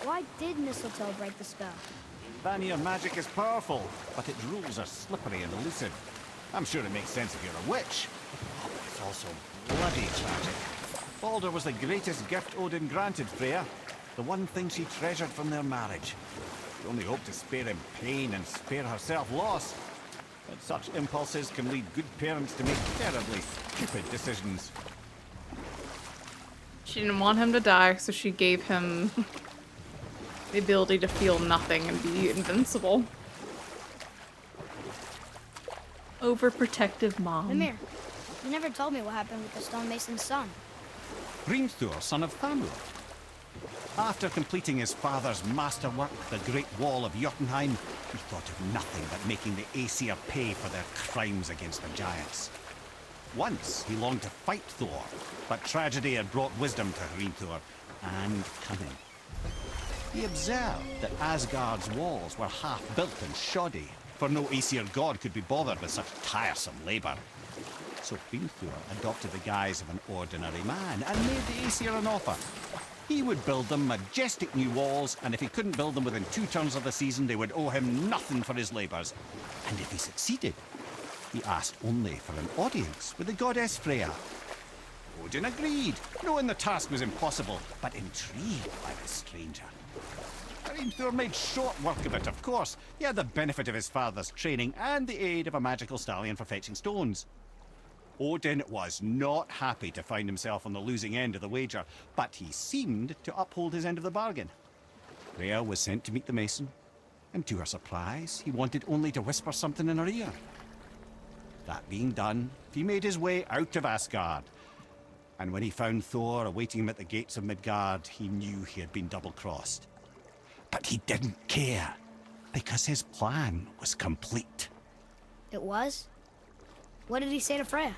Why did mistletoe break the spell? Vanir magic is powerful, but its rules are slippery and elusive. I'm sure it makes sense if you're a witch. But it's also bloody tragic. Baldur was the greatest gift Odin granted Freya. The one thing she treasured from their marriage. She only hoped to spare him pain and spare herself loss. But such impulses can lead good parents to make terribly stupid decisions. She didn't want him to die, so she gave him the ability to feel nothing and be invincible. Overprotective mom. Mimir, you never told me what happened with the stonemason's son. Hrimthur, son of Thamur. After completing his father's masterwork, the Great Wall of Jotunheim, he thought of nothing but making the Aesir pay for their crimes against the giants. Once he longed to fight Thor, but tragedy had brought wisdom to Hrimthur and cunning. He observed that Asgard's walls were half-built and shoddy, for no Aesir god could be bothered with such tiresome labor. So So Hrimthur adopted the guise of an ordinary man and made the Aesir an offer. He would build them majestic new walls, and if he couldn't build them within 2 turns of the season, they would owe him nothing for his labours. And if he succeeded, he asked only for an audience with the goddess Freya. Odin agreed, knowing the task was impossible, but intrigued by the stranger. Hrimthur made short work of it, of course. He had the benefit of his father's training and the aid of a magical stallion for fetching stones. Odin was not happy to find himself on the losing end of the wager, but he seemed to uphold his end of the bargain. Freya was sent to meet the mason, and to her surprise, he wanted only to whisper something in her ear. That being done, he made his way out of Asgard. And when he found Thor awaiting him at the gates of Midgard, he knew he had been double-crossed. But he didn't care, because his plan was complete. It was? What did he say to Freya?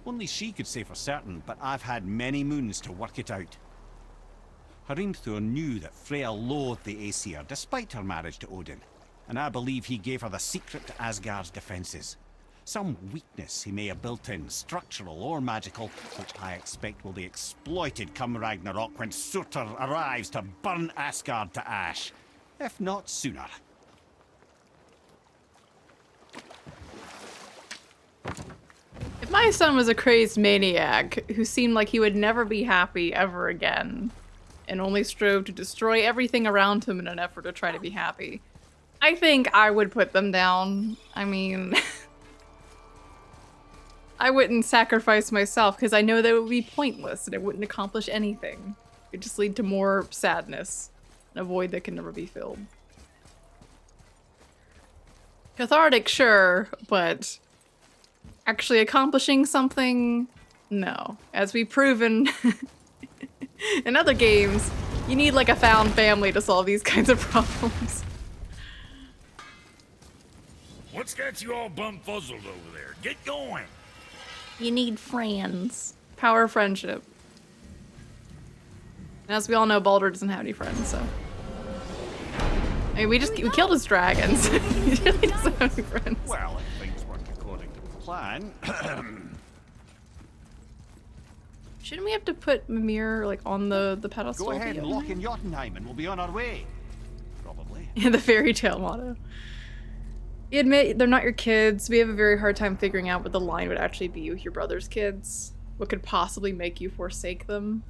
Only she could say for certain, but I've had many moons to work it out. Hrimthur knew that Freya loathed the Aesir, despite her marriage to Odin, and I believe he gave her the secret to Asgard's defences. Some weakness he may have built in, structural or magical, which I expect will be exploited come Ragnarok when Surtur arrives to burn Asgard to ash, if not sooner. If my son was a crazed maniac who seemed like he would never be happy ever again, and only strove to destroy everything around him in an effort to try to be happy, I think I would put them down. I mean, I wouldn't sacrifice myself because I know that it would be pointless and it wouldn't accomplish anything. It would just lead to more sadness and a void that can never be filled. Cathartic, sure, but actually accomplishing something? No. As we've proven in other games, you need like a found family to solve these kinds of problems. What's got you all bum-fuzzled over there? Get going! You need friends. Power of friendship. And as we all know, Baldur doesn't have any friends, so. I mean, we killed his dragons. He really doesn't have any friends. Well, if things work according to plan. Shouldn't we have to put Mimir like on the pedestal? Go ahead and lock in Jotunheim and we'll be on our way. Probably. Yeah, the fairy tale motto. You admit they're not your kids. We have a very hard time figuring out what the line would actually be with your brother's kids. What could possibly make you forsake them?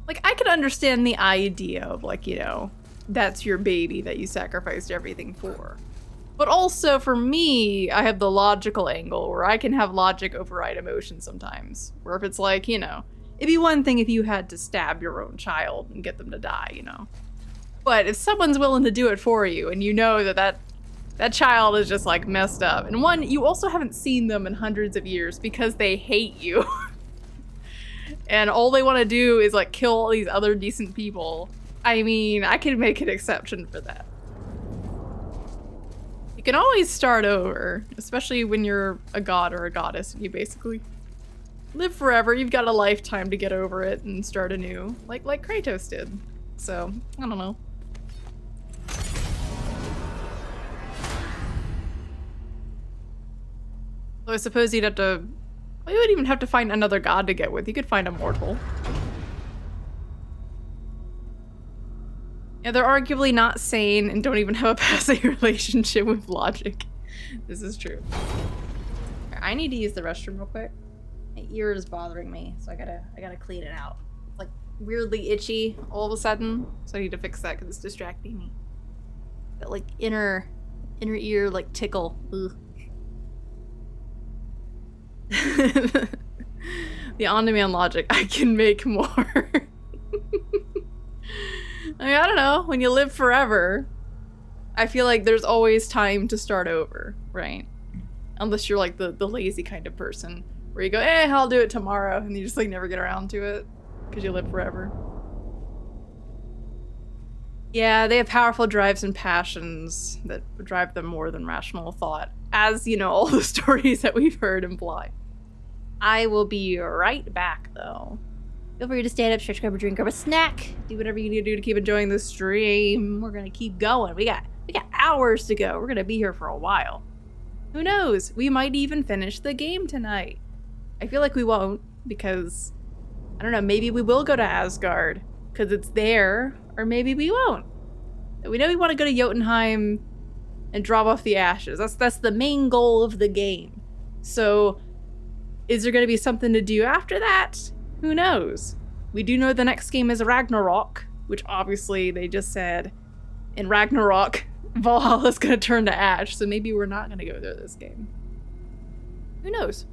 Like, I could understand the idea of, like, you know, that's your baby that you sacrificed everything for. But also, for me, I have the logical angle where I can have logic override emotion sometimes. Where if it's like, you know, it'd be one thing if you had to stab your own child and get them to die, you know. But if someone's willing to do it for you and you know that child is just like messed up. And one, you also haven't seen them in hundreds of years because they hate you. And all they want to do is like kill all these other decent people. I mean, I can make an exception for that. You can always start over, especially when you're a god or a goddess and you basically live forever. You've got a lifetime to get over it and start anew, like Kratos did. So, I don't know. So I suppose you'd have to... Well, you wouldn't even have to find another god to get with. You could find a mortal. Yeah, they're arguably not sane and don't even have a passing relationship with logic. This is true. I need to use the restroom real quick. My ear is bothering me, so I gotta clean it out. It's like weirdly itchy all of a sudden, so I need to fix that because it's distracting me. That like inner ear like tickle. Ugh. The on-demand logic. I can make more. I mean, I don't know. When you live forever, I feel like there's always time to start over, right? Unless you're like the lazy kind of person where you go, I'll do it tomorrow, and you just like never get around to it because you live forever. Yeah, they have powerful drives and passions that drive them more than rational thought, as, you know, all the stories that we've heard imply. I will be right back, though. Feel free to stand up, stretch, grab a drink, grab a snack, do whatever you need to do to keep enjoying the stream. We're gonna keep going. We got hours to go. We're gonna be here for a while. Who knows? We might even finish the game tonight. I feel like we won't because, I don't know, maybe we will go to Asgard because it's there, or maybe we won't. We know we want to go to Jotunheim and drop off the ashes. That's the main goal of the game. So, is there going to be something to do after that? Who knows? We do know the next game is Ragnarok, which obviously they just said in Ragnarok, Valhalla's going to turn to ash, so maybe we're not going to go through this game. Who knows?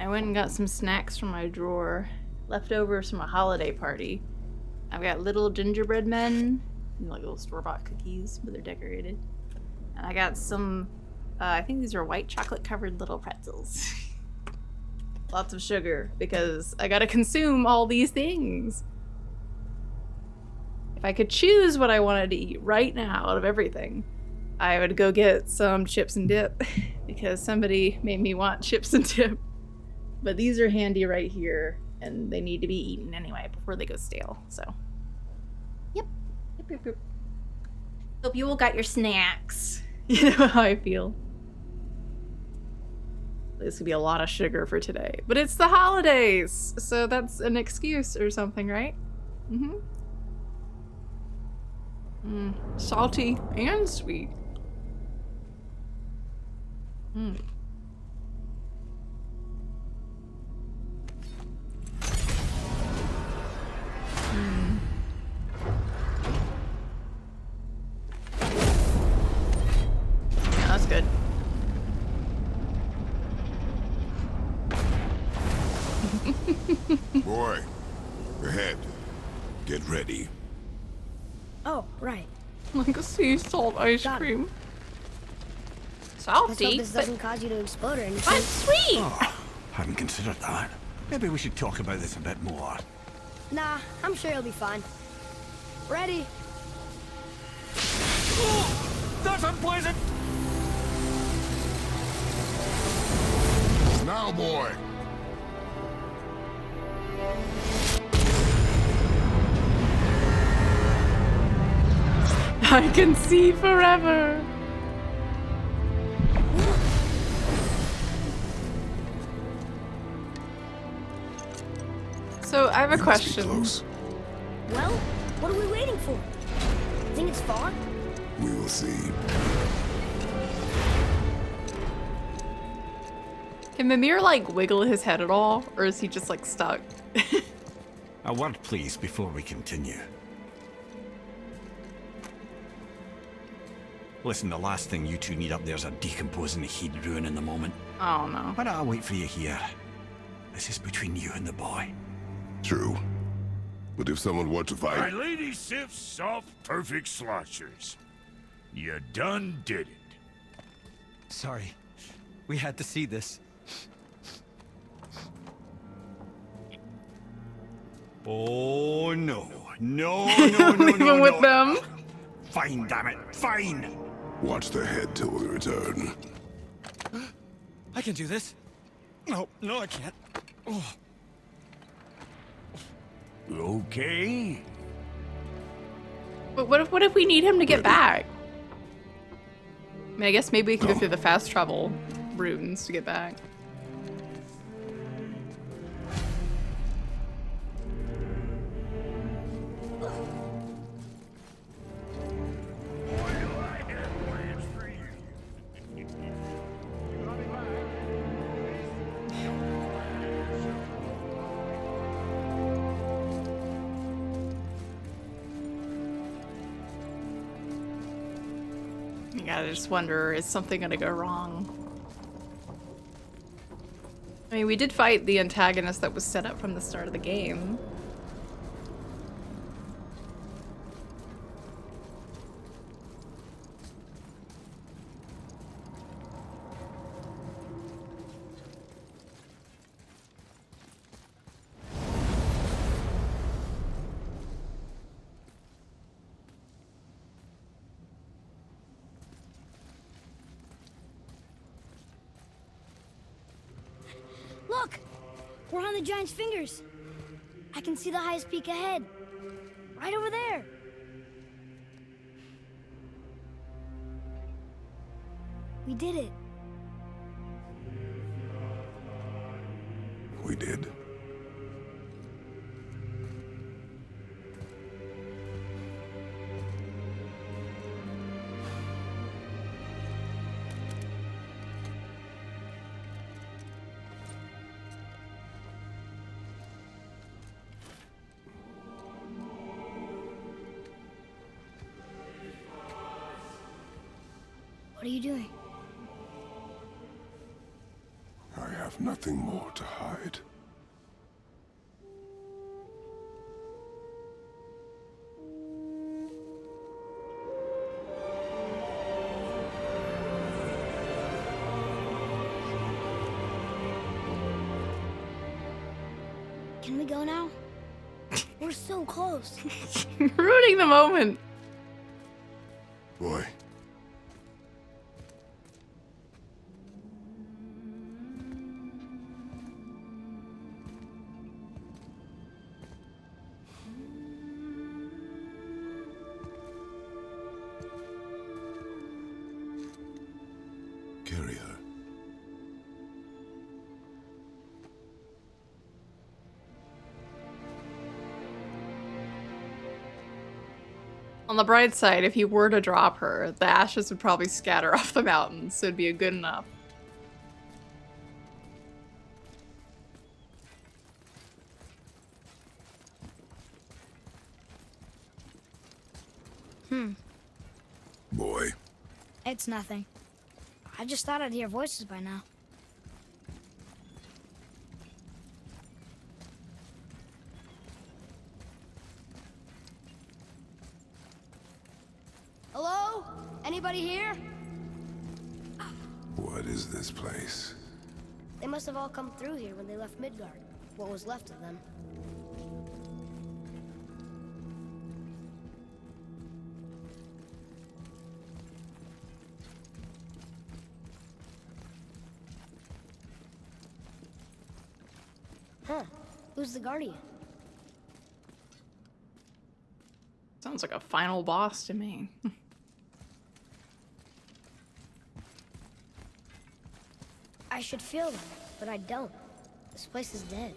I went and got some snacks from my drawer. Leftovers from a holiday party. I've got little gingerbread men, like little store-bought cookies, but they're decorated. And I got some, I think these are white chocolate covered little pretzels. Lots of sugar, because I gotta consume all these things. If I could choose what I wanted to eat right now out of everything, I would go get some chips and dip, because somebody made me want chips and dip. But these are handy right here, and they need to be eaten anyway before they go stale, so. Yep. Hope you all got your snacks. You know how I feel. This could be a lot of sugar for today. But it's the holidays, so that's an excuse or something, right? Salty and sweet. Yeah, that's good. Boy, ahead. Get ready. Oh, right. Like a sea salt ice Got it. cream. Let's hope Salty, this but doesn't cause you to explode or anything. sweet. Oh, hadn't considered that. Maybe we should talk about this a bit more. Nah, I'm sure you'll be fine. Ready? That's unpleasant! Now, boy. I can see forever. So I have a We must be question. close. Well, what are we waiting for? Think it's far? We will see. Can Mimir like wiggle his head at all, or is he just like stuck? A word, please, before we continue. Listen, the last thing you two need up there's a decomposing heat ruining the moment. Oh no. Why don't I wait for you here? This is between you and the boy. True. But if someone were to My fight, lady sips soft, perfect sloshers. You done did it. Sorry. We had to see this. Oh no. No, no, no, Leave no, him with no. them. Fine, damn it. Fine. watch the head till we return. I can do this. No, no, I can't. Oh. Okay. But what if we need him to get back? I mean, I guess maybe we can go through the fast travel runes to get back. I just wonder, is something gonna go wrong? I mean, we did fight the antagonist that was set up from the start of the game. Look! We're on the giant's fingers. I can see the highest peak ahead. Right over there. We did it. We did. What are you doing? I have nothing more to hide. Can we go now? We're so close. Ruining the moment. Boy. Carry her. On the bright side, if he were to drop her, the ashes would probably scatter off the mountains, so it'd be a good enough. Boy. It's nothing. I just thought I'd hear voices by now. Hello? Anybody here? What is this place? They must have all come through here when they left Midgard. What was left of them. Huh. Who's the Guardian? Sounds like a final boss to me. I should feel them, but I don't. This place is dead.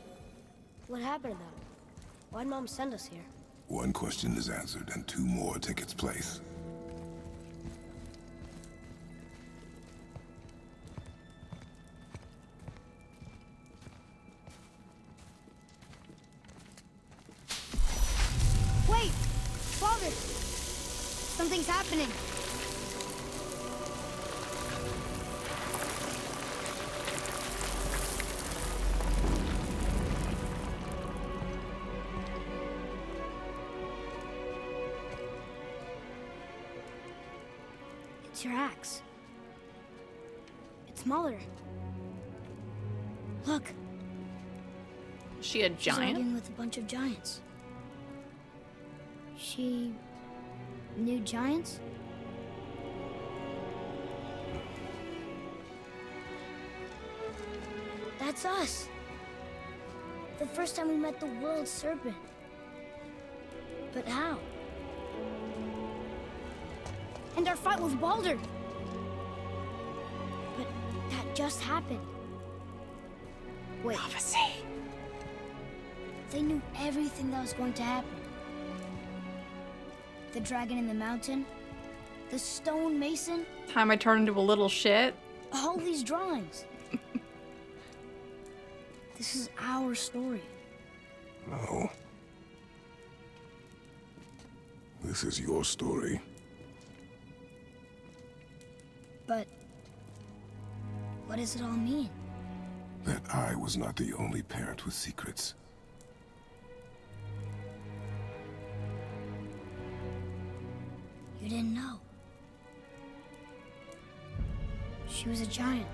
What happened to them? Why'd Mom send us here? One question is answered, and two more take its place. Wait! Father! Something's happening. It's your axe. It's smaller. Look. Is she a She's giant? arguing with a bunch of giants. She knew giants? That's us. The first time we met the world serpent. But how? And our fight with Baldur. But that just happened. Wait. Prophecy. They knew everything that was going to happen. The dragon in the mountain, the stone mason, Time I turned into a little shit. all these drawings. This is our story. No. This is your story. But what does it all mean? That I was not the only parent with secrets. You didn't know. She was a giant.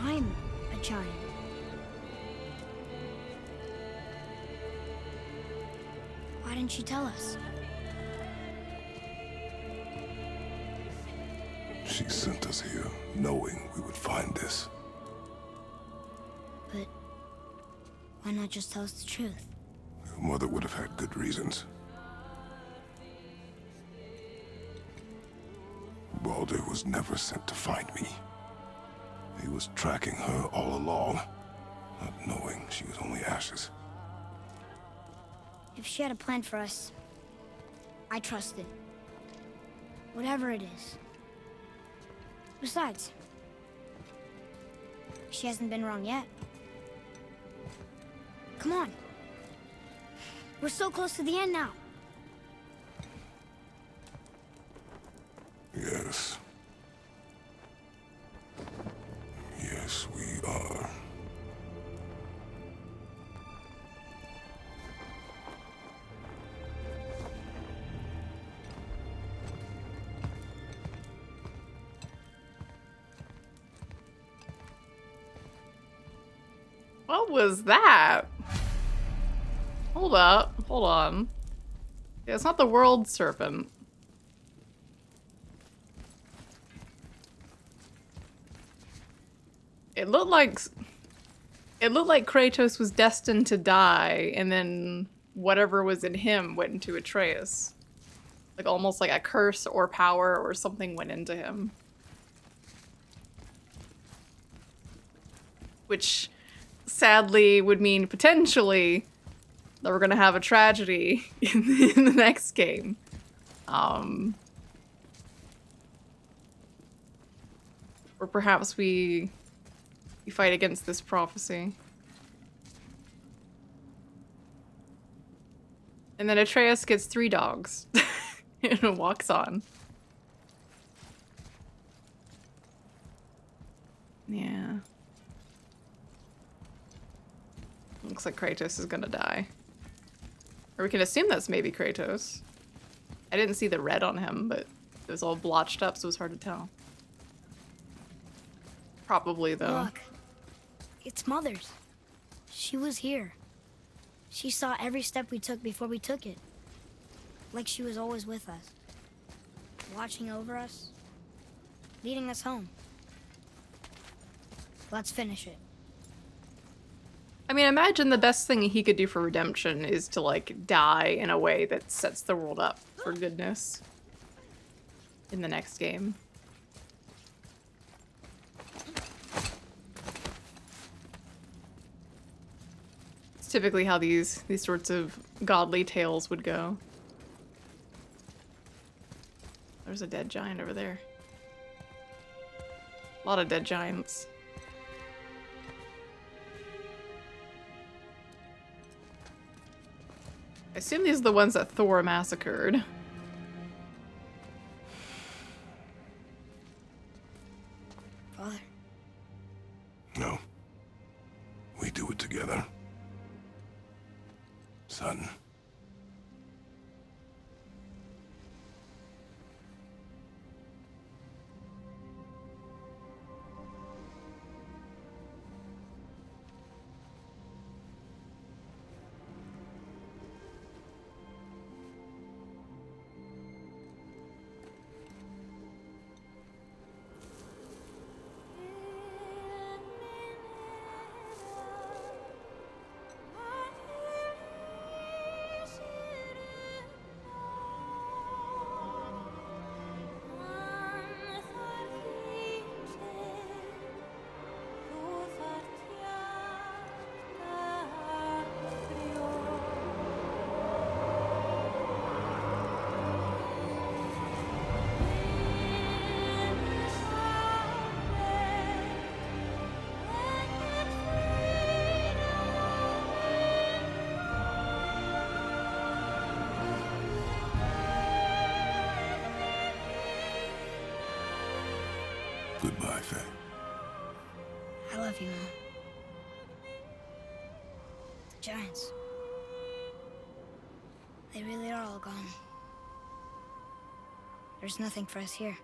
I'm a giant. Why didn't she tell us? knowing we would find this. But why not just tell us the truth? Your mother would have had good reasons. Baldur was never sent to find me. He was tracking her all along, not knowing she was only ashes. If she had a plan for us, I trust it. Whatever it is. Besides, she hasn't been wrong yet. Come on. We're so close to the end now. Yes. Yes, we are. What was that? Hold up. Hold on. Yeah, it's not the world serpent. It looked like Kratos was destined to die, and then whatever was in him went into Atreus. Like almost like a curse or power or something went into him. Which sadly would mean potentially that we're gonna have a tragedy in the next game. Or perhaps we fight against this prophecy. And then Atreus gets 3 dogs and walks on. Yeah. Looks like Kratos is gonna die. Or we can assume that's maybe Kratos. I didn't see the red on him, but it was all blotched up, so it was hard to tell. Probably, though. Look. It's Mother's. She was here. She saw every step we took before we took it. Like she was always with us. Watching over us. Leading us home. Let's finish it. I mean, imagine the best thing he could do for redemption is to, like, die in a way that sets the world up for goodness in the next game. It's typically how these sorts of godly tales would go. There's a dead giant over there. A lot of dead giants. I assume these are the ones that Thor massacred. Father. No. We do it together. Son. Goodbye, Faye. I love you, Mom. The giants. They really are all gone. There's nothing for us here.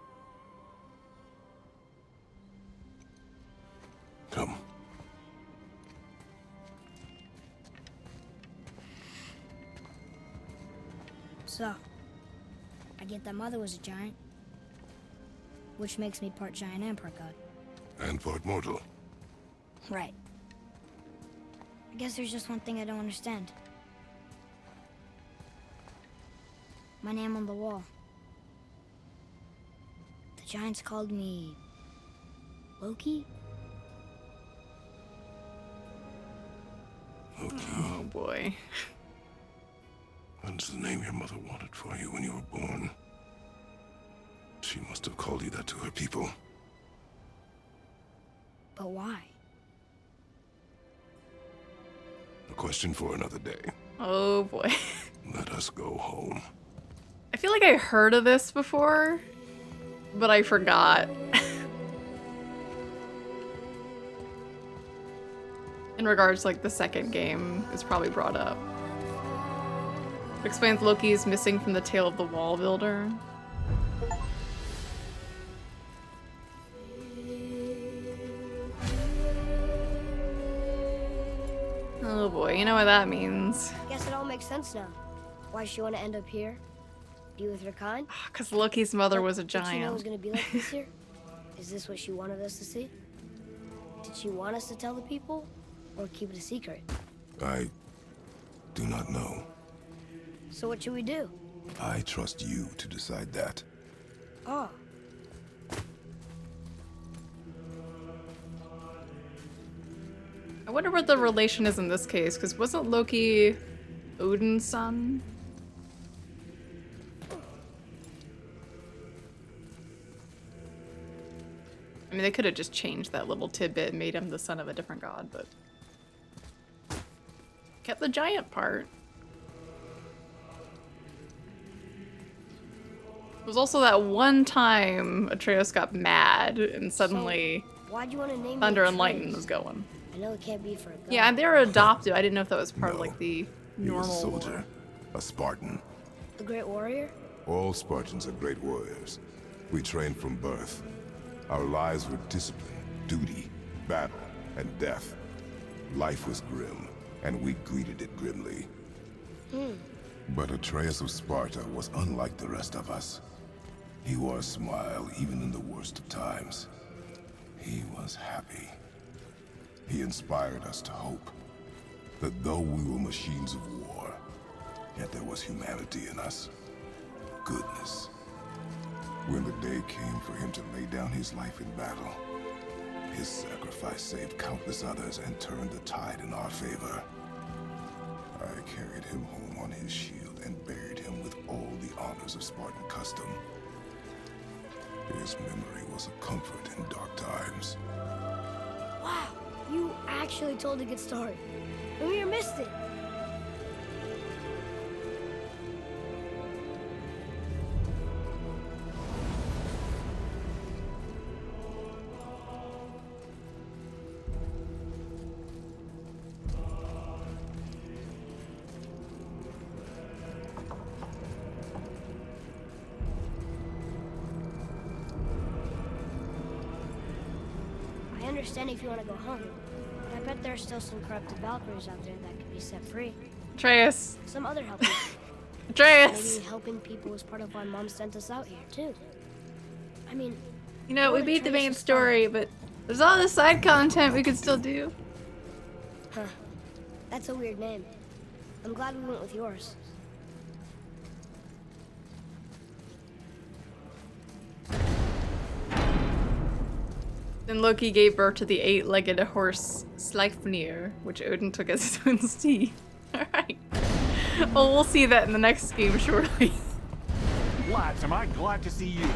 Come. So, I get that Mother was a giant. which makes me part giant and part god. And part mortal. Right. I guess there's just one thing I don't understand. My name on the wall. The giants called me... Loki? Loki. Oh boy. That's the name your mother wanted for you when you were born. She must have called you that to her people. But why? A question for another day. Oh boy. Let us go home. I feel like I heard of this before, but I forgot. In regards to like the second game, it's probably brought up. It explains Loki's missing from the tale of the wall builder. Oh boy, you know what that means. Guess it all makes sense now. Why she want to end up here? Be with her kind? Because Loki's mother was a Did she know it was giant. gonna be like this here? Is this what she wanted us to see? Did she want us to tell the people? Or keep it a secret? I do not know. So what should we do? I trust you to decide that. Oh. I wonder what the relation is in this case, because wasn't Loki Odin's son? I mean, they could have just changed that little tidbit and made him the son of a different god, but... kept the giant part. There was also that one time Atreus got mad and suddenly Why'd you want to name Thunder me and Lightning Atreus? was going. I know it can't be for a god. Yeah, and they were adopted. I didn't know if that was part of No, like the He was normal a soldier, a Spartan. A great warrior? All Spartans are great warriors. We trained from birth. Our lives were discipline, duty, battle, and death. Life was grim, and we greeted it grimly. But Atreus of Sparta was unlike the rest of us. He wore a smile even in the worst of times. He was happy. He inspired us to hope that though we were machines of war, yet there was humanity in us. Goodness. When the day came for him to lay down his life in battle, his sacrifice saved countless others and turned the tide in our favor. I carried him home on his shield and buried him with all the honors of Spartan custom. His memory was a comfort in dark times. Wow, you actually told a good story. And we missed it. I understand if you want to go home, but I bet there are still some corrupted Valkyries out there that could be set free. Atreus. Some other helpers. Atreus. Maybe helping people was part of why Mom sent us out here, too. I mean... You know, we what beat the main Atreus' story, but there's all this side content we could still do. Huh. That's a weird name. I'm glad we went with yours. Then Loki gave birth to the 8-legged horse Sleipnir, which Odin took as his own steed. Alright. Well, we'll see that in the next game shortly. Lads, am I glad to see you.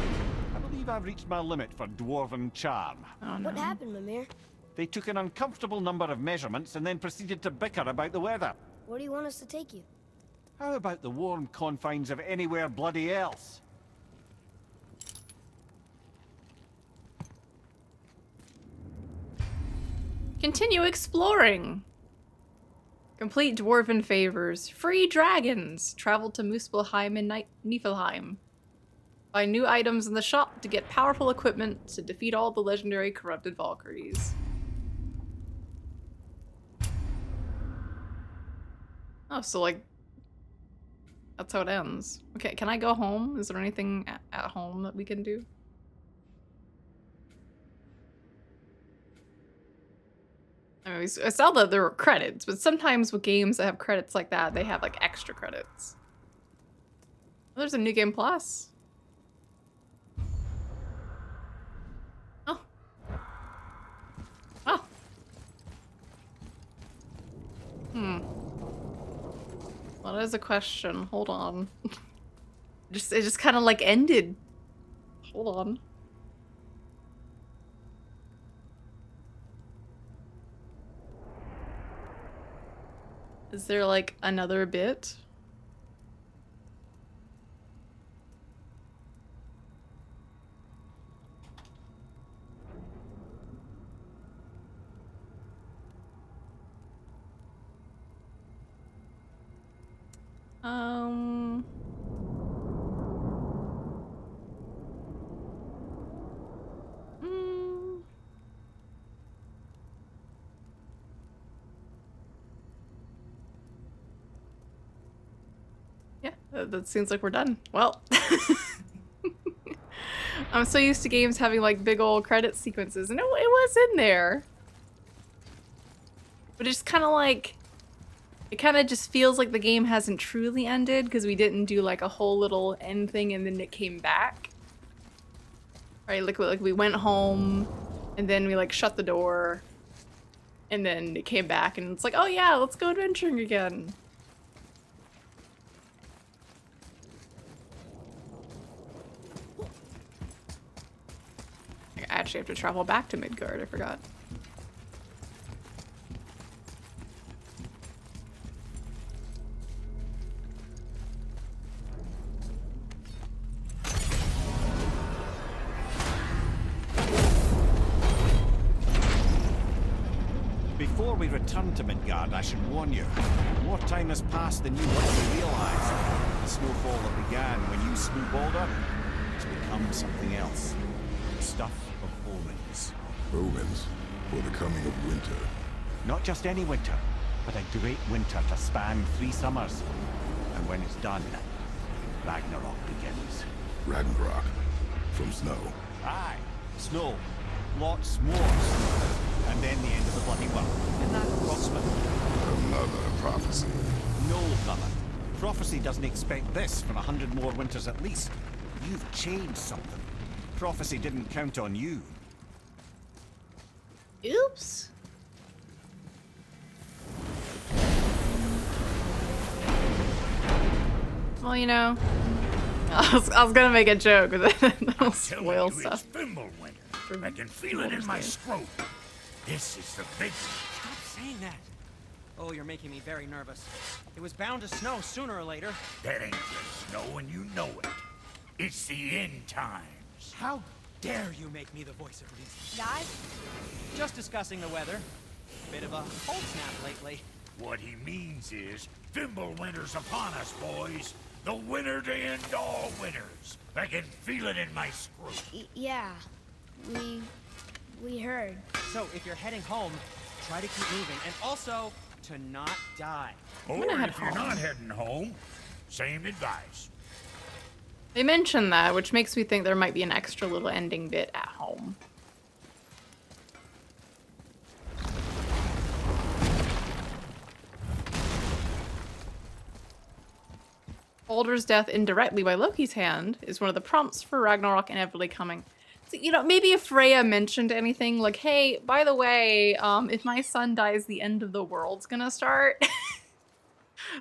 I believe I've reached my limit for dwarven charm. Oh no. What happened, Mimir? They took an uncomfortable number of measurements and then proceeded to bicker about the weather. Where do you want us to take you? How about the warm confines of anywhere bloody else? Continue exploring. Complete dwarven favors. Free dragons. Travel to Muspelheim and Niflheim. Buy new items in the shop to get powerful equipment to defeat all the legendary corrupted Valkyries. Oh, so like... that's how it ends. Okay, can I go home? Is there anything at home that we can do? I mean, I saw that there were credits, but sometimes with games that have credits like that, they have like extra credits. Oh, there's a new game plus. Oh. Oh. Well, that is a question. Hold on. It just kind of like ended. Hold on. Is there like another bit? Um. mm. Yeah, that seems like we're done. Well, I'm so used to games having like big old credit sequences, and it was in there. But it's kind of like, it kind of just feels like the game hasn't truly ended because we didn't do like a whole little end thing and then it came back. Right, like we went home and then we like shut the door and then it came back and it's like, oh yeah, let's go adventuring again. I actually have to travel back to Midgard, I forgot. Before we return to Midgard, I should warn you. More time has passed than you likely realize. The snowfall that began when you slew Baldur has become something else. Stuff of omens. Omens for the coming of winter. Not just any winter, but a great winter to span 3 summers. And when it's done, Ragnarok begins. Ragnarok. From snow. Aye, snow. Lots more snow. And then the end of the bloody world. Isn't that approximate? Another prophecy. No, brother. Prophecy doesn't expect this for 100 more winters at least. You've changed something. Prophecy didn't count on you. Oops. Well, you know, I was gonna make a joke, but then I'll spoil stuff. Fimbulwinter. I can feel it in my scrotum. This is the big one. Stop saying that. Oh, you're making me very nervous. It was bound to snow sooner or later. That ain't just snow and you know it. It's the end times. How dare you make me the voice of reason? Guys? Just discussing the weather. Bit of a cold snap lately. What he means is, Fimbulwinter's upon us, boys. The winter to end all winters. I can feel it in my scrotum. Yeah. We heard. So, if you're heading home, try to keep moving. And also, to not die. Or head if you're home. not heading home, same advice. They mentioned that, which makes me think there might be an extra little ending bit at home. Baldur's death indirectly by Loki's hand is one of the prompts for Ragnarok inevitably coming. So, you know, maybe if Freya mentioned anything like, hey, by the way, if my son dies, the end of the world's gonna start.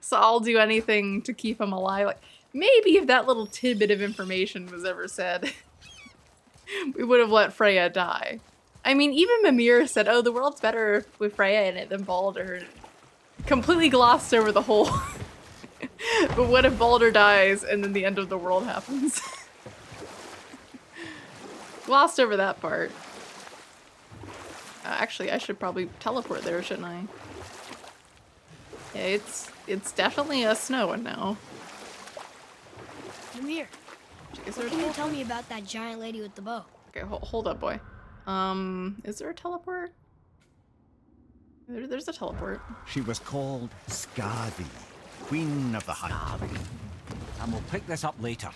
So I'll do anything to keep him alive. Like, maybe if that little tidbit of information was ever said, we would have let Freya die. I mean, even Mimir said, oh, the world's better with Freya in it than Baldur. Completely glossed over the whole... But what if Baldur dies and then the end of the world happens? Glossed over that part. Actually, I should probably teleport there, shouldn't I? Yeah, it's definitely a snowing now. Ymir, Is there a what can you teleport? tell me about that giant lady with the bow? Okay, hold up, boy. Is there a teleport? There's a teleport. She was called Skavi, Queen of the Hunt. And we'll pick this up later.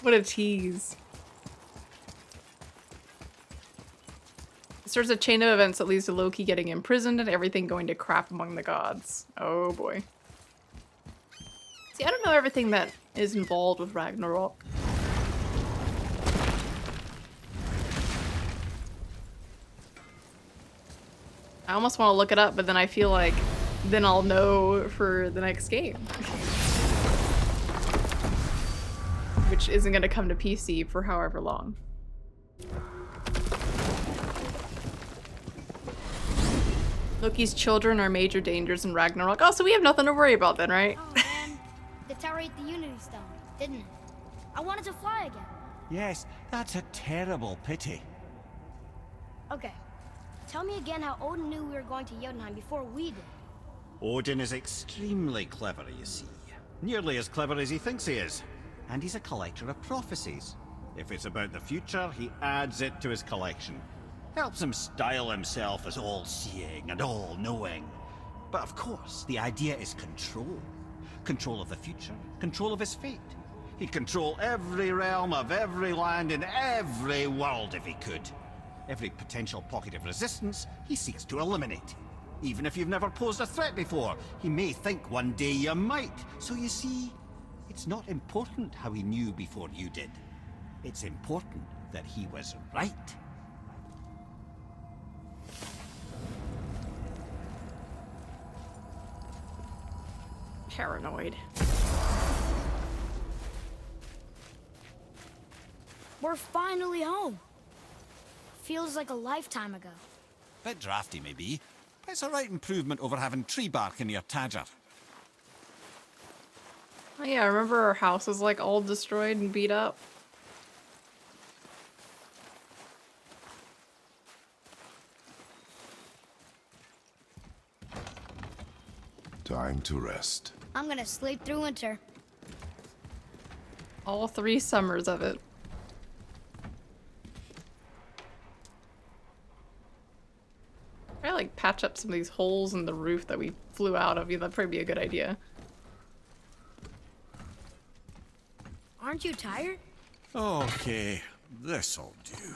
What a tease. Starts a chain of events that leads to Loki getting imprisoned and everything going to crap among the gods. Oh boy. See, I don't know everything that is involved with Ragnarok. I almost want to look it up, but then I feel like then I'll know for the next game. Which isn't going to come to PC for however long. Loki's children are major dangers in Ragnarok. Oh, so we have nothing to worry about then, right? Oh man, the tower ate the Unity Stone, didn't it? I wanted to fly again. Yes, that's a terrible pity. Okay, tell me again how Odin knew we were going to Jotunheim before we did. Odin is extremely clever, you see. Nearly as clever as he thinks he is. And he's a collector of prophecies. If it's about the future, he adds it to his collection. Helps him style himself as all-seeing and all-knowing. But of course, the idea is control. Control of the future, control of his fate. He'd control every realm of every land in every world if he could. Every potential pocket of resistance, he seeks to eliminate. Even if you've never posed a threat before, he may think one day you might. So you see, it's not important how he knew before you did. It's important that he was right. Paranoid. We're finally home. Feels like a lifetime ago. Bit drafty, maybe. But it's a right improvement over having tree bark in your Tadger. Oh yeah, I remember our house was like all destroyed and beat up. Time to rest. I'm gonna sleep through winter. All 3 summers of it. I like patch up some of these holes in the roof that we flew out of. Yeah, that'd probably be a good idea. Aren't you tired? Okay, this'll do.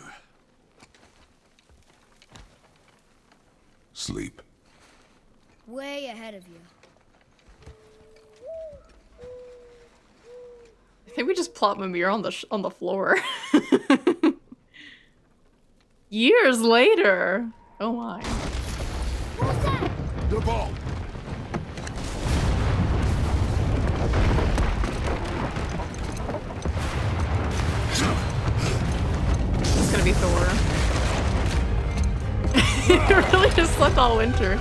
Sleep. Way ahead of you. I think we just plop Mimir on the floor. Years later. Oh my. What was that? The ball. It's gonna be Thor. It really just slept all winter.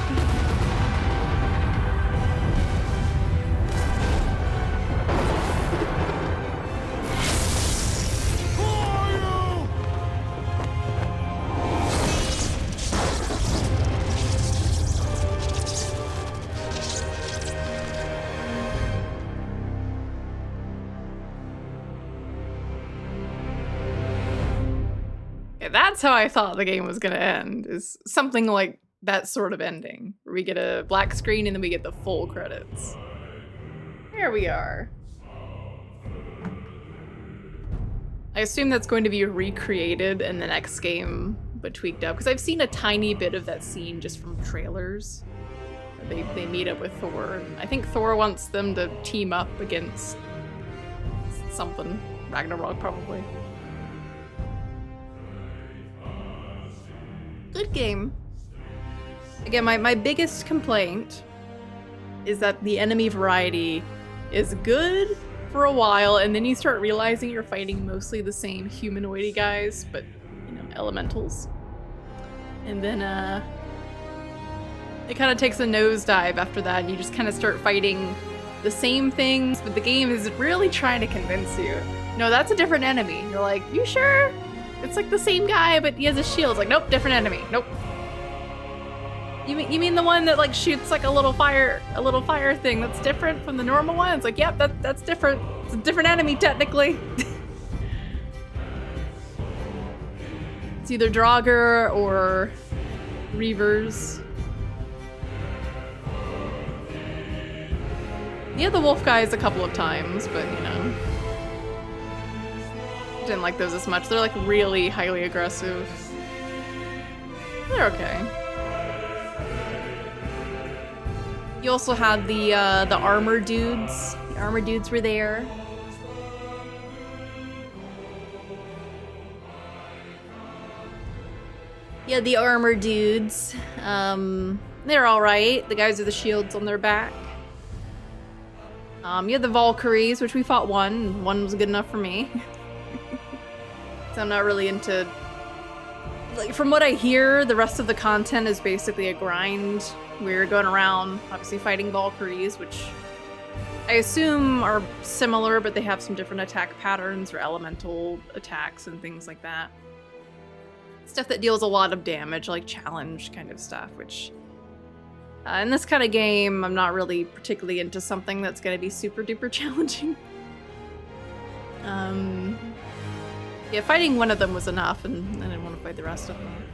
That's how I thought the game was gonna end, is something like that sort of ending, where we get a black screen and then we get the full credits. There we are. I assume that's going to be recreated in the next game, but tweaked up, because I've seen a tiny bit of that scene just from trailers. They meet up with Thor, and I think Thor wants them to team up against something. Ragnarok, probably. Good game. Again, my biggest complaint is that the enemy variety is good for a while, and then you start realizing you're fighting mostly the same humanoid guys, but, you know, elementals. And then, it kind of takes a nosedive after that, and you just kind of start fighting the same things, but the game is really trying to convince you, no, that's a different enemy. You're like, you sure? It's like the same guy, but he has a shield. It's like, nope, different enemy. Nope. You mean the one that like shoots like a little fire thing that's different from the normal one? It's like, yep, that's different. It's a different enemy technically. It's either Draugr or Reavers. Yeah, the wolf guys a couple of times, but you know. Didn't like those as much. They're like really highly aggressive. They're okay. You also had the armor dudes. The armor dudes were there. Yeah, the armor dudes. They're alright. The guys with the shields on their back. You had the Valkyries, which we fought one, and one was good enough for me. So I'm not really into... Like, from what I hear, the rest of the content is basically a grind. We're going around, obviously fighting Valkyries, which I assume are similar, but they have some different attack patterns or elemental attacks and things like that. Stuff that deals a lot of damage, like challenge kind of stuff, which... in this kind of game, I'm not really particularly into something that's going to be super duper challenging. Yeah, fighting one of them was enough, and I didn't want to fight the rest of them.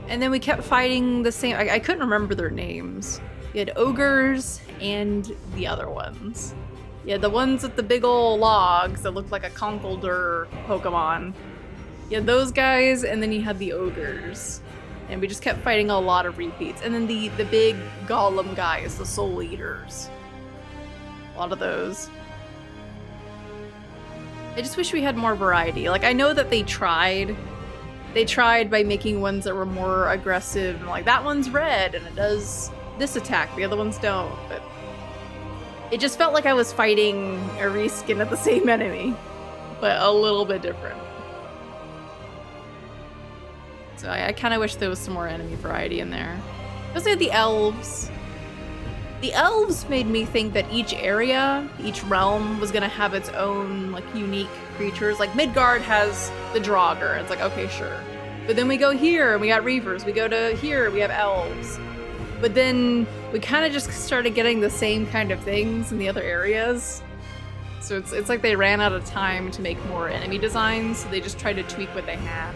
And then we kept fighting the same... I couldn't remember their names. You had ogres and the other ones. Yeah, the ones with the big ol' logs that looked like a Conkeldurr Pokemon. Yeah, those guys, and then you had the ogres. And we just kept fighting a lot of repeats. And then the big golem guys, the soul eaters. A lot of those. I just wish we had more variety. Like, I know that they tried. They tried by making ones that were more aggressive. And like, that one's red, and it does this attack. The other ones don't. But it just felt like I was fighting a reskin of the same enemy. But a little bit different. So I kind of wish there was some more enemy variety in there. Especially the elves. The elves made me think that each area, each realm, was gonna have its own, like, unique creatures. Like, Midgard has the Draugr. It's like, okay, sure. But then we go here, and we got Reavers. We go to here, we have elves. But then we kind of just started getting the same kind of things in the other areas. So it's like they ran out of time to make more enemy designs, so they just tried to tweak what they had.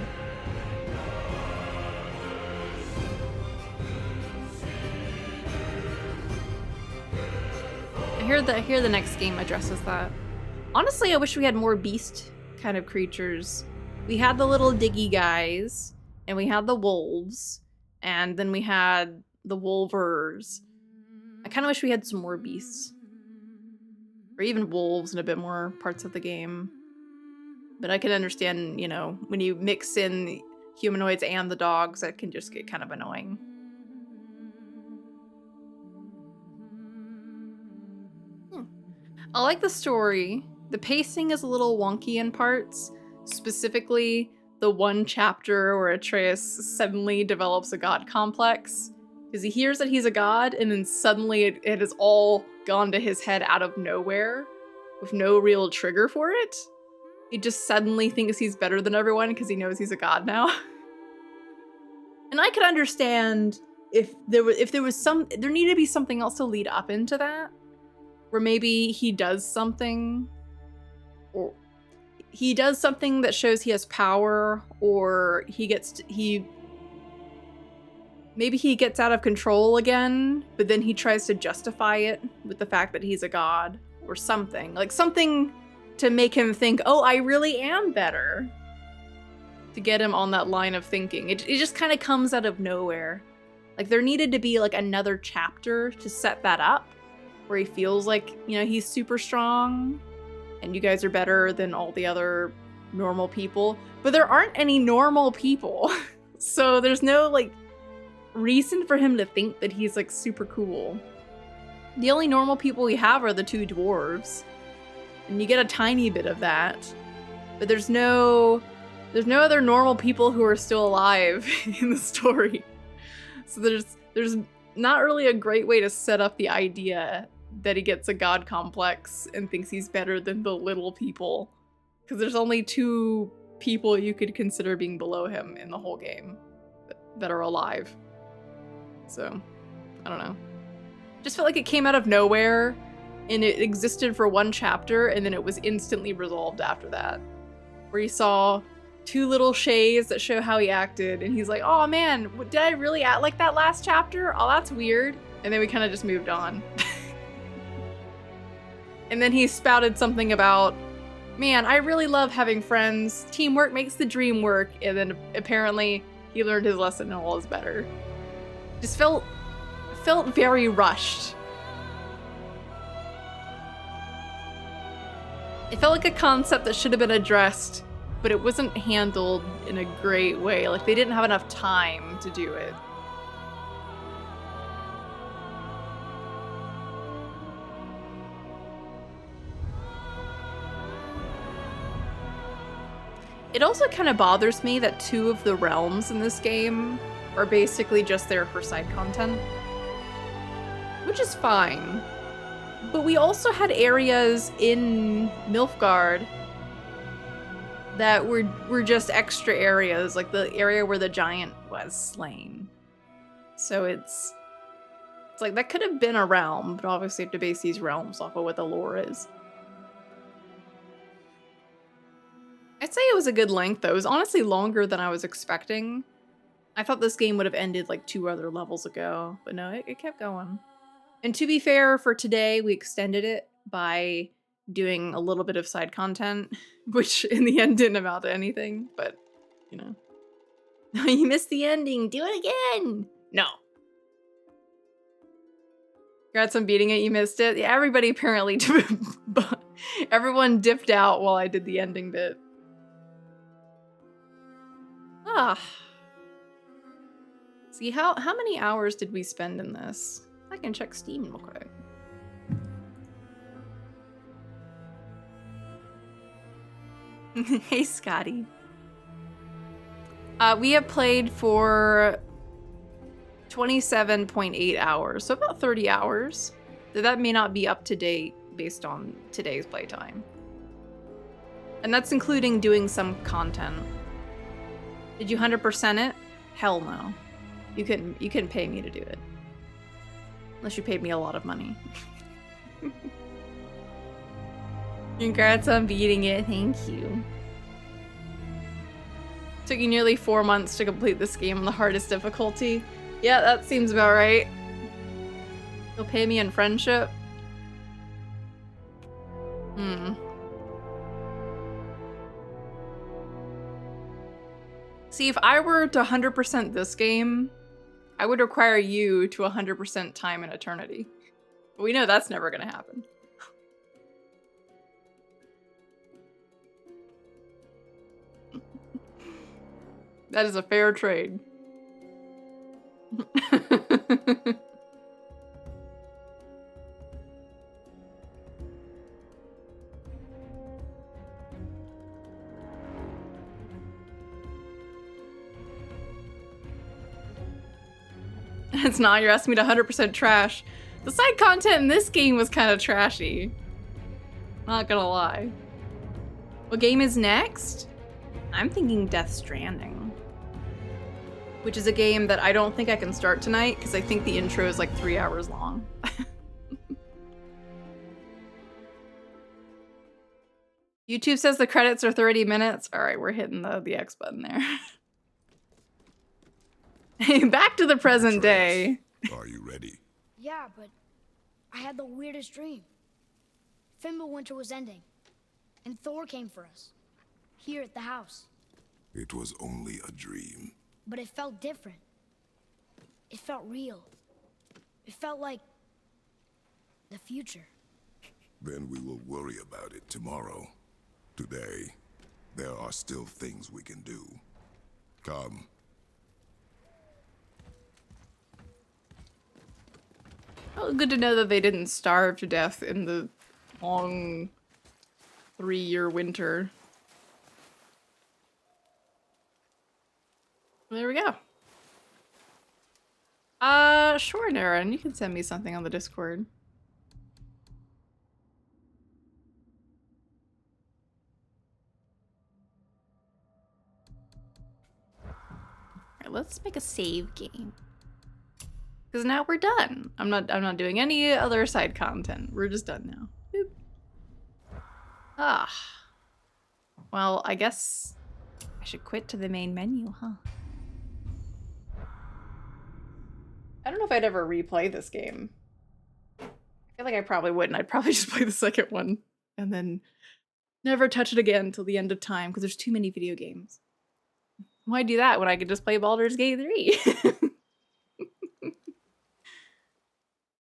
I hear the next game addresses that. Honestly, I wish we had more beast kind of creatures. We had the little diggy guys, and we had the wolves, and then we had the wolvers. I kind of wish we had some more beasts. Or even wolves in a bit more parts of the game. But I can understand, you know, when you mix in humanoids and the dogs, that can just get kind of annoying. I like the story. The pacing is a little wonky in parts. Specifically, the one chapter where Atreus suddenly develops a god complex. Because he hears that he's a god, and then suddenly it has all gone to his head out of nowhere, with no real trigger for it. He just suddenly thinks he's better than everyone because he knows he's a god now. And I could understand if there needed to be something else to lead up into that. Where maybe he does something, or he does something that shows he has power, or maybe he gets out of control again, but then he tries to justify it with the fact that he's a god, or something. Like something to make him think, oh, I really am better. To get him on that line of thinking. It just kind of comes out of nowhere. Like there needed to be like another chapter to set that up. Where he feels like, you know, he's super strong and you guys are better than all the other normal people. But there aren't any normal people. So there's no, like, reason for him to think that he's, like, super cool. The only normal people we have are the two dwarves. And you get a tiny bit of that. But there's no other normal people who are still alive in the story. So there's not really a great way to set up the idea that he gets a god complex and thinks he's better than the little people. Because there's only two people you could consider being below him in the whole game that are alive. So, I don't know. Just felt like it came out of nowhere and it existed for one chapter and then it was instantly resolved after that. Where you saw two little shays that show how he acted and he's like, oh man, did I really act like that last chapter? Oh, that's weird. And then we kind of just moved on. And then he spouted something about Man, I really love having friends. Teamwork makes the dream work, and then apparently he learned his lesson and all is better. Just felt very rushed. It felt like a concept that should have been addressed, but it wasn't handled in a great way. Like they didn't have enough time to do it. It also kind of bothers me that 2 of the realms in this game are basically just there for side content. Which is fine. But we also had areas in Nilfgaard that were just extra areas, like the area where the giant was slain. So it's like that could have been a realm, but obviously you have to base these realms off of what the lore is. I'd say it was a good length, though. It was honestly longer than I was expecting. I thought this game would have ended like 2 other levels ago, but no, it kept going. And to be fair, for today, we extended it by doing a little bit of side content, which in the end didn't amount to anything, but, you know. You missed the ending, do it again! No. Congrats on beating it, you missed it. Yeah, everybody apparently, everyone dipped out while I did the ending bit. Ah. See, how many hours did we spend in this? I can check Steam real quick. Hey, Scotty. We have played for 27.8 hours, so about 30 hours. That may not be up to date based on today's playtime. And that's including doing some content. Did you 100% it? Hell no. You couldn't pay me to do it. Unless you paid me a lot of money. Congrats on beating it, thank you. Took you nearly 4 months to complete this game on the hardest difficulty. Yeah, that seems about right. You'll pay me in friendship? See, if I were to 100% this game, I would require you to 100% time and eternity. But we know that's never gonna happen. That is a fair trade. It's not, you're asking me to 100% trash. The side content in this game was kind of trashy. Not gonna lie. What game is next? I'm thinking Death Stranding. Which is a game that I don't think I can start tonight because I think the intro is like 3 hours long. YouTube says the credits are 30 minutes. All right, we're hitting the X button there. Back to the present day. Are you ready? Yeah, but I had the weirdest dream. Fimbulwinter was ending, and Thor came for us, here at the house. It was only a dream. But it felt different. It felt real. It felt like the future. Then we will worry about it tomorrow. Today, there are still things we can do. Come. Well, good to know that they didn't starve to death in the long 3-year winter. There we go. Sure, Naren, you can send me something on the Discord. Alright, let's make a save game. Because now we're done. I'm not doing any other side content. We're just done now. Boop. Ah. Well, I guess I should quit to the main menu, huh? I don't know if I'd ever replay this game. I feel like I probably wouldn't. I'd probably just play the second one and then Never touch it again until the end of time because there's too many video games. Why do that when I could just play Baldur's Gate 3?